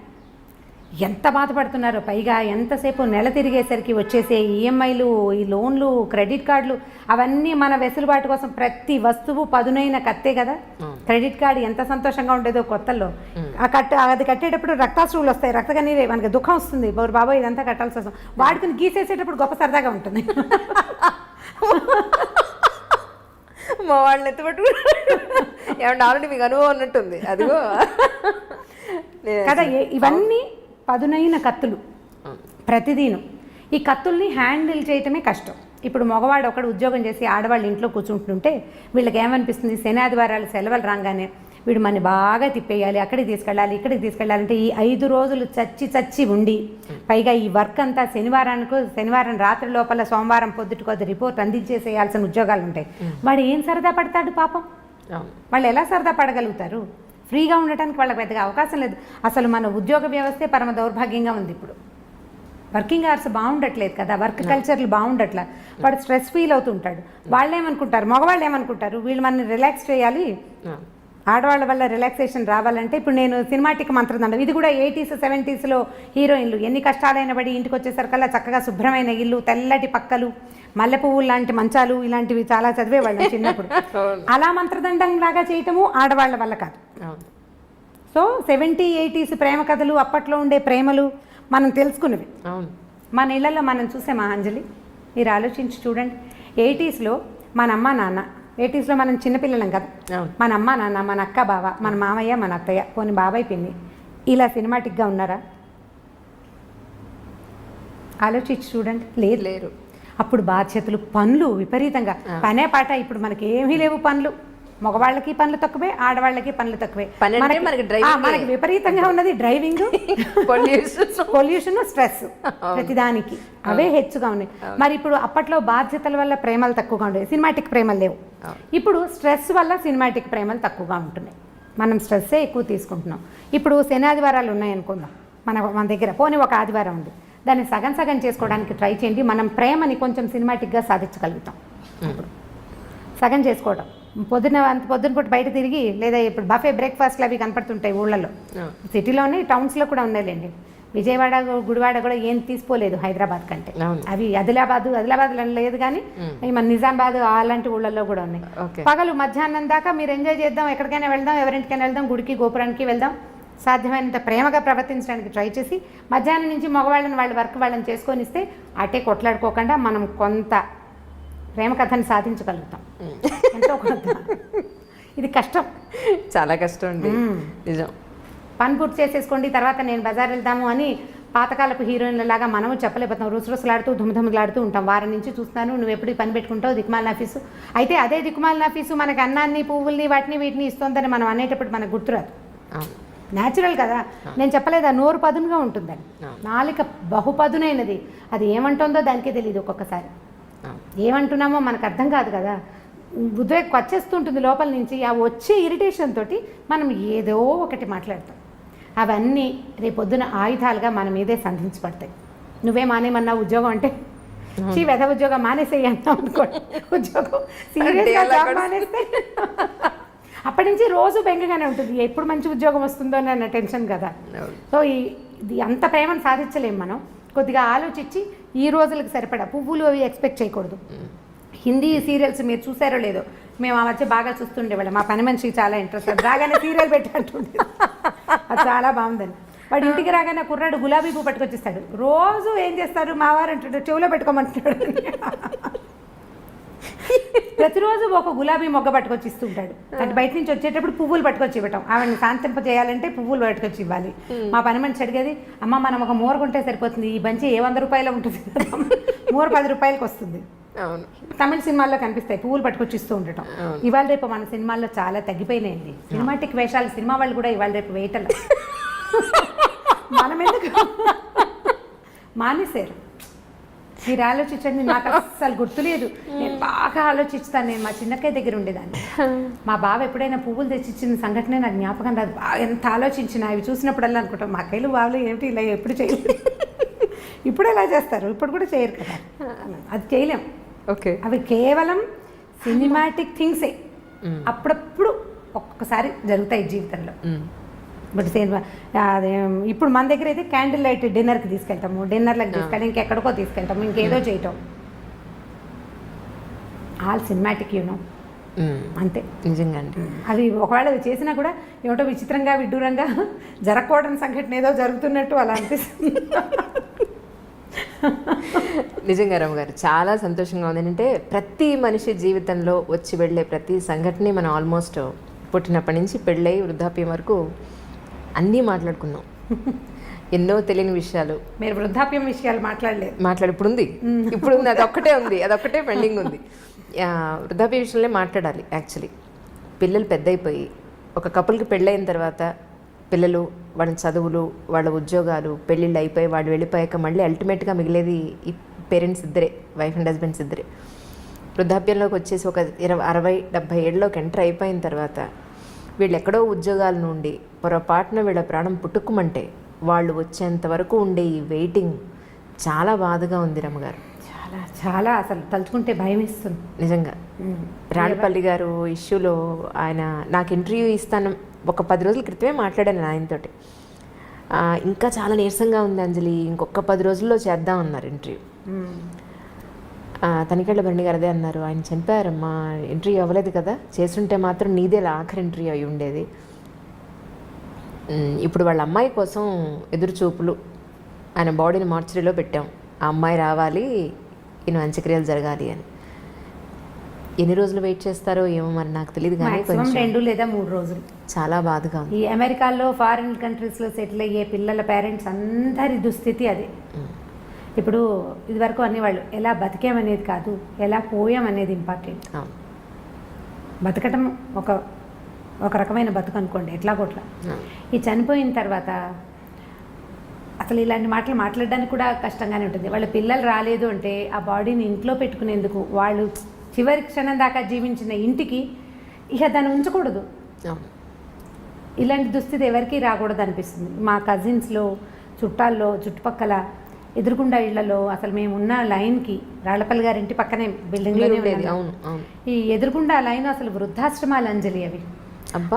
ఎంత బాధపడుతున్నారో. పైగా ఎంతసేపు నెల తిరిగేసరికి వచ్చేసే ఈఎంఐలు, ఈ లోన్లు, క్రెడిట్ కార్డులు, అవన్నీ మన వెసులుబాటు కోసం. ప్రతి వస్తువు పదునైన కత్తే కదా. క్రెడిట్ కార్డు ఎంత సంతోషంగా ఉండేదో కొత్తల్లో. అది కట్టేటప్పుడు రక్తాశ్రువులు వస్తాయి, రక్తకన్నీరే, మనకి దుఃఖం వస్తుంది. బాబోయ్ ఇదంతా కట్టాల్సి వస్తుంది. వాడుకుని గీసేసేటప్పుడు గొప్ప సరదాగా ఉంటుంది. మా వాళ్ళని ఎత్తుపట్టు ఏమంటే ఆల్రెడీ మీకు అనుభవం ఉన్నట్టుంది అదిగో కదా. ఇవన్నీ పదునైన కత్తులు ప్రతిదీను. ఈ కత్తుల్ని హ్యాండిల్ చేయటమే కష్టం. ఇప్పుడు మగవాడు ఒకడు ఉద్యోగం చేసి ఆడవాళ్ళు ఇంట్లో కూర్చుంటుంటే వీళ్ళకి ఏమనిపిస్తుంది? శని ఆదివారాలు సెలవులు రాగానే వీడు మన బాగా తిప్పేయాలి, అక్కడికి తీసుకెళ్ళాలి, ఇక్కడికి తీసుకెళ్ళాలంటే ఈ 5 రోజులు చచ్చి ఉండి పైగా ఈ వర్క్ అంతా శనివారం రాత్రి లోపల సోమవారం పొద్దుటికొద్ది రిపోర్ట్ అందించేసేయాల్సిన ఉద్యోగాలు ఉంటాయి. వాడు ఏం సరదా పడతాడు పాపం? వాళ్ళు ఎలా సరదా పడగలుగుతారు? ఫ్రీగా ఉండటానికి వాళ్ళకి పెద్దగా అవకాశం లేదు. అసలు మన ఉద్యోగ వ్యవస్థే పరమ దౌర్భాగ్యంగా ఉంది. ఇప్పుడు వర్కింగ్ అవర్స్ బాగుండట్లేదు కదా, వర్క్ కల్చర్లు బాగుండట్లా. వాడు స్ట్రెస్ ఫీల్ అవుతుంటాడు. వాళ్ళు ఏమనుకుంటారు, మగవాళ్ళు ఏమనుకుంటారు, వీళ్ళు మనని రిలాక్స్ చేయాలి, ఆడవాళ్ళ వల్ల రిలాక్సేషన్ రావాలంటే. ఇప్పుడు నేను సినిమాటిక్ మంత్రదండం, ఇది కూడా 80s 70sలో హీరోయిన్లు ఎన్ని కష్టాలైన పడి ఇంటికి వచ్చేసరికల్లా చక్కగా శుభ్రమైన ఇల్లు, తెల్లటి పక్కలు, మల్లె పువ్వులు లాంటి మంచాలు, ఇలాంటివి చాలా చదివేవాళ్ళం చిన్నప్పుడు. అలా మంత్రదండం లాగా చేయటము ఆడవాళ్ళ వల్ల కాదు. సో 70s 80s ప్రేమ కథలు, అప్పట్లో ఉండే ప్రేమలు మనం తెలుసుకునేవి. మన ఇళ్లలో మనం చూసే మహాంజలి, మీరు ఆలోచించి చూడండి. 80sలో మన అమ్మ నాన్న, 80sలో మనం చిన్నపిల్లలం కదా, మన అమ్మ నాన్న, మన అక్క బావ, మన మామయ్య, మన అత్తయ్య, పోనీ బాబాయ్ పిన్ని, ఇలా సినిమాటిక్గా ఉన్నారా? ఆలోచించి చూడండి. లేరు. అప్పుడు బాధ్యతలు, పనులు విపరీతంగా, పనే పాట. ఇప్పుడు మనకి ఏమీ లేవు పనులు. మగవాళ్ళకి పనులు తక్కువే, ఆడవాళ్ళకి పనులు తక్కువే. పని అంటే మనకి driving మనకి విపరీతంగా ఉన్నది డ్రైవింగ్, పొల్యూషన్, స్ట్రెస్, ప్రతిదానికి అవే హెచ్చుగా ఉన్నాయి. మరి ఇప్పుడు అప్పట్లో బాధ్యతల వల్ల ప్రేమలు తక్కువగా ఉండేవి, సినిమాటిక్ ప్రేమలు లేవు. ఇప్పుడు స్ట్రెస్ వల్ల సినిమాటిక్ ప్రేమలు తక్కువగా ఉంటున్నాయి. మనం స్ట్రెస్సే ఎక్కువ తీసుకుంటున్నాం. ఇప్పుడు శని ఆదివారాలు ఉన్నాయనుకుందాం మన దగ్గర, పోనీ ఒక ఆదివారం ఉంది, దాన్ని సగం సగం చేసుకోవడానికి ట్రై చేయండి. మనం ప్రేమని కొంచెం సినిమాటిక్గా సాధించగలుగుతాం. సగం చేసుకోవడం, పొద్దున పూట బయట తిరిగి, లేదా ఇప్పుడు బఫే బ్రేక్ఫాస్ట్లు అవి కనపడుతుంటాయి ఊళ్ళల్లో, సిటీలోనే టౌన్స్లో కూడా ఉన్నాయిలేండి. విజయవాడ, గుడివాడ కూడా ఏం తీసుకోలేదు హైదరాబాద్ కంటే. అవి ఆదిలాబాద్లో లేదు కానీ మన నిజామాబాద్ అలాంటి ఊళ్ళల్లో కూడా ఉన్నాయి. పగలు మధ్యాహ్నం దాకా మీరు ఎంజాయ్ చేద్దాం, ఎక్కడికైనా వెళ్దాం, ఎవరింటికైనా వెళ్దాం, గుడికి గోపురానికి వెళ్దాం, సాధ్యమైనంత ప్రేమగా ప్రవర్తించడానికి ట్రై చేసి మధ్యాహ్నం నుంచి మగవాళ్ళని వాళ్ళ వర్క్ వాళ్ళని చేసుకొని ఇస్తే అటే కొట్లాడుకోకుండా మనం కొంత ప్రేమ కథని సాధించగలుగుతాం. ఎంతో కొంత. ఇది కష్టం, చాలా కష్టం అండి, నిజం. పని పూర్తి చేసేసుకోండి, తర్వాత నేను బజార్ వెళ్దాము అని పాతకాలపు హీరోయిన్లలాగా మనము చెప్పలేకపోతాం. రుసరుసలాడుతూ ధుమధుమలాడుతూ ఉంటాం. వారం నుంచి చూస్తున్నాను, నువ్వు ఎప్పుడు పని పెట్టుకుంటావు దిక్కుమాలిన ఆఫీసు. అయితే అదే దిక్కుమాలిన ఆఫీసు మనకు అన్నాన్ని, పువ్వుల్ని, వాటిని వీటిని ఇస్తుందని మనం అనేటప్పుడు మనకు గుర్తురాదు. న్యాచురల్ కదా. నేను చెప్పలేదు, ఆ నోరు పదునుగా ఉంటుందని, నాలిక బహుపదునైనది. అది ఏమంటుందో దానికే తెలియదు ఒక్కొక్కసారి. ఏమంటున్నామో మనకు అర్థం కాదు కదా. ఉద్వేగం వచ్చేస్తుంటుంది లోపల నుంచి. ఆ వచ్చే ఇరిటేషన్ తోటి మనం ఏదో ఒకటి మాట్లాడతాం. అవన్నీ రేపొద్దున ఆయుధాలుగా మన మీదే సంధించబడతాయి. నువ్వే మానేమన్నా ఉద్యోగం అంటే, వెధ ఉద్యోగం మానేసేయి అన్నావు అనుకోండి, ఉద్యోగం సీరియస్గా జాబ్ మానేస్తే అప్పటి నుంచి రోజు బెంగగానే ఉంటుంది, ఎప్పుడు మంచి ఉద్యోగం వస్తుందో అన్న టెన్షన్ కదా. సో ఇది అంత ప్రేమను సాధించలేము మనం. కొద్దిగా ఆలోచించి ఈ రోజులకు సరిపడా పువ్వులు అవి ఎక్స్పెక్ట్ చేయకూడదు. హిందీ సీరియల్స్ మీరు చూసారో లేదో, మేము ఆ మధ్య బాగా చూస్తుండేవాళ్ళం. మా పని మనిషికి చాలా ఇంట్రెస్ట్, అది రాగానే సీరియల్ పెట్టంటుండే, అది చాలా బాగుందని. వాడు ఇంటికి రాగానే కుర్రాడు గులాబీ పువ్వు పట్టుకొచ్చిస్తాడు. రోజు ఏం చేస్తారు మావారు అంటుంటాడు, చెవులో పెట్టుకోమంటున్నాడు. ప్రతిరోజు ఒక గులాబీ మొగ్గ పట్టుకొచ్చి ఇస్తుంటాడు. అంటే బయట నుంచి వచ్చేటప్పుడు పువ్వులు పట్టుకొచ్చి ఇవ్వటం, ఆవిడని శాంతింప చేయాలంటే పువ్వులు పట్టుకొచ్చి ఇవ్వాలి. మా పని మనిషి అడిగేది, అమ్మ మనం ఒక మూర కొంటే సరిపోతుంది, ఈ బంచి ఏ 100 రూపాయలు ఉంటుంది, మూర 10 రూపాయలకి వస్తుంది. తమిళ సినిమాల్లో కనిపిస్తాయి పువ్వులు పట్టుకొచ్చి ఇస్తూ ఉండటం. ఇవాళ రేపు మన సినిమాల్లో చాలా తగ్గిపోయినాయండి సినిమాటిక్ వేషాలు. సినిమా వాళ్ళు కూడా ఇవాళ రేపు వేయటం మనం ఎందుకు మానేశారు. మీరు ఆలోచించండి, నాకు అస్సలు గుర్తులేదు. నేను బాగా ఆలోచిస్తాను. నేను మా చిన్నక్కయ్య దగ్గర ఉండేదాన్ని. మా బావ ఎప్పుడైనా పువ్వులు తెచ్చిచ్చిన సంఘటనే నాకు జ్ఞాపకం రాదు. బాగా ఎంత ఆలోచించిన అవి చూసినప్పుడల్లా అనుకుంటాం, మా అక్కయ్యలు బావలు ఏమిటి ఇలా ఎప్పుడు చేయలేదు. ఇప్పుడు ఎలా చేస్తారు, ఇప్పుడు కూడా చేయరు కదా, అది చేయలేం. ఓకే, అవి కేవలం సినిమాటిక్ థింగ్సే. అప్పుడప్పుడు ఒక్కొక్కసారి జరుగుతాయి జీవితంలో. బట్ అదే ఇప్పుడు మన దగ్గర అయితే క్యాండిల్ లైట్ డిన్నర్కి తీసుకెళ్తాము, డిన్నర్లకు తీసుకెళ్ళి ఇంకెక్కడికో తీసుకెళ్తాము, ఇంకేదో చేయటం. ఆల్ సినిమాటిక్ యూనో, అంతే. నిజంగా అండి. అవి ఒకవేళ అవి చేసినా కూడా ఏమిటో విచిత్రంగా విడ్డూరంగా జరగకూడని సంఘటన ఏదో జరుగుతున్నట్టు అలా అనిపిస్తుంది. నిజంగా రమ్మగారు చాలా సంతోషంగా ఉంది. ఏంటంటే ప్రతి మనిషి జీవితంలో వచ్చి వెళ్ళే ప్రతి సంఘటన మనం ఆల్మోస్ట్ పుట్టినప్పటి నుంచి పెళ్ళై వృద్ధాప్యం వరకు అన్నీ మాట్లాడుకున్నాం. ఎన్నో తెలియని విషయాలు. మీరు వృద్ధాప్యం విషయాలు మాట్లాడలేదు. ఇప్పుడు ఉంది, అదొక్కటే ఉంది, అదొక్కటే పెండింగ్ ఉంది. వృద్ధాప్య విషయంలో మాట్లాడాలి. యాక్చువల్లీ పిల్లలు పెద్ద అయిపోయి ఒక కపుల్కి పెళ్ళైన తర్వాత పిల్లలు, వాళ్ళ చదువులు, వాళ్ళ ఉద్యోగాలు, పెళ్ళిళ్ళు అయిపోయి వాళ్ళు వెళ్ళిపోయాక మళ్ళీ అల్టిమేట్గా మిగిలేది ఈ పేరెంట్స్ ఇద్దరే, వైఫ్ అండ్ హస్బెండ్స్ ఇద్దరే. వృద్ధాప్యంలోకి వచ్చేసి ఒక 60-70 ఏళ్ళలోకి ఎంటర్ అయిపోయిన తర్వాత వీళ్ళు ఎక్కడో ఉద్యోగాల నుండి పొరపాటున వీళ్ళ ప్రాణం పుట్టుకుమంటే వాళ్ళు వచ్చేంత వరకు ఉండే ఈ వెయిటింగ్ చాలా బాధగా ఉంది రమ్మగారు. చాలా చాలా అసలు తలుచుకుంటే భయం ఇస్తుంది నిజంగా. రాళ్ళపల్లి గారు ఇష్యూలో ఆయన నాకు ఇంటర్వ్యూ ఇస్తాను ఒక 10 రోజుల క్రితమే మాట్లాడాను ఆయనతోటి. ఇంకా చాలా నీరసంగా ఉంది అంజలి, ఇంకొక 10 రోజుల్లో చేద్దాం అన్నారు ఇంటర్వ్యూ. తనికెళ్ళ బండి గారు అదే అన్నారు, ఆయన చనిపోయారమ్మా, ఇంటర్వ్యూ అవ్వలేదు కదా, చేస్తుంటే మాత్రం నీదే ఆఖరి ఇంటర్వ్యూ అయి ఉండేది. ఇప్పుడు వాళ్ళ అమ్మాయి కోసం ఎదురు చూపులు, ఆయన బాడీని మార్చరీలో పెట్టాం, ఆ అమ్మాయి రావాలి, ఈయన అంత్యక్రియలు జరగాలి అని. ఎన్ని రోజులు వెయిట్ చేస్తారో ఏమో మరి నాకు తెలియదు, కానీ 2 లేదా 3 రోజులు. చాలా బాధగా ఉంది. ఈ అమెరికాలో ఫారిన్ కంట్రీస్లో సెటిల్ అయ్యే పిల్లల పేరెంట్స్ అందరి దుస్థితి అదే. ఇప్పుడు ఇదివరకు అనేవాళ్ళు ఎలా బతికామనేది కాదు, ఎలా పోయామనేది ఇంపార్టెంట్. బతకటం ఒక రకమైన బతుకు అనుకోండి, ఎట్లా కొట్లా. ఈ చనిపోయిన తర్వాత అసలు ఇలాంటి మాటలు మాట్లాడడానికి కూడా కష్టంగానే ఉంటుంది. వాళ్ళ పిల్లలు రాలేదు అంటే ఆ బాడీని ఇంట్లో పెట్టుకునేందుకు, వాళ్ళు చివరి క్షణం దాకా జీవించిన ఇంటికి ఇక దాన్ని ఉంచకూడదు. ఇలాంటి దుస్థితి ఎవరికీ రాకూడదు అనిపిస్తుంది. మా కజిన్స్లో, చుట్టాల్లో, చుట్టుపక్కల ఎదురుకుండా ఇళ్లలో అసలు మేము ఉన్న లైన్కి, రాళ్లపల్లి గారి ఇంటి పక్కనే బిల్డింగ్లోనే ఉండేది. ఈ ఎదురుకుండా లైన్ అసలు వృద్ధాశ్రమాలు అంజలి అవి.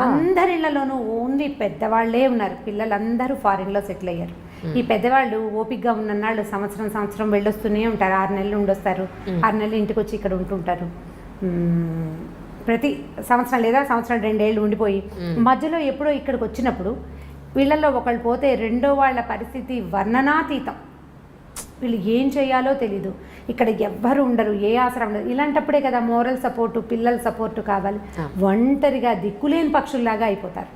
అందరి ఇళ్లలోనూ ఓన్లీ పెద్దవాళ్లే ఉన్నారు. పిల్లలందరూ ఫారిన్లో సెటిల్ అయ్యారు. ఈ పెద్దవాళ్ళు ఓపికగా ఉన్ననాళ్ళు సంవత్సరం వెళ్ళొస్తూనే ఉంటారు. 6 నెలలు ఉండొస్తారు, 6 నెలలు ఇంటికి వచ్చి ఇక్కడ ఉంటుంటారు. ప్రతి సంవత్సరం లేదా సంవత్సరం 2 ఏళ్ళు ఉండిపోయి మధ్యలో ఎప్పుడో ఇక్కడికి వచ్చినప్పుడు వీళ్ళల్లో ఒకళ్ళు పోతే రెండో వాళ్ళ పరిస్థితి వర్ణనాతీతం. వీళ్ళు ఏం చేయాలో తెలీదు, ఇక్కడ ఎవ్వరు ఉండరు, ఏ ఆసరం ఉండదు. ఇలాంటప్పుడే కదా మోరల్ సపోర్టు, పిల్లల సపోర్టు కావాలి. ఒంటరిగా దిక్కులేని పక్షుల్లాగా అయిపోతారు.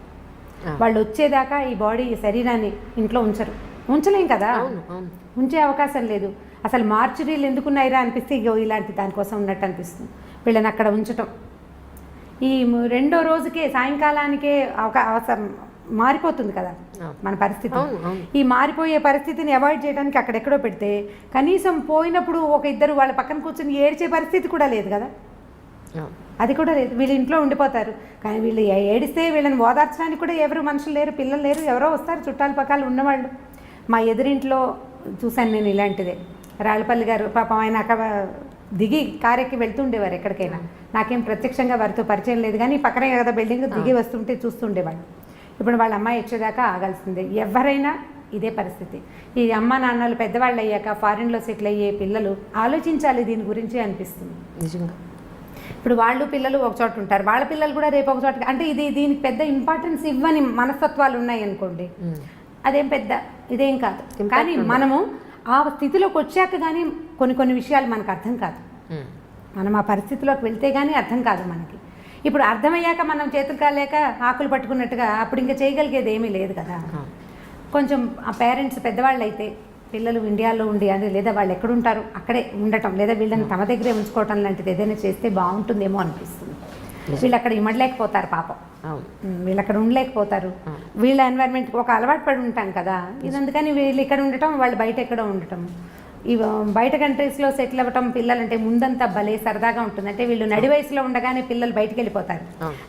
వాళ్ళు వచ్చేదాకా ఈ బాడీ, ఈ శరీరాన్ని ఇంట్లో ఉంచలేం కదా, ఉంచే అవకాశం లేదు. అసలు మార్చురీలు ఎందుకున్నాయిరా అనిపిస్తే ఇలాంటి దానికోసం ఉన్నట్టు అనిపిస్తుంది. వీళ్ళని అక్కడ ఉంచటం, ఈ 2వ రోజుకే సాయంకాలానికే అవసరం మారిపోతుంది కదా మన పరిస్థితి. ఈ మారిపోయే పరిస్థితిని అవాయిడ్ చేయడానికి అక్కడెక్కడో పెడితే కనీసం పోయినప్పుడు ఒక ఇద్దరు వాళ్ళ పక్కన కూర్చొని ఏడ్చే పరిస్థితి కూడా లేదు కదా, అది కూడా లేదు. వీళ్ళు ఇంట్లో ఉండిపోతారు. కానీ వీళ్ళు ఏడిస్తే వీళ్ళని ఓదార్చడానికి కూడా ఎవరు మనుషులు లేరు, పిల్లలు లేరు. ఎవరో వస్తారు చుట్టాల పక్కలు ఉన్నవాళ్ళు. మా ఎదురింట్లో చూశాను నేను ఇలాంటిదే. రాళ్లపల్లి గారు పాపం ఆయన అక్కడ దిగి కారెక్కి వెళ్తుండేవారు ఎక్కడికైనా. నాకేం ప్రత్యక్షంగా వారితో పరిచయం లేదు, కానీ పక్కనే కదా బిల్డింగ్, దిగి వస్తుంటే చూస్తుండేవాళ్ళు. ఇప్పుడు వాళ్ళ అమ్మాయి వచ్చేదాకా ఆగాల్సిందే. ఎవరైనా ఇదే పరిస్థితి. ఈ అమ్మ నాన్నలు పెద్దవాళ్ళు అయ్యాక ఫారిన్లో సెటిల్ అయ్యే పిల్లలు ఆలోచించాలి దీని గురించి అనిపిస్తుంది నిజంగా. ఇప్పుడు వాళ్ళు పిల్లలు ఒక చోట ఉంటారు, వాళ్ళ పిల్లలు కూడా రేపు ఒక చోట. అంటే దీనికి పెద్ద ఇంపార్టెన్స్ ఇవ్వని మనస్తత్వాలు ఉన్నాయి అనుకోండి, అదేం పెద్ద ఇదేం కాదు. కానీ మనము ఆ స్థితిలోకి వచ్చాక కానీ కొన్ని విషయాలు మనకు అర్థం కాదు. మనం ఆ పరిస్థితిలోకి వెళ్తే కానీ అర్థం కాదు మనకి. ఇప్పుడు అర్థమయ్యాక మనం చేతులు కాలేక ఆకులు పట్టుకున్నట్టుగా అప్పుడు ఇంకా చేయగలిగేది ఏమీ లేదు కదా. కొంచెం ఆ పేరెంట్స్ పెద్దవాళ్ళు అయితే పిల్లలు ఇండియాలో ఉండి అది, లేదా వాళ్ళు ఎక్కడుంటారు అక్కడే ఉండటం, లేదా వీళ్ళని తమ దగ్గరే ఉంచుకోవటం లాంటిది ఏదైనా చేస్తే బాగుంటుందేమో అనిపిస్తుంది. వీళ్ళు అక్కడ ఇమ్మడలేకపోతారు పాపం, వీళ్ళు అక్కడ ఉండలేకపోతారు. వీళ్ళ ఎన్వైర్న్మెంట్కి ఒక అలవాటు పడి ఉంటాం కదా ఇది. అందుకని వీళ్ళు ఇక్కడ ఉండటం, వాళ్ళు బయట ఎక్కడో ఉండటం. ఈ బయట కంట్రీస్లో సెటిల్ అవ్వటం పిల్లలంటే ముందంతా భలే సరదాగా ఉంటుంది. అంటే వీళ్ళు నడి వయసులో ఉండగానే పిల్లలు బయటికి వెళ్ళిపోతారు,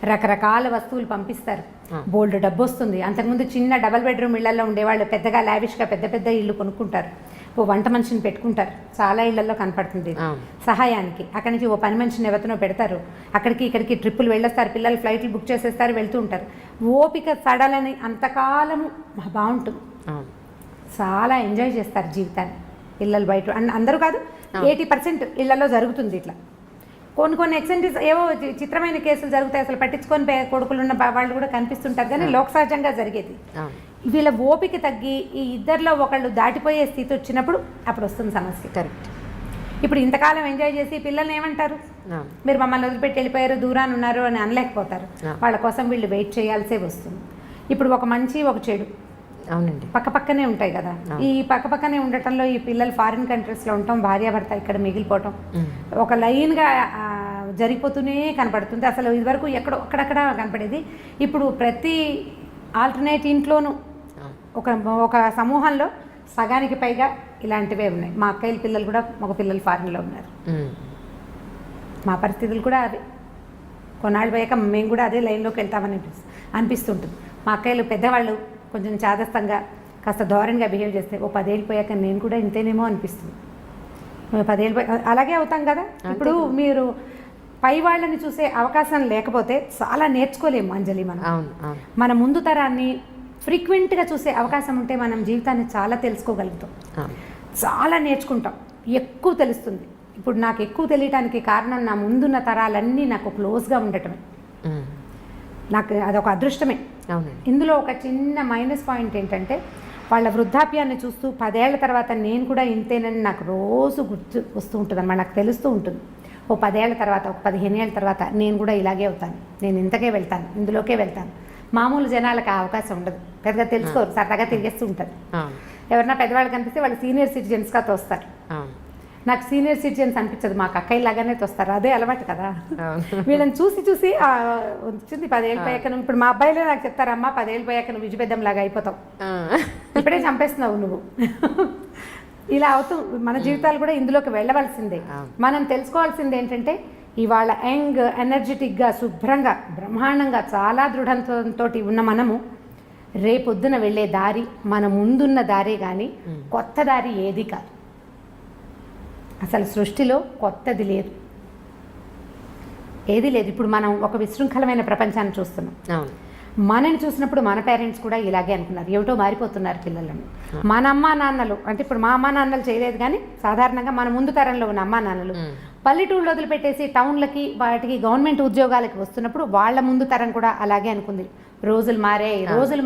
రకరకాల వస్తువులు పంపిస్తారు, బోల్డ్ డబ్బు వస్తుంది. అంతకుముందు చిన్న డబల్ బెడ్రూమ్ ఇళ్లలో ఉండేవాళ్ళు పెద్దగా లావిష్గా పెద్ద ఇళ్ళు కొనుక్కుంటారు, ఓ వంట మనిషిని పెట్టుకుంటారు. చాలా ఇళ్లలో కనపడుతుంది సహాయానికి. అక్కడి నుంచి ఓ పని మనిషిని ఎవరినో పెడతారు, అక్కడికి ఇక్కడికి ట్రిప్పులు వెళ్ళొస్తారు, పిల్లలు ఫ్లైట్లు బుక్ చేసేస్తారు, వెళ్తూ ఉంటారు. ఓపిక సడలని అంతకాలము బాగుంటుంది, చాలా ఎంజాయ్ చేస్తారు జీవితాన్ని పిల్లలు. బయట అందరూ కాదు, 80% ఇళ్లలో జరుగుతుంది ఇట్లా. కొన్ని ఎక్సెంటిస్ ఏవో చిత్రమైన కేసులు జరుగుతాయి, అసలు పట్టించుకొని కొడుకులున్న వాళ్ళు కూడా కనిపిస్తుంటారు. కానీ లోక సహజంగా జరిగేది. వీళ్ళ ఓపిక తగ్గి ఈ ఇద్దరిలో ఒకళ్ళు దాటిపోయే స్థితి వచ్చినప్పుడు అప్పుడు వస్తుంది సమస్య. కరెక్ట్. ఇప్పుడు ఇంతకాలం ఎంజాయ్ చేసి పిల్లల్ని ఏమంటారు, మీరు మమ్మల్ని వదిలిపెట్టి వెళ్ళిపోయారు, దూరాన్ని ఉన్నారు అని అనలేకపోతారు. వాళ్ళ కోసం వీళ్ళు వెయిట్ చేయాల్సే వస్తుంది. ఇప్పుడు ఒక మంచి ఒక చెడు అవునండి పక్కపక్కనే ఉంటాయి కదా. ఈ పక్కపక్కనే ఉండటంలో ఈ పిల్లలు ఫారిన్ కంట్రీస్లో ఉండటం, భార్యాభర్త ఇక్కడ మిగిలిపోవటం ఒక లైన్గా జరిగిపోతూనే కనపడుతుంది. అసలు ఇదివరకు అక్కడక్కడ కనపడేది, ఇప్పుడు ప్రతి ఆల్టర్నేట్ ఇంట్లోనూ ఒక సమూహంలో సగానికి పైగా ఇలాంటివే ఉన్నాయి. మా అక్కయ్యల పిల్లలు కూడా మగ పిల్లలు ఫారిన్లో ఉన్నారు. మా పరిస్థితులు కూడా అదే. కొన్నాళ్ళు పోయాక మేము కూడా అదే లైన్లోకి వెళ్తామని అనిపిస్తుంటుంది. మా అక్కయ్యలు పెద్దవాళ్ళు కొంచెం చాదస్తంగా కాస్త ధోరణిగా బిహేవ్ చేస్తే ఓ 10 ఏళ్ళు పోయాక నేను కూడా ఇంతేనేమో అనిపిస్తుంది. 10 ఏళ్ళు అలాగే అవుతాం కదా. ఇప్పుడు మీరు పై వాళ్ళని చూసే అవకాశం లేకపోతే చాలా నేర్చుకోలేము అంజలి. మన ముందు తరాన్ని ఫ్రీక్వెంట్గా చూసే అవకాశం ఉంటే మనం జీవితాన్ని చాలా తెలుసుకోగలుగుతాం, చాలా నేర్చుకుంటాం, ఎక్కువ తెలుస్తుంది. ఇప్పుడు నాకు ఎక్కువ తెలియటానికి కారణం నా ముందున్న తరాలన్నీ నాకు క్లోజ్గా ఉండటమే. నాకు అదొక అదృష్టమే. ఇందులో ఒక చిన్న మైనస్ పాయింట్ ఏంటంటే వాళ్ళ వృద్ధాప్యాన్ని చూస్తూ 10 ఏళ్ల తర్వాత నేను కూడా ఇంతేనని నాకు రోజు గుర్తు వస్తూ ఉంటుంది అన్నమాట. నాకు తెలుస్తూ ఉంటుంది, ఓ 10 ఏళ్ల తర్వాత, ఒక 15 ఏళ్ళ తర్వాత నేను కూడా ఇలాగే అవుతాను, నేను ఇంతకే వెళ్తాను, ఇందులోకే వెళ్తాను. మామూలు జనాలకు ఆ అవకాశం ఉండదు, పెద్దగా తెలుసుకోరు, సరదాగా తిరిగేస్తూ ఉంటారు. ఎవరన్నా పెద్దవాళ్ళు కనిపిస్తే వాళ్ళు సీనియర్ సిటిజన్స్గా తోస్తారు. నాకు సీనియర్ సిటిజన్స్ అనిపించదు, మాకు అక్కయ్య లాగానే తోస్తారు, అదే అలవాటు కదా. అవును. వీళ్ళని చూసి చూసి వచ్చింది 10 ఏళ్ళు పోయాక నువ్వు, ఇప్పుడు మా అబ్బాయిలే నాకు చెప్తారమ్మా 10 ఏళ్ళు పోయాక నువ్వు విజయపెద్దం లాగా అయిపోతావు, ఇప్పుడే చంపేస్తున్నావు నువ్వు. ఇలా అవుతూ మన జీవితాలు కూడా ఇందులోకి వెళ్ళవలసిందే. మనం తెలుసుకోవాల్సింది ఏంటంటే ఇవాళ యంగ్ ఎనర్జెటిక్గా శుభ్రంగా బ్రహ్మాండంగా చాలా దృఢంతో ఉన్న మనము రేపొద్దున వెళ్ళే దారి మన ముందున్న దారే కానీ కొత్త దారి ఏది కాదు. అసలు సృష్టిలో కొత్తది లేదు, ఏది లేదు. ఇప్పుడు మనం ఒక విశృంఖలమైన ప్రపంచాన్ని చూస్తున్నాం. మనని చూసినప్పుడు మన పేరెంట్స్ కూడా ఇలాగే అనుకున్నారు, ఏమిటో మారిపోతున్నారు పిల్లలను. మన అమ్మా నాన్నలు అంటే ఇప్పుడు మా అమ్మా నాన్నలు చేయలేదు కానీ సాధారణంగా మన ముందు తరంలో ఉన్న అమ్మా నాన్నలు పల్లెటూళ్ళు వదిలిపెట్టేసి టౌన్లకి వాటికి గవర్నమెంట్ ఉద్యోగాలకి వస్తున్నప్పుడు వాళ్ళ ముందు తరం కూడా అలాగే అనుకుంది. రోజులు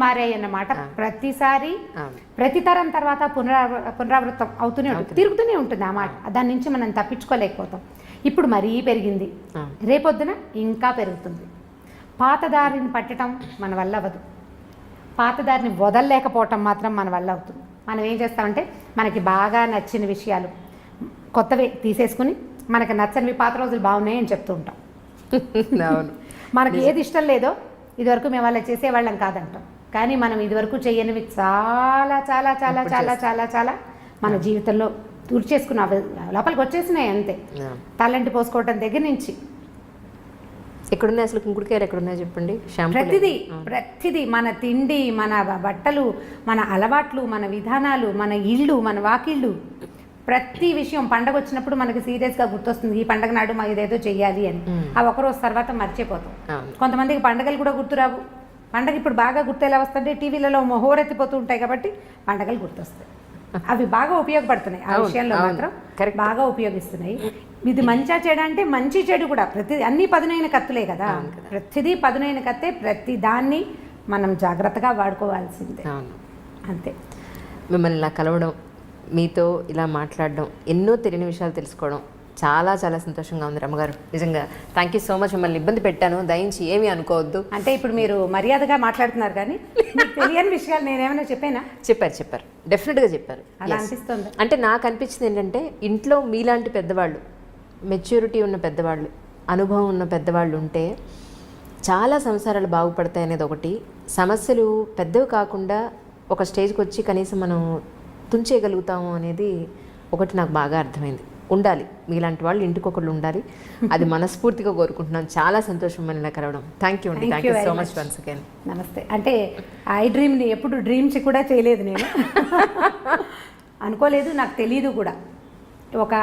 మారాయి అన్నమాట ప్రతిసారి ప్రతి తరం తర్వాత పునరావృతం అవుతూనే ఉంటుంది, తిరుగుతూనే ఉంటుంది ఆ మాట. దాని నుంచి మనం తప్పించుకోలేకపోతాం. ఇప్పుడు మరీ పెరిగింది, రేపొద్దున ఇంకా పెరుగుతుంది. పాతదారిని పట్టడం మన వల్ల అవ్వదు, పాతదారిని వదలలేకపోవటం మాత్రం మన వల్ల అవుతుంది. మనం ఏం చేస్తామంటే మనకి బాగా నచ్చిన విషయాలు కొత్తవి తీసేసుకుని మనకు నచ్చనివి పాత రోజులు బాగున్నాయి అని చెప్తూ ఉంటాం. మనకి ఏది ఇష్టం లేదో ఇదివరకు మేము అలా చేసేవాళ్ళం కాదంటాం, కానీ మనం ఇదివరకు చేయనివి చాలా చాలా చాలా చాలా చాలా చాలా మన జీవితంలో తుడిచేసుకున్న లోపలికి వచ్చేసినాయి అంతే. తలంటి పోసుకోవటం దగ్గర నుంచి ఎక్కడున్నాయి అసలు కుంకుడుకాయలు ఎక్కడున్నాయి చెప్పండి. ప్రతిదీ మన తిండి, మన బట్టలు, మన అలవాట్లు, మన విధానాలు, మన ఇళ్ళు, మన వాకిళ్ళు, ప్రతి విషయం పండగ వచ్చినప్పుడు మనకి సీరియస్గా గుర్తొస్తుంది, ఈ పండగ నాడు మా ఇదేదో చెయ్యాలి అని. ఆ ఒకరోజు తర్వాత మర్చిపోతాం. కొంతమందికి పండగలు కూడా గుర్తురావు. పండగ ఇప్పుడు బాగా గుర్తు ఎలా వస్తుంటే టీవీలలో హోరెత్తిపోతూ ఉంటాయి కాబట్టి పండగలు గుర్తొస్తాయి. అవి బాగా ఉపయోగపడుతున్నాయి, ఆ విషయంలో మాత్రం బాగా ఉపయోగిస్తున్నాయి. ఇది మంచిగా చెడు అంటే మంచి చెడు కూడా ప్రతి అన్ని పదునైన కత్తులే కదా, ప్రతిదీ పదునైన కత్తే. ప్రతి దాన్ని మనం జాగ్రత్తగా వాడుకోవాల్సిందే అంతే. మిమ్మల్ని ఇలా కలవడం, మీతో ఇలా మాట్లాడడం, ఎన్నో తెలియని విషయాలు తెలుసుకోవడం చాలా చాలా సంతోషంగా ఉంది రమ్మగారు. నిజంగా థ్యాంక్ యూ సో మచ్. మిమ్మల్ని ఇబ్బంది పెట్టాను, దయించి ఏమీ అనుకోవద్దు. అంటే ఇప్పుడు మీరు మర్యాదగా మాట్లాడుతున్నారు కానీ మీకు తెలియని విషయాలు నేనేమైనా చెప్పానా? చెప్పారు డెఫినెట్గా చెప్పారు. అలా అనిపిస్తుంది. అంటే నాకు అనిపించింది ఏంటంటే ఇంట్లో మీలాంటి పెద్దవాళ్ళు, మెచ్యూరిటీ ఉన్న పెద్దవాళ్ళు, అనుభవం ఉన్న పెద్దవాళ్ళు ఉంటే చాలా సంసారాలు బాగుపడతాయి అనేది ఒకటి. సమస్యలు పెద్దవి కాకుండా ఒక స్టేజ్కి వచ్చి కనీసం మనం తుంచేయగలుగుతాము అనేది ఒకటి నాకు బాగా అర్థమైంది. ఉండాలి మీలాంటి వాళ్ళు, ఇంటికి ఒకళ్ళు ఉండాలి, అది మనస్ఫూర్తిగా కోరుకుంటున్నాను. చాలా సంతోషం మనల్ని కలవడం. థ్యాంక్ యూ అండి, thank you so much once again. నమస్తే. అంటే ఐ డ్రీమ్ని ఎప్పుడు డ్రీమ్స్ కూడా చేయలేదు నేను, అనుకోలేదు, నాకు తెలీదు కూడా. ఒక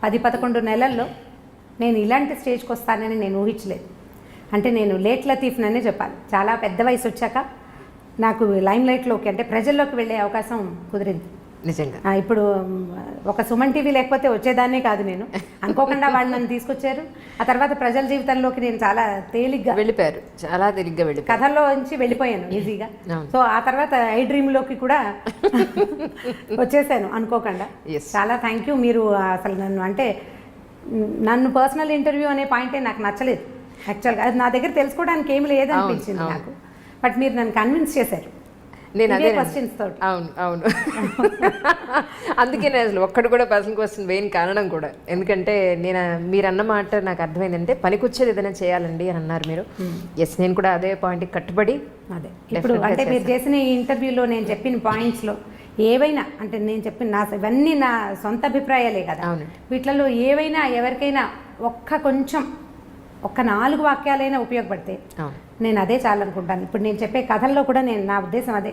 10-11 నెలల్లో నేను ఇలాంటి స్టేజ్కి వస్తానని నేను ఊహించలేదు. అంటే నేను లేట్ లతీఫ్ననే చెప్పాలి. చాలా పెద్ద వయసు వచ్చాక నాకు లైమ్ లైట్లోకి అంటే ప్రజల్లోకి వెళ్ళే అవకాశం కుదిరింది నిజంగా. ఇప్పుడు ఒక సుమన్ టీవీ లేకపోతే వచ్చేదాన్నే కాదు నేను, అనుకోకుండా వాళ్ళు నన్ను తీసుకొచ్చారు. ఆ తర్వాత ప్రజల జీవితంలోకి నేను చాలా తేలిగ్గా వెళ్ళిపోయారు, చాలా తేలిగ్గా వెళ్ళిపోయారు, కథల్లో నుంచి వెళ్ళిపోయాను ఈజీగా. సో ఆ తర్వాత ఐ డ్రీమ్లోకి కూడా వచ్చేసాను అనుకోకుండా. చాలా థ్యాంక్ యూ. మీరు అసలు నన్ను పర్సనల్ ఇంటర్వ్యూ అనే పాయింటే నాకు నచ్చలేదు యాక్చువల్గా. అది నా దగ్గర తెలుసుకోవడానికి ఏమి లేదనిపించింది నాకు, బట్ మీరు నన్ను కన్విన్స్ చేశారు. నేను అదే క్వశ్చన్స్ తోటి. అవును అందుకే నేను అసలు ఒక్కడు కూడా పర్సనల్ క్వశ్చన్ వేయని కారణం కూడా. ఎందుకంటే మీరు అన్న మాట నాకు అర్థమైందంటే పనికొచ్చేది ఏదైనా చేయాలండి అని అన్నారు మీరు. ఎస్, నేను కూడా అదే పాయింట్కి కట్టుబడి అదే ఇప్పుడు అంటే మీరు చేసిన ఈ ఇంటర్వ్యూలో నేను చెప్పిన పాయింట్స్లో ఏవైనా అంటే నేను చెప్పిన ఇవన్నీ నా సొంత అభిప్రాయాలే కదా, వీటిలలో ఏవైనా ఎవరికైనా ఒక్క 4 వాక్యాలైనా ఉపయోగపడితే నేను అదే చాలనుకుంటాను. ఇప్పుడు నేను చెప్పే కథల్లో కూడా నా ఉద్దేశం అదే.